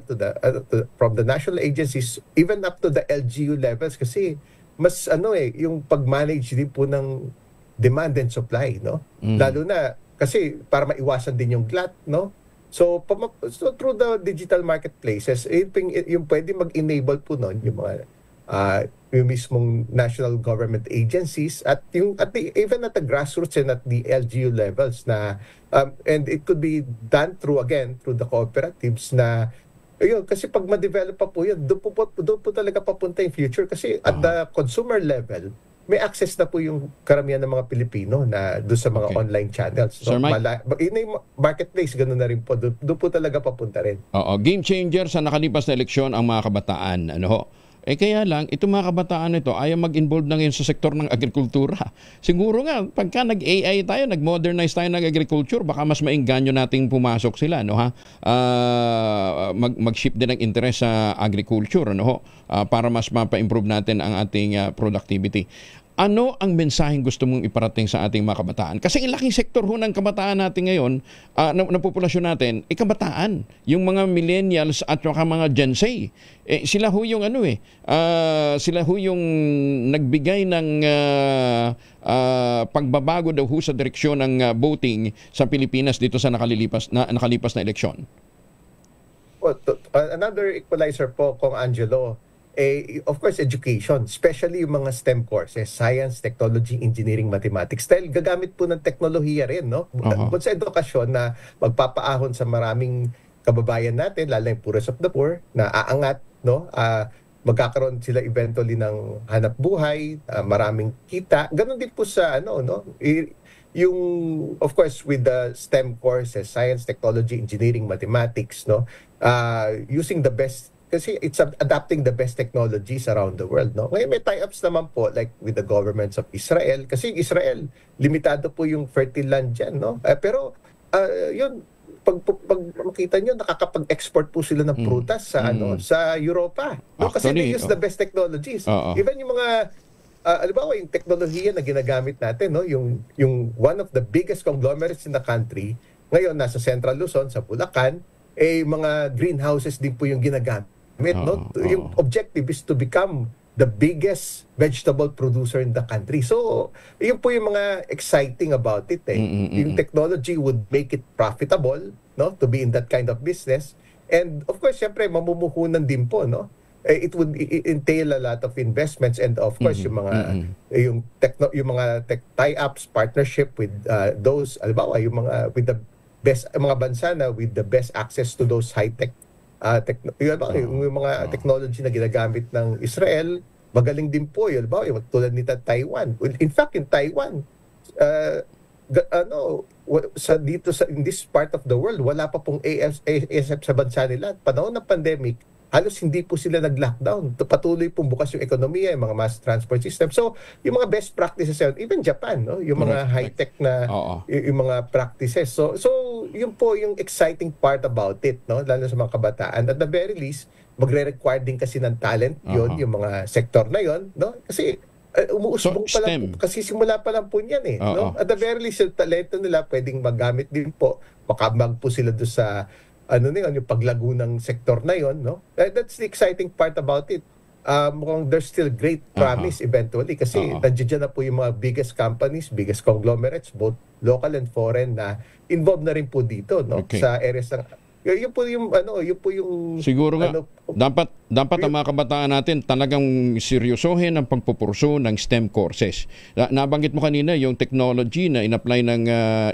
from the national agencies even up to the LGU levels kasi mas yung pag-manage din po ng demand and supply, Lalo na kasi para maiwasan din yung glut, So through the digital marketplaces, yung pwede mag-enable po yung mga yung mismong national government agencies at even at the grassroots and at the LGU levels na and it could be done through the cooperatives na kasi pag ma-develop pa po yan, doon po talaga papunta yung future kasi at the consumer level, may access na po yung karamihan ng mga Pilipino na doon sa mga online channels. Sir Mike? Yung marketplace, gano'n na rin po. Doon po talaga papunta rin. Oo, game changer sa nakalipas na eleksyon ang mga kabataan. Ano ho? Kaya lang, itong mga kabataan ito ayaw mag-involve na ngayon sa sektor ng agrikultura. Siguro nga, pagka nag-AI tayo, nag-modernize tayo ng agriculture, baka mas maingganyo nating pumasok sila, no ha? Mag-shift din ng interest sa agriculture, ano ho? Para mas mapa-improve natin ang ating productivity. Ano ang mensaheng gusto mong iparating sa ating mga kabataan? Kasi ang laking sektor ho ng kabataan natin ngayon, ng populasyon natin, kabataan. Yung mga millennials at mga Gen Z. Sila ho yung sila ho yung nagbigay ng pagbabago daw ho sa direksyon ng voting sa Pilipinas dito sa nakalipas na eleksyon. Another equalizer po, Kong Angelo, of course, education, especially yung mga STEM courses, science, technology, engineering, mathematics. Dahil gagamit po ng teknolohiya rin, no? Bukod sa edukasyon na magpapaahon sa maraming kababayan natin, lalo yung poorest of the poor, na aangat, no? Magkakaroon sila eventually ng hanap buhay, maraming kita. Ganon din po sa, yung, of course, with the STEM courses, science, technology, engineering, mathematics, no? Using the best, kasi it's adapting the best technologies around the world, no? Ngayon may tie-ups naman po like with the governments of Israel, kasi Israel limitado po yung fertile land dyan, no? Pero yun, pag makita nyo, nakakapag-export po sila ng prutas sa sa Europa, no? Kasi they use the best technologies. Even yung mga halimbawa yung teknolohiya na ginagamit natin, no? Yung one of the biggest conglomerates in the country ngayon nasa Central Luzon, sa Bulacan, mga greenhouses din po yung ginagamit. Yung objective is to become the biggest vegetable producer in the country. So, yun po yung mga exciting about it. Yung technology would make it profitable, no, to be in that kind of business. And of course, syempre, mamumuhunan din po, no? It would entail a lot of investments, and of course, yung mga tie-ups, partnership with those, halimbawa, yung mga with the best mga bansa na with the best access to those high-tech yung mga technology na ginagamit ng Israel, magaling din po yun. Tulad nito Taiwan. In fact, in Taiwan, in this part of the world, wala pa pong ASF sa bansa nila. Panahon ng pandemic, halos hindi po sila nag-lockdown. Patuloy pong bukas yung ekonomiya, yung mga mass transport system. So, yung mga best practices, even Japan, no? Yung mga high-tech na yung mga practices. So yun po yung exciting part about it, no? Lalo sa mga kabataan. At the very least, magre-require din kasi ng talent yun, yung mga sektor na yun, no? Kasi umuusbong pa lang, kasi simula pa lang po niyan no? At the very least, yung talento nila pwedeng magamit din po. Makamag po sila doon sa yung paglago ng sektor na yon, no? That's the exciting part about it. Mukhang there's still great promise eventually kasi nandiyan na po yung mga biggest companies, biggest conglomerates, both local and foreign, na involved na rin po dito, no? Sa areas ng yun po yung siguro nga dapat ang mga kabataan natin talagang seryosohin ang pagpupurso ng STEM courses. Nabanggit mo kanina yung technology na in-apply ng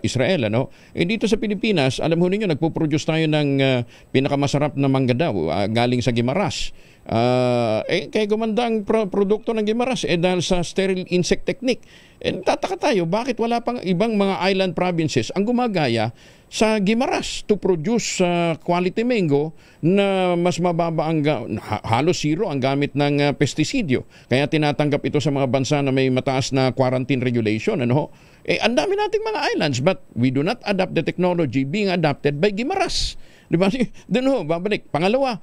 Israel, ano? Dito sa Pilipinas, alam mo niyo, nagpo-produce tayo ng pinakamasarap na mangga daw galing sa Guimaras. Kaya gumanda ang produkto ng Guimaras dahil sa sterile insect technique. Tataka tayo, bakit wala pang ibang mga island provinces ang gumagaya sa Guimaras to produce quality mango na mas mababa halos zero ang gamit ng pestisidyo. Kaya tinatanggap ito sa mga bansa na may mataas na quarantine regulation, ano? Ang dami nating mga islands, but we do not adapt the technology being adapted by Guimaras. Diba? Doon ho, babalik. Pangalawa,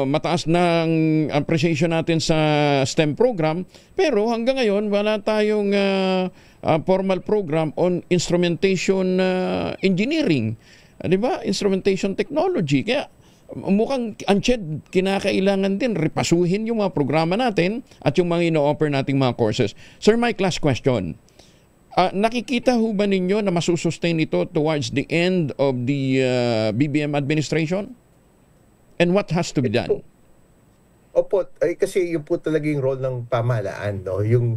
mataas ng appreciation natin sa STEM program, pero hanggang ngayon wala tayong formal program on instrumentation engineering. Diba? Instrumentation technology. Kaya mukhang Anched, kinakailangan din repasuhin yung mga programa natin at yung mga ino-offer nating mga courses. Sir Mike, last question. Nakikita ho ba ninyo na masusustain ito towards the end of the BBM administration? And what has to be done? Opo, kasi yun po talaga yung role ng pamahalaan, no? Yung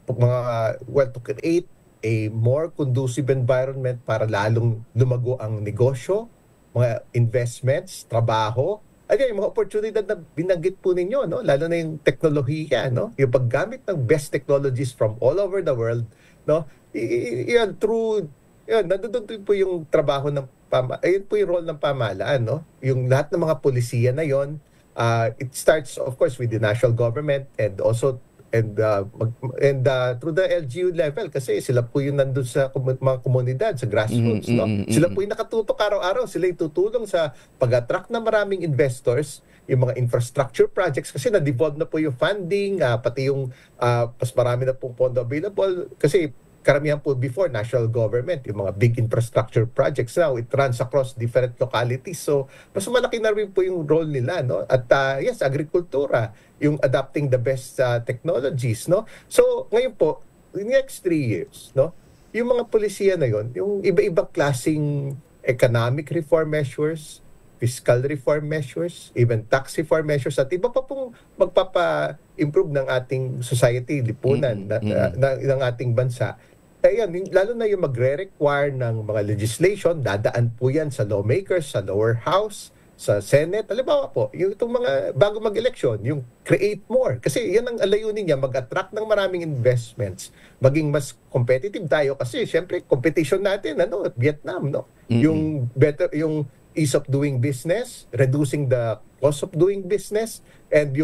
to create a more conducive environment para lalong lumago ang negosyo, mga investments, trabaho, yung mga oportunidad na binanggit po ninyo, no? Lalo na yung teknolohiya, no? Yung paggamit ng best technologies from all over the world, no? Yan, nandun po yung trabaho ng ayun po yung role ng pamahalaan, no? Yung lahat ng mga polisiya na yon, it starts of course with the national government and also through the LGU level, kasi sila po yung nandun sa mga komunidad, sa grassroots, no? Sila po yung nakatutok araw-araw, sila yung tutulong sa pag-attract ng maraming investors, yung mga infrastructure projects, kasi na-devolve na po yung funding, pati yung mas marami na pong pondo available, kasi karamihan po before national government, yung mga big infrastructure projects, now it runs across different localities. So mas malaki na rin po yung role nila, no? At yes, agrikultura, yung adapting the best technologies, no? So ngayon po, in the next 3 years, no? Yung mga polisiya na yon, yung iba-ibang klaseng economic reform measures, fiscal reform measures, even tax reform measures, at iba pa pong magpapa-improve ng ating society, lipunan ng ating bansa. Ayan, lalo na yung magre-require ng mga legislation, dadaan po yan sa lawmakers, sa lower house, sa Senate. Halimbawa po, yung itong mga bago mag-eleksyon, yung create more. Kasi yan ang layunin niya, mag-attract ng maraming investments, maging mas competitive tayo. Kasi syempre, competition natin, Vietnam, no? Yung ease of doing business, reducing the cost of doing business, and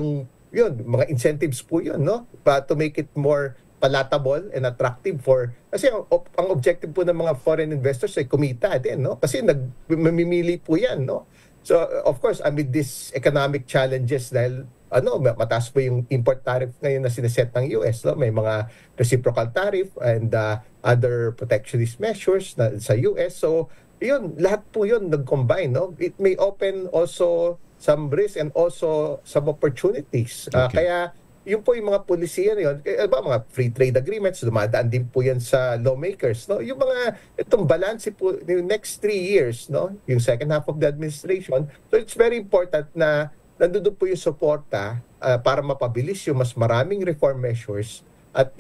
mga incentives po yun, no? To make it more palatable and attractive kasi ang objective po ng mga foreign investors ay kumita din, no? Kasi mamimili po yan, no? So of course, amid these economic challenges, dahil mataas po yung import tariff ngayon na sineset ng US, no? May mga reciprocal tariff and other protectionist measures sa US. So yun, lahat po yun nag-combine, no? It may open also some risks and also some opportunities. Kaya yun po yung mga polisiya na yun, mga free trade agreements, dumadaan din po yan sa lawmakers, no? Yung itong balance po, yung next 3 years, no? Yung second half of the administration. So it's very important na nandun po yung suporta para mapabilis yung mas maraming reform measures. At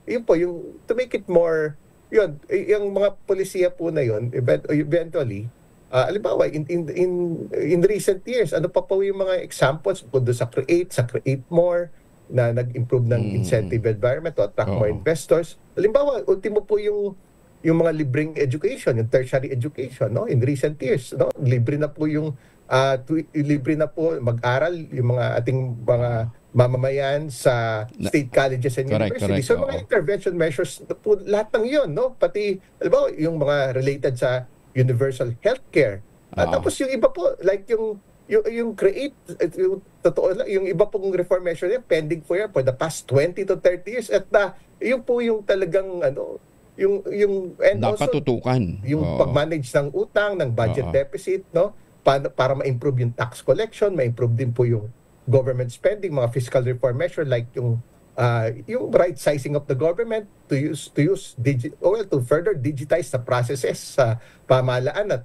yun po, yung to make it more, yung mga polisiya po na yun, eventually, halimbawa, in recent years, ano pa po yung mga examples kundo sa create more, na nag-improve ng incentive environment to attract more investors. Halimbawa, ultimo po yung mga libreng education, yung tertiary education, no? In recent years, no? Libre na po mag-aral yung mga ating mga mamamayan sa state colleges and universities. So mga intervention measures po, lahat ng yun, no? Pati, halimbawa, yung mga related sa universal healthcare. At tapos yung iba po, like yung create, yung iba pong reform measure niya, pending for the past 20 to 30 years. At yun po yung talagang, and dapat also, tutukan. Yung pag-manage ng utang, ng budget deficit, no? Para ma-improve yung tax collection, ma-improve din po yung government spending, mga fiscal reform measure, like yung right sizing of the government to further digitize the processes sa pamahalaan at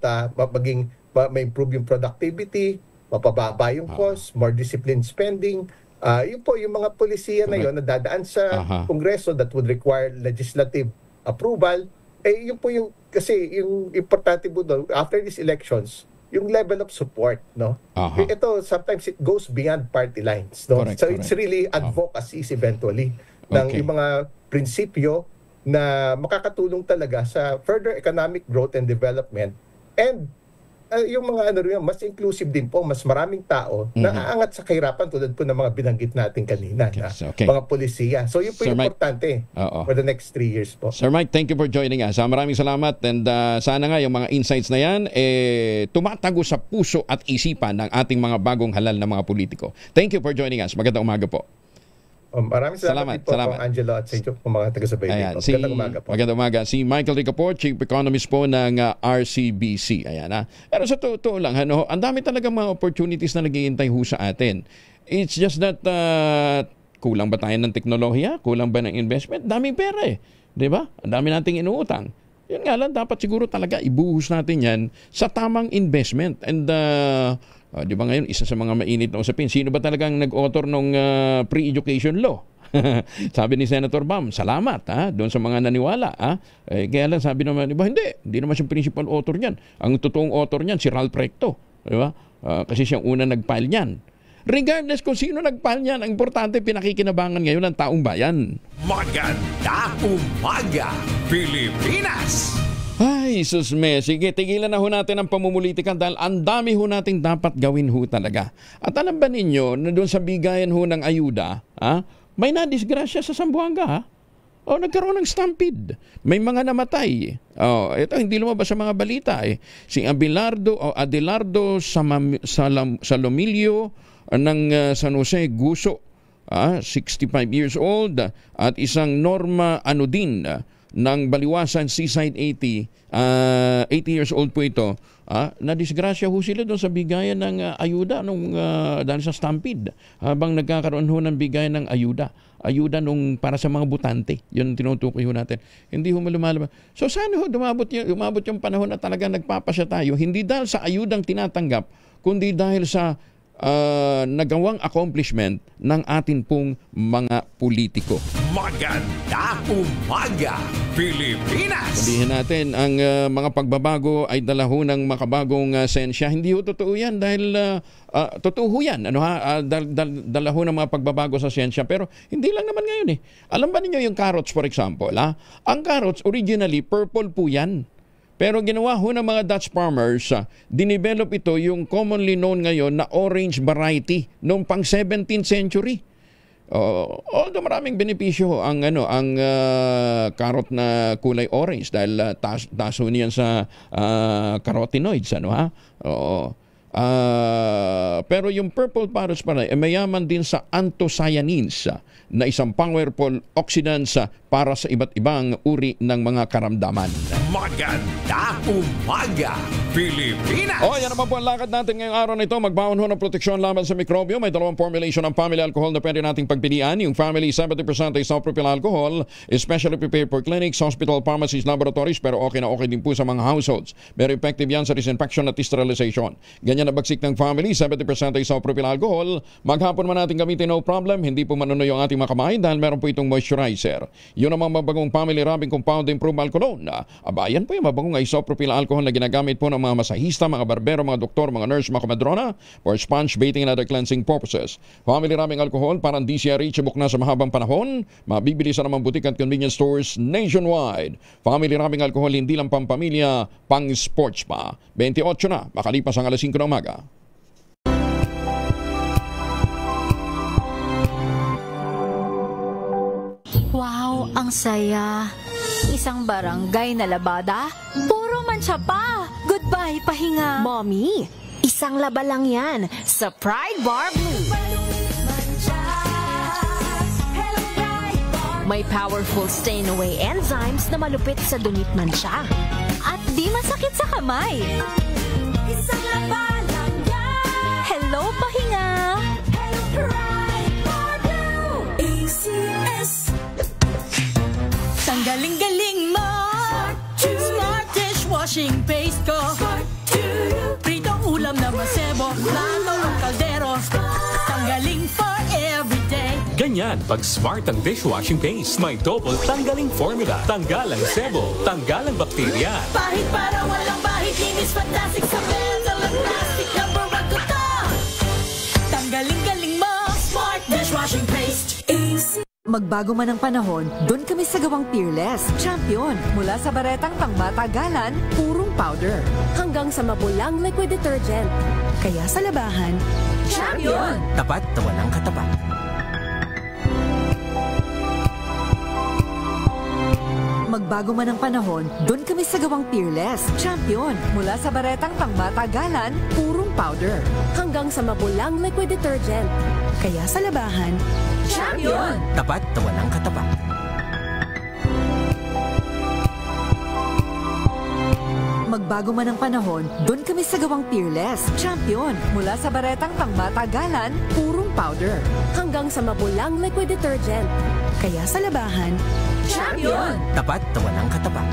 ma-improve yung productivity, mapababa yung cost, more disciplined spending. Yun po, yung mga polisiya na yun na dadaan sa Kongreso that would require legislative approval, yun po kasi yung importante po doon, after these elections, yung level of support, no? Ito, sometimes it goes beyond party lines, no? It's really advocacies eventually ng yung mga prinsipyo na makakatulong talaga sa further economic growth and development, and yung mga mas inclusive din po, mas maraming tao na aangat sa kahirapan tulad po ng mga binanggit natin kanina na mga polisiya. So yun po yung importante for the next 3 years po. Sir Mike, thank you for joining us. Maraming salamat, and sana nga yung mga insights na yan tumatago sa puso at isipan ng ating mga bagong halal na mga politiko. Thank you for joining us. Magandang umaga po. Maraming salamat po, Angelo, at sa inyo po mga taga-subaybay. Magandang umaga po. Magandang umaga. Si Michael Ricaport, Chief Economist po ng RCBC. Ayan, Pero sa totoo lang, ang dami talaga mga opportunities na naghihintay ho sa atin. It's just that kulang ba tayo ng teknolohiya? Kulang ba ng investment? Daming pera Di ba? Ang dami nating inuutang. Yun nga lang, dapat siguro talaga ibuhos natin yan sa tamang investment. And di ba ngayon, isa sa mga mainit na usapin, sino ba talagang nag-author ng pre-education law? Sabi ni Senator Bam, salamat doon sa mga naniwala. Kaya lang sabi naman, di ba, hindi naman siya principal author niyan. Ang totoong author niyan, si Ralph Recto. Di ba? Kasi siyang una nag-file niyan. Regardless kung sino nag-file niyan, ang importante pinakikinabangan ngayon ng taong bayan. Magandang umaga, Pilipinas! Ay, susme. Sige, tigilan na ho natin ang pamumulitika dahil ang dami ho nating dapat gawin ho talaga. At alam ba ninyo na doon sa bigayan ho ng ayuda, may nadisgrasya sa Zamboanga, ha? Nagkaroon ng stampede. May mga namatay. Ito hindi lumabas sa mga balita. Si Adelardo Salomilio ng San Jose, Guso, 65 years old, at isang Norma Anodin ng Baliwasan, Seaside 80 years old po ito. Nadisgrasya ho sila doon sa bigayan ng ayuda dahil sa stampede habang nagkakaroon ho ng bigayan ng ayuda para sa mga butante. Yun ang tinutukoy ho natin. Hindi ho lumalabas. So sana ho umabot yung panahon na talaga nagpapasya tayo, hindi dahil sa ayudang tinatanggap, kundi dahil sa nagawang accomplishment ng atin pong mga politiko. Magandang umaga, Pilipinas! Sabihin natin, ang mga pagbabago ay dala ho ng makabagong sensya. Hindi ho totoo yan dahil totoo ho yan. Dala ho ng mga pagbabago sa sensya. Pero hindi lang naman ngayon. Alam ba ninyo yung carrots, for example? Ang carrots, originally, purple po yan. Pero ginawa ho ng mga Dutch farmers, dinevelop ito yung commonly known ngayon na orange variety noong pang 17th century. Although maraming benepisyo ang carrot na kulay orange dahil taso niyan sa carotenoids, pero yung purple carrots pala mayaman din sa anthocyanins na isang powerful oxidants para sa iba't ibang uri ng mga karamdaman. Magandang umaga, Pilipinas! Yan naman po ang lakad natin ngayong araw na ito. Magbaon ho ng proteksyon laban sa mikrobyo. May dalawang formulation ng family alcohol na pwede nating pagpilian. Yung family 70% isopropyl alcohol, especially prepared for clinics, hospital, pharmacies, laboratories, pero okay na okay din po sa mga households. Very effective yan sa disinfection at sterilization. Ganyan na bagsik ng family 70% isopropyl alcohol. Maghapon man natin gamitin, no problem. Hindi po manunoy yung ating mga kamay dahil meron po itong moisturizer. Yun namang mabagong family rubbing compound improved alcoholone. Abayan po yung mabagong isopropyl alcohol na ginagamit po ng mga masahista, mga barbero, mga doktor, mga nurse, mga komadrona for sponge bathing and other cleansing purposes. Family rubbing alcohol parang DCR reachable na sa mahabang panahon. Mabibili sa namang butik at convenience stores nationwide. Family rubbing alcohol hindi lang pampamilya, pang sports pa. 28 na, makalipas ang alas 5 ng umaga. Wow, ang saya. Isang barangay na labada, puro mancha pa. Goodbye, pahinga. Mommy, isang laba lang yan sa Pride Bar Blue. May powerful stain-away enzymes na malupit sa dunit mancha. At di masakit sa kamay. Isang laba lang yan. Hello, pahinga. Hello, Pride Bar Blue. ACS. Tanggaling-galing mo. Smart dishwashing paste ko. Pritong ulam na masebo. Plato ng kaldero. Tanggaling for everyday. Ganyan pag smart ang dishwashing paste. May double tanggaling formula. Tanggal ang sebo. Tanggal ang bakterya. Bahit para walang bahit. Linis fantastic sa metal at plastic. Number 1 to to. Tanggaling-galing mo. Smart dishwashing paste. Magbago man ang panahon, doon kami sa gawang Peerless. Champion, mula sa baretang pangmatagalan, purong powder. Hanggang sa mabulang liquid detergent. Kaya sa labahan, Champion! Tapat na walang katapat. Magbago man ang panahon, doon kami sa gawang Peerless. Champion, mula sa baretang pangmatagalan, purong powder. Hanggang sa mabulang liquid detergent. Kaya sa labahan, Champion! Tapat na walang katapat. Magbago man ang panahon, doon kami sa gawang Peerless. Champion, mula sa baretang pangmatagalan, purong powder. Hanggang sa mabulang liquid detergent. Kaya sa labahan, Champion! Tapat na walang katapat.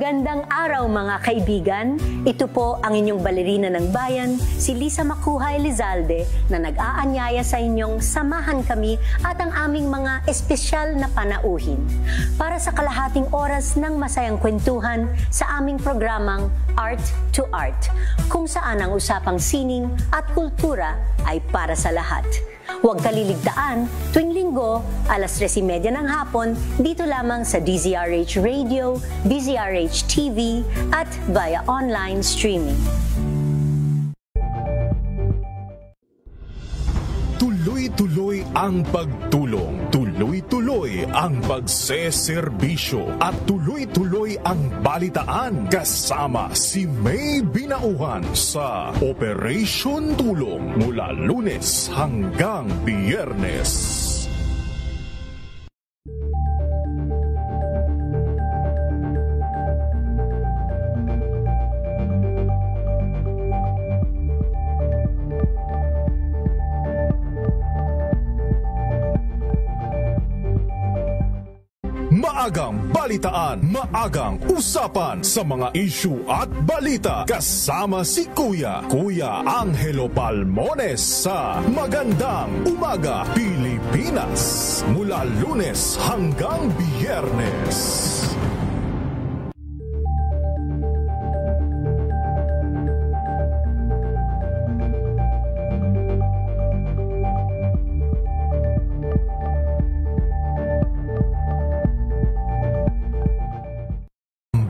Magandang araw mga kaibigan. Ito po ang inyong balerina ng bayan, si Lisa Makuha Elizalde, na nag-aanyaya sa inyong samahan kami at ang aming mga espesyal na panauhin para sa kalahating oras ng masayang kwentuhan sa aming programang Art to Art, kung saan ang usapang sining at kultura ay para sa lahat. Huwag kaliligtaan, tuwing linggo, alas 3:30 ng hapon, dito lamang sa DZRH Radio, DZRH TV, at via online streaming. Tuloy-tuloy ang pagtulong, tuloy-tuloy ang pagseserbisyo, at tuloy-tuloy ang balitaan kasama si May Binauhan sa Operation Tulong mula Lunes hanggang Biyernes. Maagang balitaan, maagang usapan sa mga issue at balita kasama si Kuya Angelo Palmones sa Magandang Umaga Pilipinas mula Lunes hanggang Biyernes.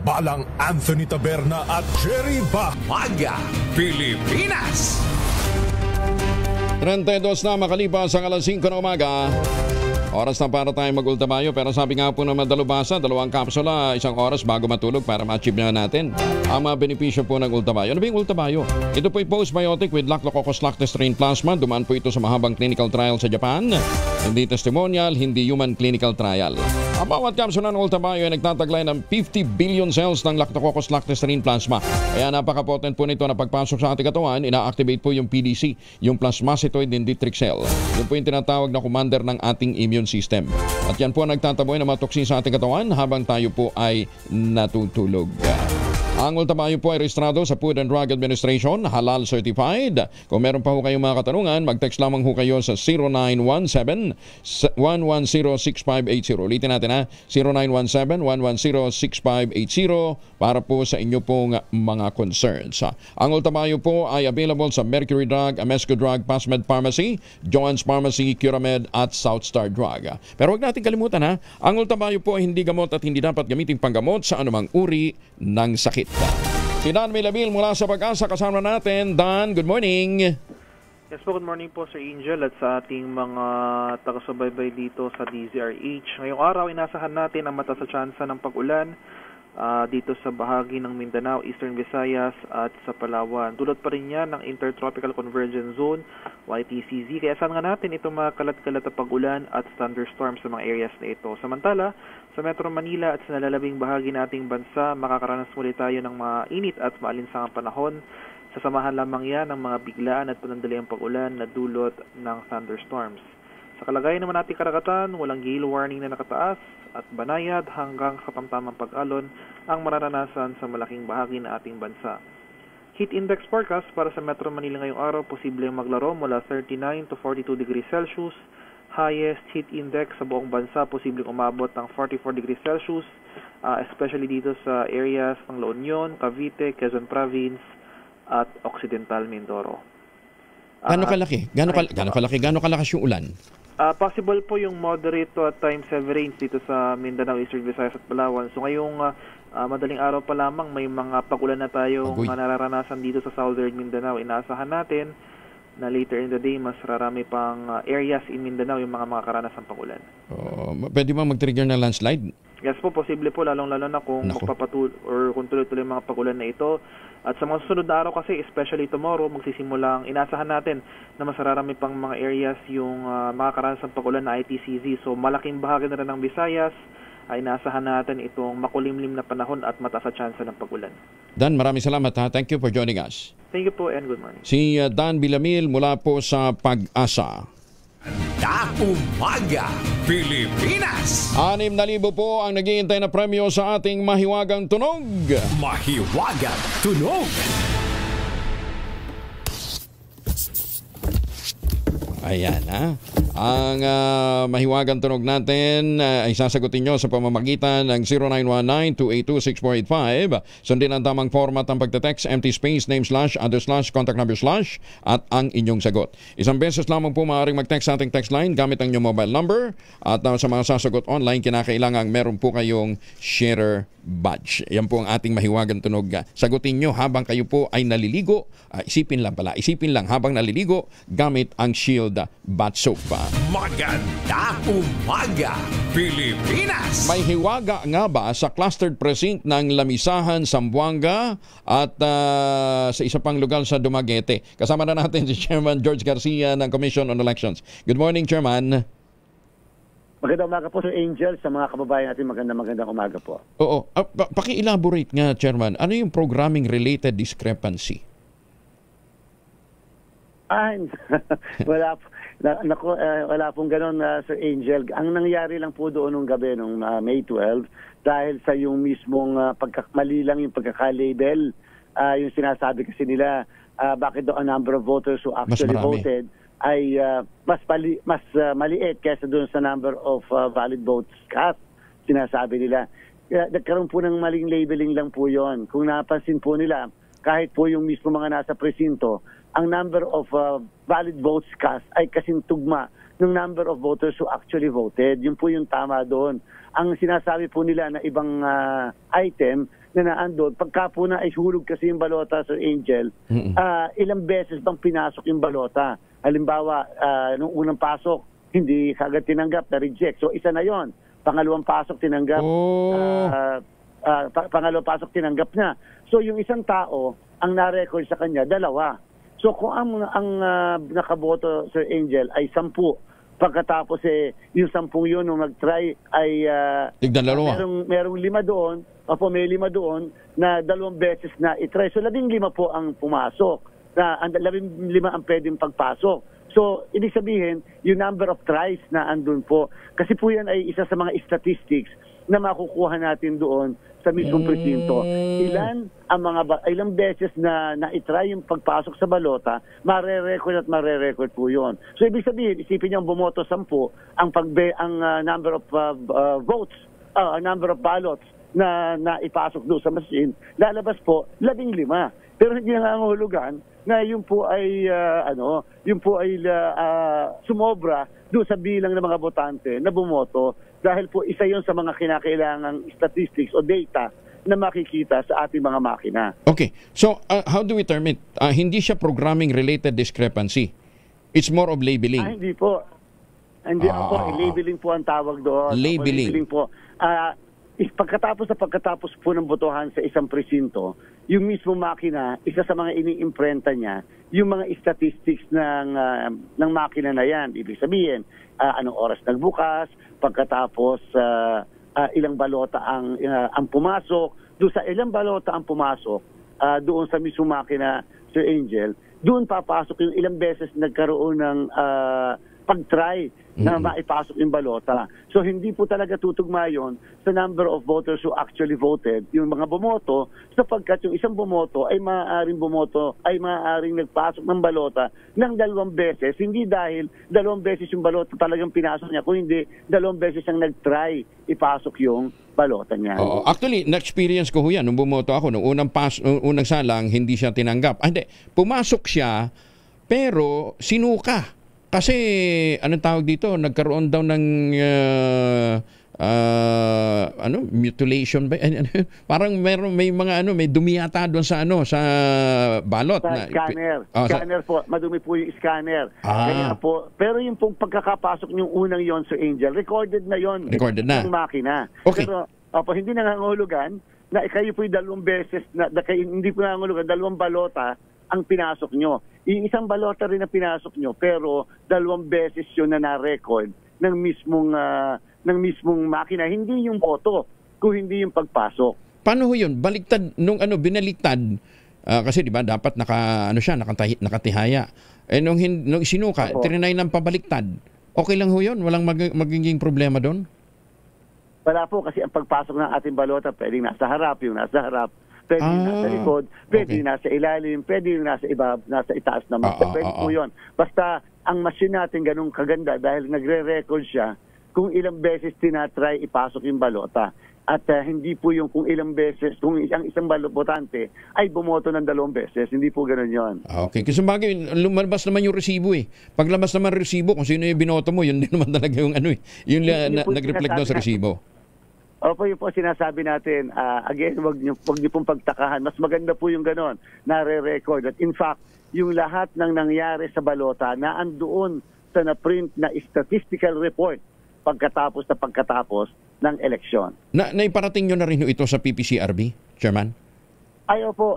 Balang Anthony Taberna at Jerry Umaga Pilipinas. 32 na makalipas ang alas 5 na umaga. Oras na para tayo mag-ultamayo, pero sabi nga po ng Madalubhasa, 2 kapsula, 1 oras bago matulog para ma-achieve na natin ang mga benepisyo po ng ultamayo. Ano ba yung ultamayo? Ito po yung postbiotic with Lactococcus lactis-strain plasma. Dumaan po ito sa mahabang clinical trial sa Japan. Hindi testimonial, hindi human clinical trial. Ang bawat kapsula ng ultamayo ay nagtataglay ng 50 billion cells ng Lactococcus lactis-strain plasma. Kaya napaka-potent po nito na pagpasok sa ating katawan, ina-activate po yung PDC, yung plasmacytoid dendritic cell. Yun po yung tinatawag na commander ng ating immune system. At yan po ang nagtataboy ng mga toksin sa ating katawan habang tayo po ay natutulog. Ang ultamayo po ay rehistrado sa Food and Drug Administration, halal certified. Kung meron pa ho kayong mga katanungan, mag-text lamang ho kayo sa 0917-110-6580. Ulitin natin ha, 0917-110-6580 para po sa inyo pong mga concerns. Ang ultamayo po ay available sa Mercury Drug, Amesco Drug, Pasmed Pharmacy, Joann's Pharmacy, Curamed at Southstar Drug. Pero huwag natin kalimutan ha, ang ultamayo po ay hindi gamot at hindi dapat gamitin panggamot sa anumang uri ng sakit. Si Dan Milabil mula sa Pag-asa kasama natin. Dan, good morning. Yes po, good morning po Sir Angel at sa ating mga taga-subaybay dito sa DZRH. Ngayong araw, inasahan natin ang mataas na tsansa ng pag-ulan dito sa bahagi ng Mindanao, Eastern Visayas at sa Palawan. Dulot pa rin yan ng Intertropical Convergence Zone, YTCZ. Kaya saan nga natin ito mga kalat-kalat na pag-ulan at thunderstorms sa mga areas na ito. Samantala, sa Metro Manila at sa nalalabing bahagi nating bansa, makakaranas muli tayo ng mainit at maalinsangang panahon. Sasamahan lamang yan ng mga biglaan at panandaliang pag-ulan na dulot ng thunderstorms. Sa kalagayan naman nating karagatan, walang gale warning na nakataas at banayad hanggang sa tamtamang pag-alon ang mararanasan sa malaking bahagi ng ating bansa. Heat index forecast para sa Metro Manila ngayong araw, posibleng maglaro mula 39 to 42 degrees Celsius. Highest heat index sa buong bansa, posibleng umabot ng 44 degrees Celsius, especially dito sa areas ng La Union, Cavite, Quezon Province at Occidental Mindoro. Gano'ng kalaki? Gano'ng kalakas yung ulan? Possible po yung moderate to at times heavy rains dito sa Mindanao, Eastern Visayas at Palawan. So ngayong madaling araw pa lamang may mga pag-ulan na tayong nararanasan dito sa Southern Mindanao. Inaasahan natin na later in the day mas rarami pang areas in Mindanao yung mga makakaranas ng pag-ulan. Pwede ba mag-trigger ng landslide? Yes po, posible po, lalong-lalo na kung kung tuloy-tuloy yung mga pag-ulan na ito. At sa mga susunod na araw kasi, especially tomorrow, magsisimulang, inasahan natin na mas rarami pang mga areas yung makakaranas ng pag-ulan na ITCZ. So malaking bahagi na rin ng Visayas ay inaasahan natin itong makulimlim na panahon at mataas na tsansa ng pag-ulan. Dan, maraming salamat ha. Thank you for joining us. Thank you po and good morning. Si Dan Bilamil mula po sa Pag-asa. Maganda umaga, Pilipinas! 6,000 po ang naghihintay na premyo sa ating Mahiwagang Tunog. Mahiwagang Tunog! Ayan, ha? Ang mahiwagang tunog natin ay sasagutin nyo sa pamamagitan ng 0919-282-6485. Sundin ang tamang format ng pagte-text, empty space, name slash, other slash, contact number slash, at ang inyong sagot. Isang beses lamang po maaaring mag-text sa ating text line gamit ang inyong mobile number. At sa mga sasagot online, kinakailangan meron po kayong sharer badge. Yan po ang ating mahiwagang tunog. Sagutin nyo habang kayo po ay naliligo. Isipin lang habang naliligo gamit ang Shield Bath Soap. Maganda umaga, Pilipinas! May hiwaga nga ba sa clustered precinct ng Lamisahan, Zamboanga at sa isa pang lugar sa Dumaguete? Kasama na natin si Chairman George Garcia ng Commission on Elections. Good morning, Chairman. Magandang umaga po, Sir Angel, sa mga kababayan natin. Magandang umaga po. Oo. Paki-elaborate nga, Chairman. Ano yung programming-related discrepancy? Wala pong ganun, Sir Angel. Ang nangyari lang po doon nung gabi, nung May 12, dahil sa yung mismong mali lang yung pagkaka-label, yung sinasabi kasi nila, bakit daw ang number of voters who actually voted ay mas maliit kaysa doon sa number of valid votes cast, sinasabi nila. Nagkaroon po ng maling labeling lang po yon. Kung napansin po nila, kahit po yung mismo mga nasa presinto, ang number of valid votes cast ay kasing tugma ng number of voters who actually voted. Yun po yung tama doon. Ang sinasabi po nila na ibang item na naandun, pagka po na ay hulog kasi yung balota, Sir Angel, ilang beses bang pinasok yung balota? Halimbawa, nung unang pasok, hindi kagad tinanggap, na-reject. So isa na yon. Pangalawang pasok, tinanggap. Pangalawang pasok, tinanggap na. So yung isang tao, ang na-record sa kanya, 2. So kung ang nakaboto, Sir Angel, ay 10, pagkatapos yung 10 yun nung nag-try ay merong 5 doon, may 5 doon na 2 beses na itry. So 15 po ang pumasok, na 15 ang pwedeng pagpasok. So ibig sabihin, yung number of tries na andun po, kasi po yan ay isa sa mga statistics na makukuha natin doon sa mismong presinto. Ilang beses na na-try yung pagpasok sa balota, mare-record po yun. So ibig sabihin, isipin niyo bumoto 10, ang number of votes, number of ballots na ipasok doon sa machine, lalabas po 15. Pero hindi nangangahulugan na yun po ay sumobra doon sa bilang ng mga botante na bumoto, dahil po isa yon sa mga kinakailangang statistics o data na makikita sa ating mga makina. Okay. So, how do we term it? Hindi siya programming-related discrepancy. It's more of labeling. Hindi po. Hindi po. Labeling po ang tawag doon. Labeling po. Pagkatapos po ng botohan sa isang presinto, yung mismo makina, isa sa mga iniimprenta niya, yung mga statistics ng makina na yan. Ibig sabihin, anong oras nagbukas, pagkatapos ilang balota ang pumasok, doon sa ilang balota ang pumasok, doon sa mismo makina, Sir Angel, doon papasok yung ilang beses nagkaroon ng pag-try na maipasok yung balota. So hindi po talaga tutugma yun sa number of voters who actually voted, yung mga bumoto, sapagkat yung isang bumoto ay maaaring nagpasok ng balota ng 2 beses, hindi dahil 2 beses yung balota talagang pinasok niya, kung hindi 2 beses ang nag-try ipasok yung balota niya. Actually, na-experience ko yan nung bumoto ako, nung unang salang, hindi siya tinanggap. Hindi, pumasok siya, pero sinuka. Kasi, anong tawag dito, nagkaroon daw ng mutilation ba? Parang may mga may dumi yata doon sa sa balot sa scanner. Scanner po, madumi po yung scanner. Kaya po, pero yung pong pagkakapasok yung unang yon, Sir Angel, recorded na yon. Recorded na. Ng makina. Okay. Pero hindi nangangahulugan na kayo po 2 beses hindi po nangangahulugan 2 balota ang pinasok nyo. Isang balota rin na pinasok nyo, pero 2 beses yun na na-record ng mismong makina. Hindi yung boto, kung hindi yung pagpasok. Paano yun? Baliktad, nung binaliktad, kasi di ba dapat nakatihaya. Nung sinuka, trinay ng pabaliktad. Okay lang ho yun? Walang magiging problema doon? Wala po, kasi ang pagpasok ng ating balota, pwedeng nasa harap, yung nasa harap, pwedeng nasa likod, pwedeng nasa ilalim, pwedeng nasa itaas naman. Pwede po yun. Basta, ang machine natin ganun kaganda dahil nagre-record siya kung ilang beses tinatry ipasok yung balota. At hindi po yung kung ilang beses, kung isang botante ay bumoto ng 2 beses. Hindi po ganun yun. Okay. Kasi bagay, lumalabas naman yung resibo eh. Paglabas naman yung resibo, kung sino yung binoto mo, yun din naman talaga yung ano eh. Yung nag-reflect doon sa resibo. Opo, yun po sinasabi natin. Again, wag niyo pong pagtakahan. Mas maganda po yung ganon, nare-record. At in fact, yung lahat ng nangyari sa balota na andoon sa na-print na statistical report pagkatapos ng eleksyon. Naiparating nyo na rin ito sa PPCRB, Chairman? Ay, opo.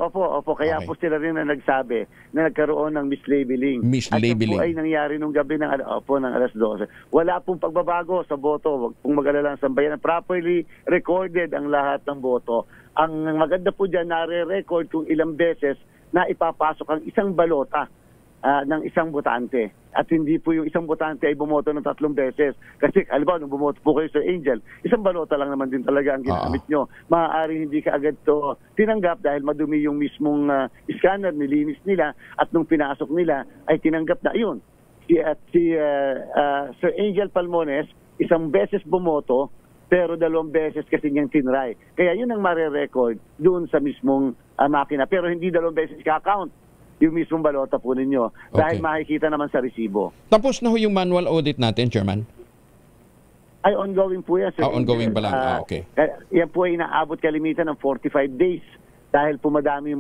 Kaya po sila rin na nagsabi na nagkaroon ng mislabeling. At ito po ay nangyari nung gabi ng alas 12. Wala pong pagbabago sa boto. Huwag pong mag-alala ng sambayan. Properly recorded ang lahat ng boto. Ang maganda po dyan, nare-record kung ilang beses na ipapasok ang isang balota ng isang botante. At hindi po yung isang botante ay bumoto ng 3 beses. Kasi, alam nung bumoto po kayo sa Angel, isang balota lang naman din talaga ang ginamit nyo. Maaaring hindi ka agad to tinanggap dahil madumi yung mismong scanner, nilinis nila, at nung pinasok nila ay tinanggap na yun. Si Sir Angel Palmones, isang beses bumoto, pero 2 beses kasi niyang tinry. Kaya yun ang mare-record doon sa mismong makina. Pero hindi 2 beses ka-count yung mismong balota po ninyo. Dahil makikita naman sa resibo. Tapos na ho yung manual audit natin, Chairman? Ay, ongoing po yan. Ongoing pa lang. Okay. Yan po ay inaabot kalimitan ng 45 days. Dahil po madami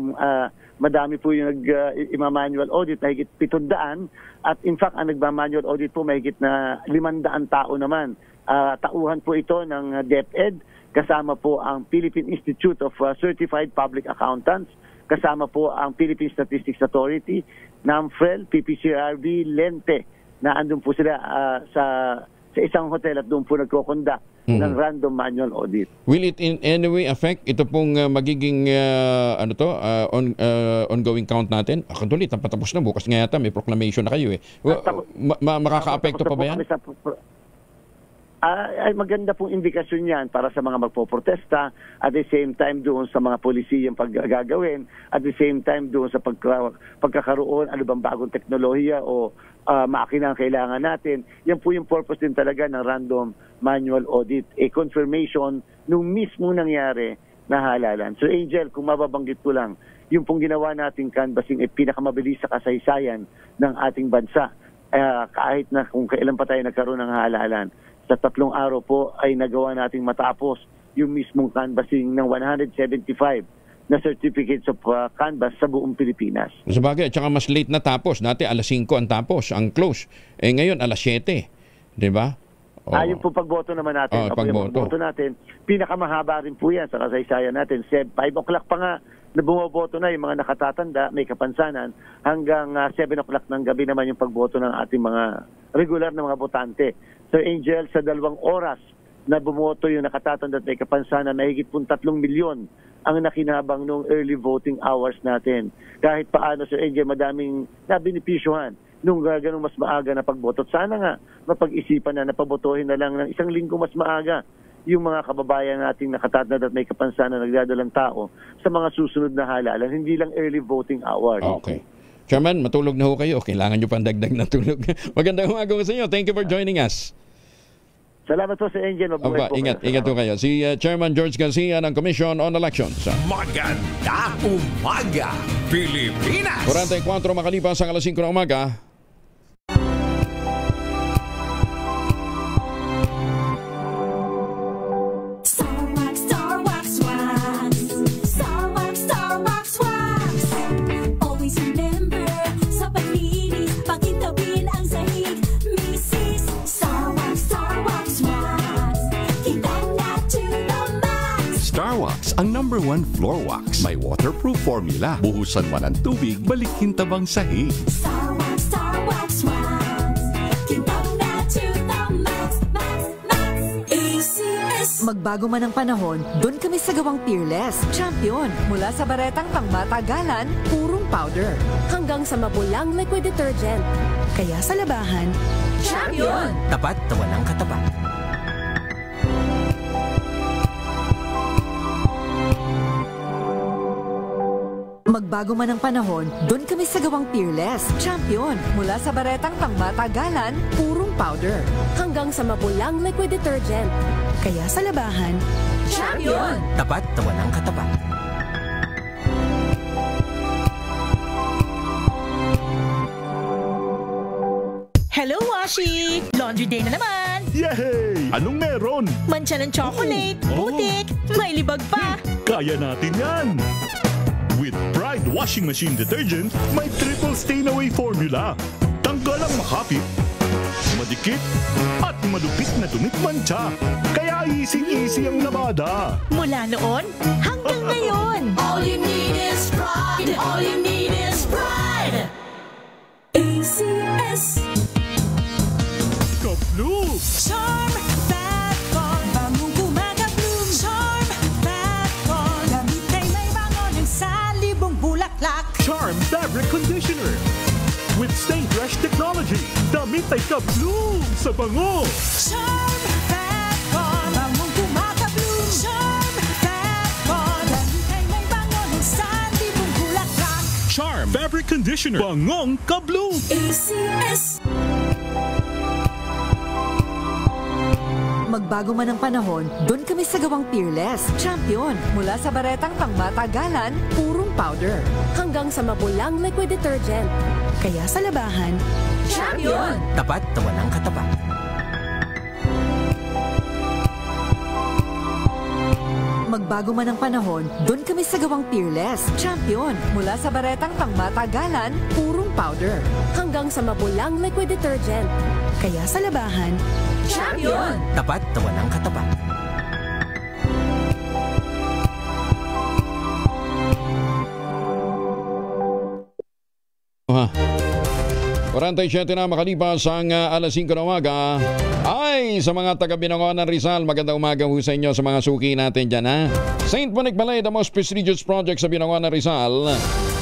po yung nag-manual audit, mahigit 700. At in fact, ang nagma-manual audit po, mahigit na 500 tao naman. Tauhan po ito ng DepEd, kasama po ang Philippine Institute of Certified Public Accountants, kasama po ang Philippine Statistics Authority, NAMFREL, PPCRB, Lente, na andun po sila sa isang hotel at doon po nagkoconduct ng random manual audit. Will it in any way affect ito pong magiging ongoing count natin? Actually, patapos na bukas nga yata, may proclamation na kayo eh. Makaka-apekto pa ba yan? Ay maganda pong indikasyon yan para sa mga magpoprotesta, at the same time doon sa mga polisiyang paggagawin, at the same time doon sa pagkakaroon ano bang bagong teknolohiya o makina ang kailangan natin. Yan po yung purpose din talaga ng random manual audit, a confirmation nung mismo nangyari na halalan. So Angel, kung mababanggit ko lang, yung pong ginawa nating canvassing ay pinakamabilis sa kasaysayan ng ating bansa. Kahit na kung kailan pa tayo nagkaroon ng halalan. Sa 3 araw po ay nagawa nating matapos yung mismong canvassing ng 175 na certificates of canvass sa buong Pilipinas. Sa bagay, at saka mas late na tapos. Dati alas 5 ang tapos, ang close. Ngayon alas 7. Di ba? Yung po pagboto naman natin. Pagboto natin, pinakamahaba rin po yan sa kasaysayan natin. 5 o'clock pa nga na bumoboto na yung mga nakatatanda, may kapansanan, hanggang 7 o'clock ng gabi naman yung pagboto ng ating mga regular na mga botante. So Angel, sa 2 oras na bumoto yung nakatatanda at may kapansanan, mahigit pong 3 milyon ang nakinabang nung early voting hours natin. Kahit paano, Sir Angel, madaming nabinipisyuhan nung ganun mas maaga na pagboto. Sana nga mapag-isipan na napabotohin na lang ng 1 linggo mas maaga yung mga kababayan nating nakatatanda at may kapansanan nagdadalang tao sa mga susunod na halalan, hindi lang early voting hours. Okay. Chairman, matulog na ho kayo. Kailangan nyo pang dagdag na tulog. Magandang umaga sa inyo. Thank you for joining us. Salamat po sa Angel. Ingat po kayo. Si Chairman George Garcia ng Commission on Elections. Maganda umaga, Pilipinas! 44 makalipas ang alas 5 ng umaga. Ang number 1 floor wax. May waterproof formula. Buhusan man ang tubig, balikin tabang sahig. Star Wax Wax. Kintab na to the max, max. ACS. Magbago man ang panahon, doon kami sa gawang Peerless. Champion. Mula sa baretang pangmatagalan, purong powder. Hanggang sa mabulang liquid detergent. Kaya sa labahan, Champion! Tapat na walang katapat. Magbago man ang panahon, doon kami sa gawang Peerless. Champion! Mula sa baretang pangmatagalan, purong powder. Hanggang sa mapulang liquid detergent. Kaya sa labahan, Champion! Tapat na walang katapat. Hello, Washi! Laundry day na naman! Yay! Anong meron? Mancha ng chocolate, putik, may libag pa. Kaya natin yan! With Pride Washing Machine Detergent, may triple stain-away formula. Tanggal ang makapit, madikit, at madupit na dumit mancha. Kaya easy-easy ang labada. Mula noon hanggang ngayon. All you need is pride. All you need is pride. ACS. Ka-Bloom! Charm Fat Con. Bangong kumaga-bloom. Charm Fat Con. Damit ay may bango ng salibong bulaklak. Charm Fabric Conditioner. With Stain Fresh Technology. Damit ay ka-bloom sa bango. Charm Fat Con. Bangong kumaga-bloom. Charm Fat Con. Damit ay may bango ng salibong bulaklak. Charm Fabric Conditioner. Bangong ka-bloom. ACS. Magbago man ang panahon, doon kami sa gawang Peerless. Champion! Mula sa baretang pangmatagalan, purong powder. Hanggang sa mapulang liquid detergent. kaya sa labahan, Champion! Tapat na walang katapat. Magbago man ang panahon, doon kami sa gawang Peerless. Champion! Mula sa baretang pangmatagalan, purong powder. Hanggang sa mapulang liquid detergent. Kaya sa labahan, Champion! Tapat na walang katapat. Ha. 47 na makalipas ang alas 5 ng umaga. Ay, sa mga taga-Binangon ng Rizal, magandang umaga ho sa inyo sa mga suki natin dyan, ha? St. Monique Ballet, the most prestigious project sa Binangon ng Rizal.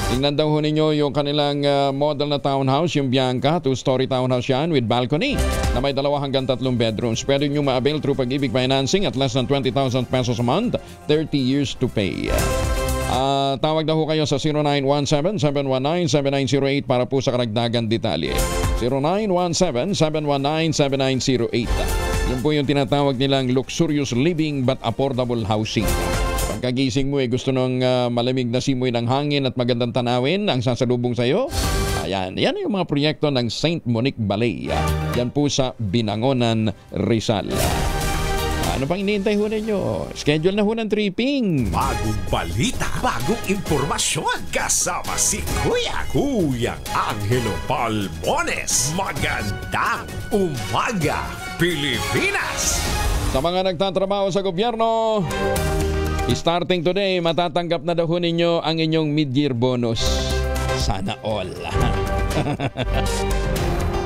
Tingnan daw ho ninyo yung kanilang model na townhouse, yung Bianca, 2-story townhouse yan with balcony na may 2 hanggang 3 bedrooms. Pwede nyo ma-avail through Pag-ibig Financing at less than 20,000 pesos a month, 30 years to pay. Tawag na ho kayo sa 0917-719-7908 para po sa karagdagan detalye. 0917-719-7908. Yun po yung tinatawag nilang luxurious living but affordable housing. Pagkagising mo gusto ng malamig na simoy ng hangin at magandang tanawin ang sasalubong sa iyo. Ayan, yan yung mga proyekto ng St. Monique Ballet. Yan po sa Binangonan, Rizal. Ano pang iniintay ho ninyo? Schedule na ho ng tripping. Bagong balita, bagong impormasyon. Kasama si Kuyang Angelo Palmones. Magandang umaga, Pilipinas! Sa mga nagtatrabaho sa gobyerno, starting today, matatanggap na daw ho ninyo ang inyong mid-year bonus. Sana all.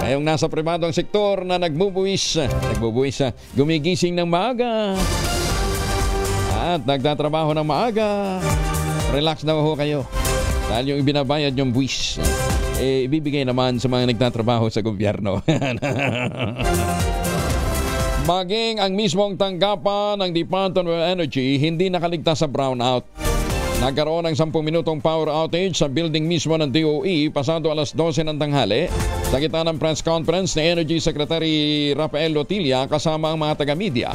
Kayong nasa pribadong sektor na nagbubuwis, gumigising ng maaga at nagtatrabaho ng maaga, relax na ho kayo. Dahil yung ibinabayad yung buwis, ibibigay naman sa mga nagtatrabaho sa gobyerno. Maging ang mismong tanggapan ng Department of Energy hindi nakaligtas sa brownout. Nagkaroon ng 10 minutong power outage sa building mismo ng DOE pasado alas 12 ng tanghali sa gitna ng press conference ni Energy Secretary Rafael Lotilla kasama ang mga taga-media.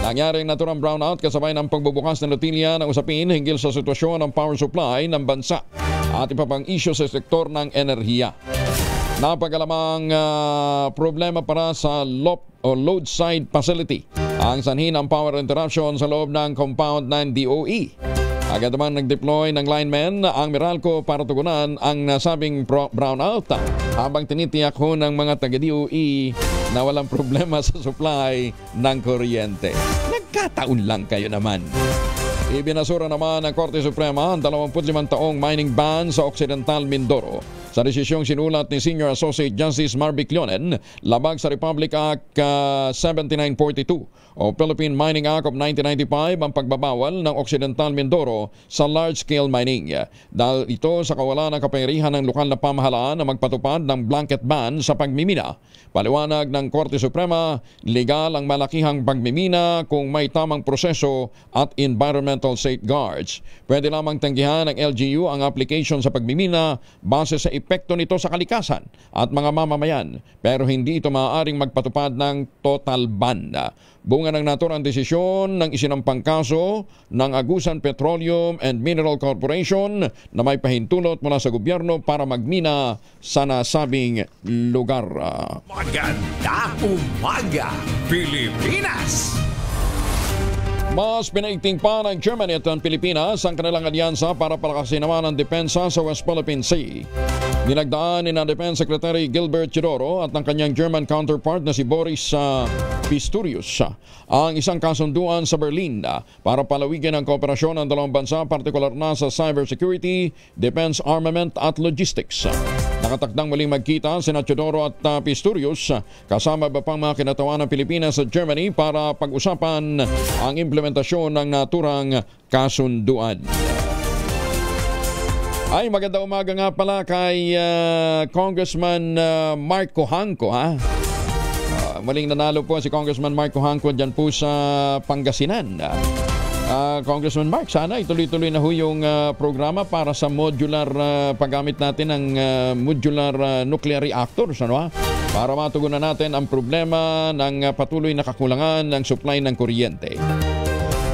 Nangyaring naturang brownout kasabay ng pagbubukas ng Lotilla ng usapin hinggil sa sitwasyon ng power supply ng bansa at iba pang issue sa sektor ng enerhiya. Napagalamang problema para sa load side facility ang sanhi ng power interruption sa loob ng compound ng DOE. Agad naman nag-deploy ng linemen ang Meralco para tugunan ang nasabing brownout habang tinitiyak ho ng mga taga-DOE na walang problema sa supply ng kuryente. Nagkataon lang kayo naman. Ibinasura naman ng Korte Suprema ang 25 taong mining ban sa Occidental Mindoro sa desisyong sinulat ni Senior Associate Justice Marvic Leonen labag sa Republic Act 7942 o Philippine Mining Act of 1995 ang pagbabawal ng Occidental Mindoro sa large-scale mining. Dahil ito sa kawalan ng kapangyarihan ng lokal na pamahalaan na magpatupad ng blanket ban sa pagmimina. Paliwanag ng Korte Suprema, legal ang malakihang pagmimina kung may tamang proseso at environmental safeguards. Pwede lamang tanggihan ng LGU ang application sa pagmimina base sa epekto nito sa kalikasan at mga mamamayan, pero hindi ito maaaring magpatupad ng total ban. Bunga ng naturang desisyon ng isinampang kaso ng Agusan Petroleum and Mineral Corporation na may pahintulot mula sa gobyerno para magmina sa nasabing lugar. Magandang umaga, Pilipinas! Mas pinaigting pa ng Germany at ang Pilipinas ang kanilang alyansa para palakasin naman ang depensa sa West Philippine Sea. Dinagdaan ni na Defense Secretary Gilbert Chidoro at ng kanyang German counterpart na si Boris Pistorius ang isang kasunduan sa Berlin para palawigin ang kooperasyon ng dalawang bansa, partikular na sa cybersecurity, defense armament at logistics. Nakatakdang muling magkita sina Chidoro at Pistorius kasama iba pang mga kinatawan ng Pilipinas at Germany para pag-usapan ang implementasyon ng naturang kasunduan. Ay, magandang umaga nga pala kay Congressman Mark Cojanco. Muling nanalo po si Congressman Mark Cojanco dyan po sa Pangasinan. Congressman Mark, sana ituloy-tuloy na ho yung programa para sa modular paggamit natin ng modular nuclear reactors. Ano, para matugunan natin ang problema ng patuloy na kakulangan ng supply ng kuryente.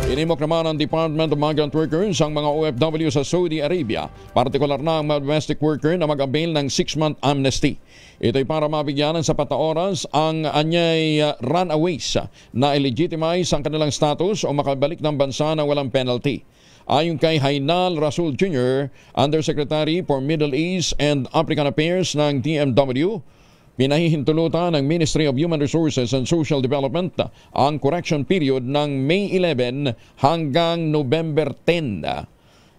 Inimok naman ng Department of Migrant Workers ang mga OFW sa Saudi Arabia, partikular na ang mga domestic worker na mag-avail ng 6-month amnesty. Ito'y para mabigyan ng sapat na oras ang anyay runaways na illegitimize ang kanilang status o makabalik ng bansa na walang penalty. Ayon kay Hainal Rasul Jr., Undersecretary for Middle East and African Affairs ng DMW, pinahihintulutan ng Ministry of Human Resources and Social Development ang correction period ng May 11 hanggang November 10.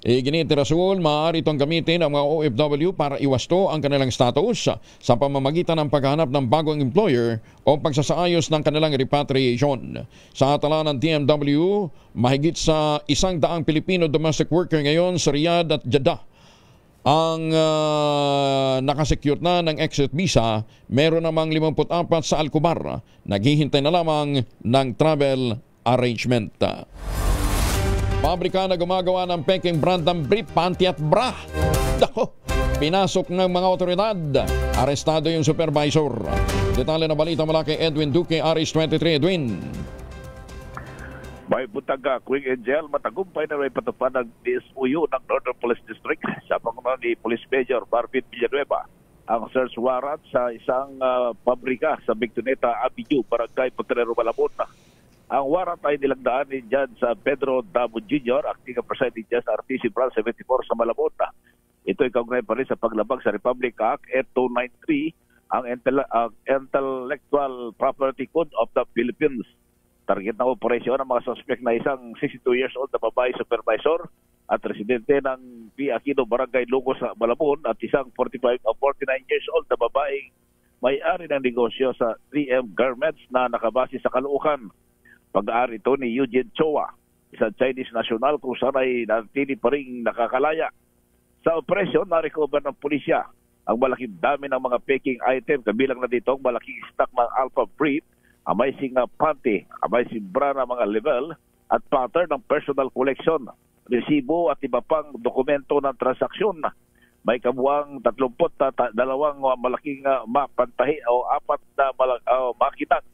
Iginit ni Rasul, maaari itong gamitin ang mga OFW para iwasto ang kanilang status sa pamamagitan ng paghahanap ng bagong employer o pagsasaayos ng kanilang repatriation. Sa atala ng DMW, mahigit sa 100 Pilipino domestic worker ngayon sa Riyadh at Jeddah ang nakasecure na ng exit visa. Meron namang 54 sa Alcobar. Naghihintay na lamang ng travel arrangement. Pabrika na gumagawa ng peking brand ng brief, panty at bra. Dako, pinasok ng mga otoridad. Arestado yung supervisor. Detalye na balita mula kay Edwin Duque, Aris 23. Edwin. May butag Quick Angel, matagumpay na may patupad ng DSUU ng Northern Police District sa pangunahan ni Police Major Marvin Villanueva ang search warrant sa isang pabrika sa Bictoneta Avenue, Barangay Potrero, Malabon. Ang warrant ay nilagdaan ni Judge Pedro Damo Jr., acting presiding judge RTC Branch 74 sa Malabon. Ito ay kaugnay pa rin sa paglabag sa Republic Act 8293, ang Intellectual Property Code of the Philippines. Target na operasyon ng mga suspect na isang 62 years old na babae supervisor at residente ng P. Aquino Barangay Lugo sa Malabon at isang 49 years old na babae may-ari ng negosyo sa 3M Garments na nakabase sa Caloocan. Pag-aari ito ni Eugene Choa, isang Chinese national kung saan ay natili pa rin nakakalaya. Sa operasyon, na-recover ng pulisya ang malaking dami ng mga peking item, kabilang na dito ang malaking stock ng Alpha Breed, amazing panty, amazing bra na mga level at pattern ng personal collection, resibo at iba pang dokumento ng transaksyon. May kabuang 32 malaking pantahi o 4 na makina,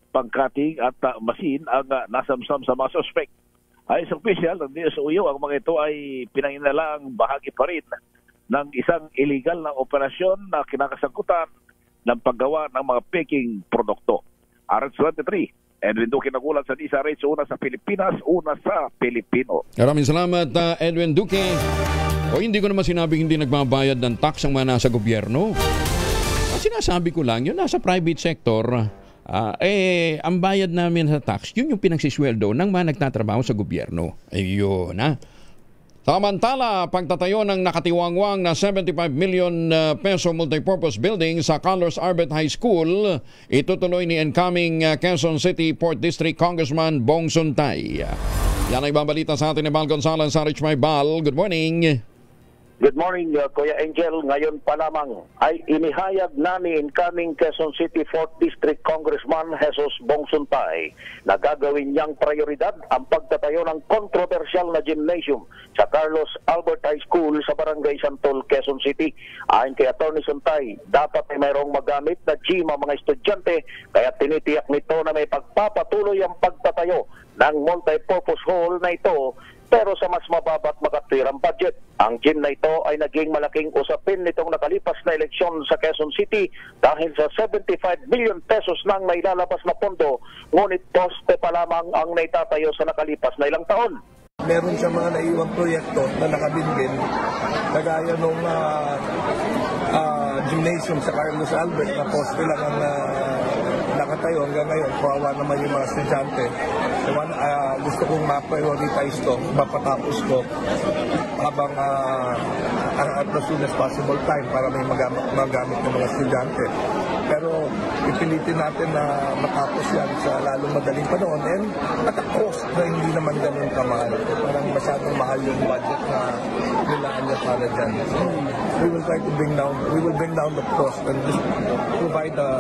pangkating at masin ang nasamsam sa mga suspect. Ayon sa opisyal ng DSUU, ang mga ito ay pinanginalang bahagi pa rin ng isang illegal na operasyon na kinakasangkutan ng paggawa ng mga peking produkto. RH23, Edwin Duque nagulat sa DSRH, una sa Pilipinas, una sa Pilipino. Maraming salamat, Edwin Duque. O hindi ko naman sinabing hindi nagbabayad ng tax ang mga nasa gobyerno. Ang sinasabi ko lang, yun nasa private sector, ang bayad namin sa tax, yun yung pinagsisweldo ng mga nagtatrabaho sa gobyerno. Ayun, Samantala, pagtatayo ng nakatiwangwang na 75 million peso multipurpose building sa Carlos Arbet High School, itutuloy ni incoming Quezon City Port District Congressman Bong Suntay. Yan ay babalita sa atin ni Bal Gonzales sa Rich May Bal. Good morning. Good morning, Kuya Angel. Ngayon pa lamang ay inihayag na ni incoming Quezon City 4th District Congressman Jesus Bong Suntay na gagawin niyang prioridad ang pagtatayo ng kontrobersyal na gymnasium sa Carlos Albert High School sa Barangay Santol, Quezon City. Ayon kay Atty. Suntay, dapat ay mayroong magamit na gym ang mga estudyante, kaya tinitiyak nito na may pagpapatuloy ang pagtatayo ng multi-purpose hall na ito, pero sa mas mababa at makatwirang budget. Ang gym na ito ay naging malaking usapin nitong nakalipas na eleksyon sa Quezon City dahil sa 75 million pesos nang nailalabas na pondo, ngunit poste pa lamang ang naitatayo sa nakalipas na ilang taon. Meron siya mga naiwang proyekto na nakabinbin, kagaya nung gymnasium sa Carlos Albert na poste lang ang nakatayo hanggang ngayon. Kawawa naman yung mga estudyante. Gusto kong ma-prioritize to, mapatapos ko habang at as soon as possible time para may magamit ng mga estudyante. Pero ipilitin natin na matapos yan sa lalong madaling panahon and at a cost na hindi naman ganun kamahal. Parang masyadong mahal yung budget na nilaan niya para dyan. So we will try to bring down the cost and just provide a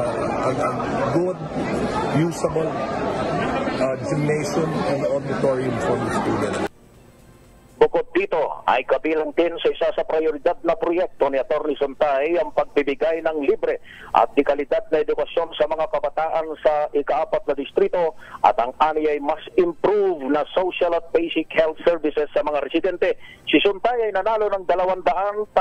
good, usable gymnasium and auditorium for the students. Bukod dito ay kabilang din sa isa sa prioridad na proyekto ni Atty. Suntay ang pagbibigay ng libre at di kalidad na edukasyon sa mga kabataan sa ika-4 na distrito at ang ani ay mas improve na social at basic health services sa mga residente. Si Suntay ay nanalo ng 239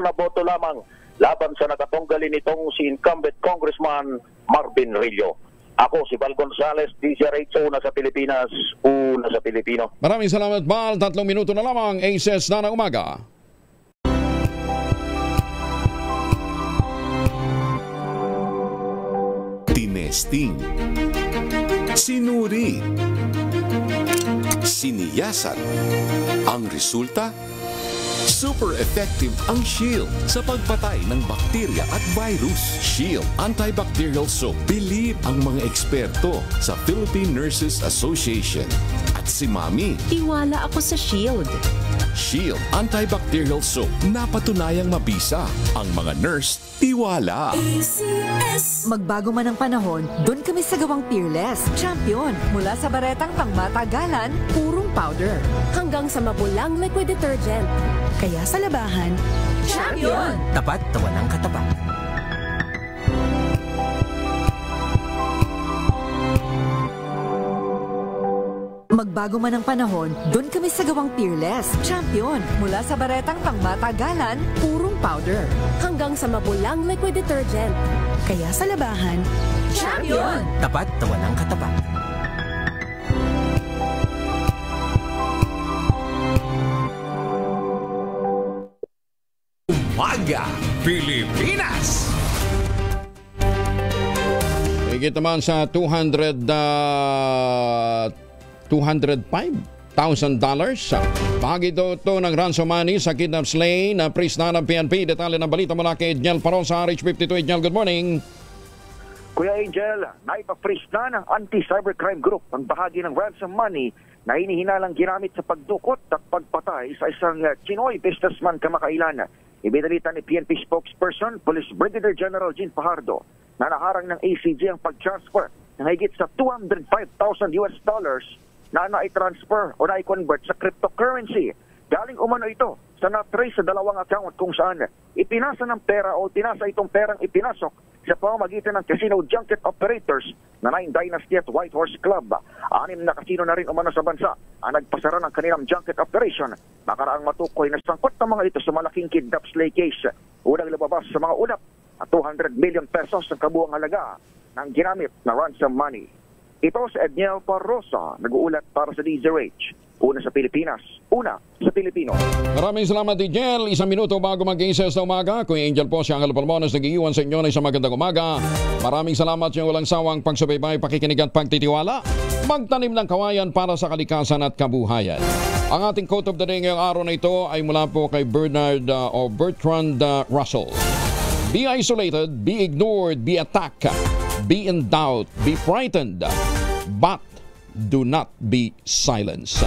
na boto lamang laban sa nakatunggali nitong si incumbent Congressman Marvin Rillo. Ako si Bal Gonzales, DZRH, una sa Pilipinas, una sa Pilipino. Maraming salamat, Bal. 3 minuto na lamang, ACES na ng umaga. Tinesting, sinuri, siniyasan. Ang resulta, super effective ang Shield sa pagpatay ng bakterya at virus. Shield Antibacterial Soap. Believe ang mga eksperto sa Philippine Nurses Association. At si Mami, Iwala ako sa Shield. Shield Antibacterial Soap. Napatunayang mabisa. Ang mga nurse, tiwala. Magbago man ang panahon, doon kami sa gawang Peerless. Champion. Mula sa baretang pangmatagalan, purong powder. Hanggang sa mabulang liquid detergent. Kaya sa labahan, Champion! Tapat, tawan ang katapat. Magbago man ang panahon, doon kami sa gawang Peerless. Champion. Mula sa baretang pangmatagalan, purong powder. Hanggang sa mabulang liquid detergent. Kaya sa labahan, Champion! Tapat, tawan ang katapat. Umaga, Pilipinas! Higit naman sa $205,000 Bahagi ito ng ransom money sa kidnap slay na prisna ng PNP. Detalye ng balita mula kay Edniel Paron sa RH52. Edniel, good morning. Kuya Angel, naipapris na ng anti-cybercrime group ang bahagi ng ransom money na hinihinalang ginamit sa pagdukot at pagpatay sa isang Chinoy businessman kamakailan. Ibinalita ni PNP spokesperson, Police Brigadier General Jean Fajardo, na naharang ng ACG ang pag-transfer ng higit sa $205,000 na nai-transfer o nai-convert sa cryptocurrency. Galing umano ito sa na-trace sa 2 account kung saan ipinasa ng pera o tinasa itong perang ipinasok sa pamamagitan ng casino junket operators na Nine Dynasty at White Horse Club. 6 na casino na rin umano sa bansa ang nagpasara ng kanilang junket operation. Makaraang matukoy na sangkot ng mga ito sa malaking kidnap slay case. Unang lumabas sa mga ulap at 200 million pesos ang kabuang halaga ng ginamit na ransom money. Ito si Edniel Parrosa, nag-uulat para sa DZRH. Una sa Pilipinas, una sa Pilipino. Maraming salamat, Angel. 1 minuto bago mag-iisas na umaga. Kung Angel po, si Angelo Palmones, nag-iiwan sa inyo na isang magandang umaga. Maraming salamat sa walang sawang pagsubaybay, pakikinig at pagtitiwala. Magtanim ng kawayan para sa kalikasan at kabuhayan. Ang ating quote of the day ngayong araw na ito ay mula po kay Bertrand Russell. Be isolated, be ignored, be attacked, be in doubt, be frightened, but do not be silenced.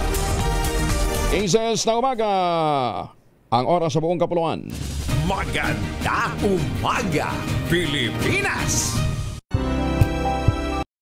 Ises na umaga, ang oras sa buong kapuluan. Maganda umaga, Pilipinas!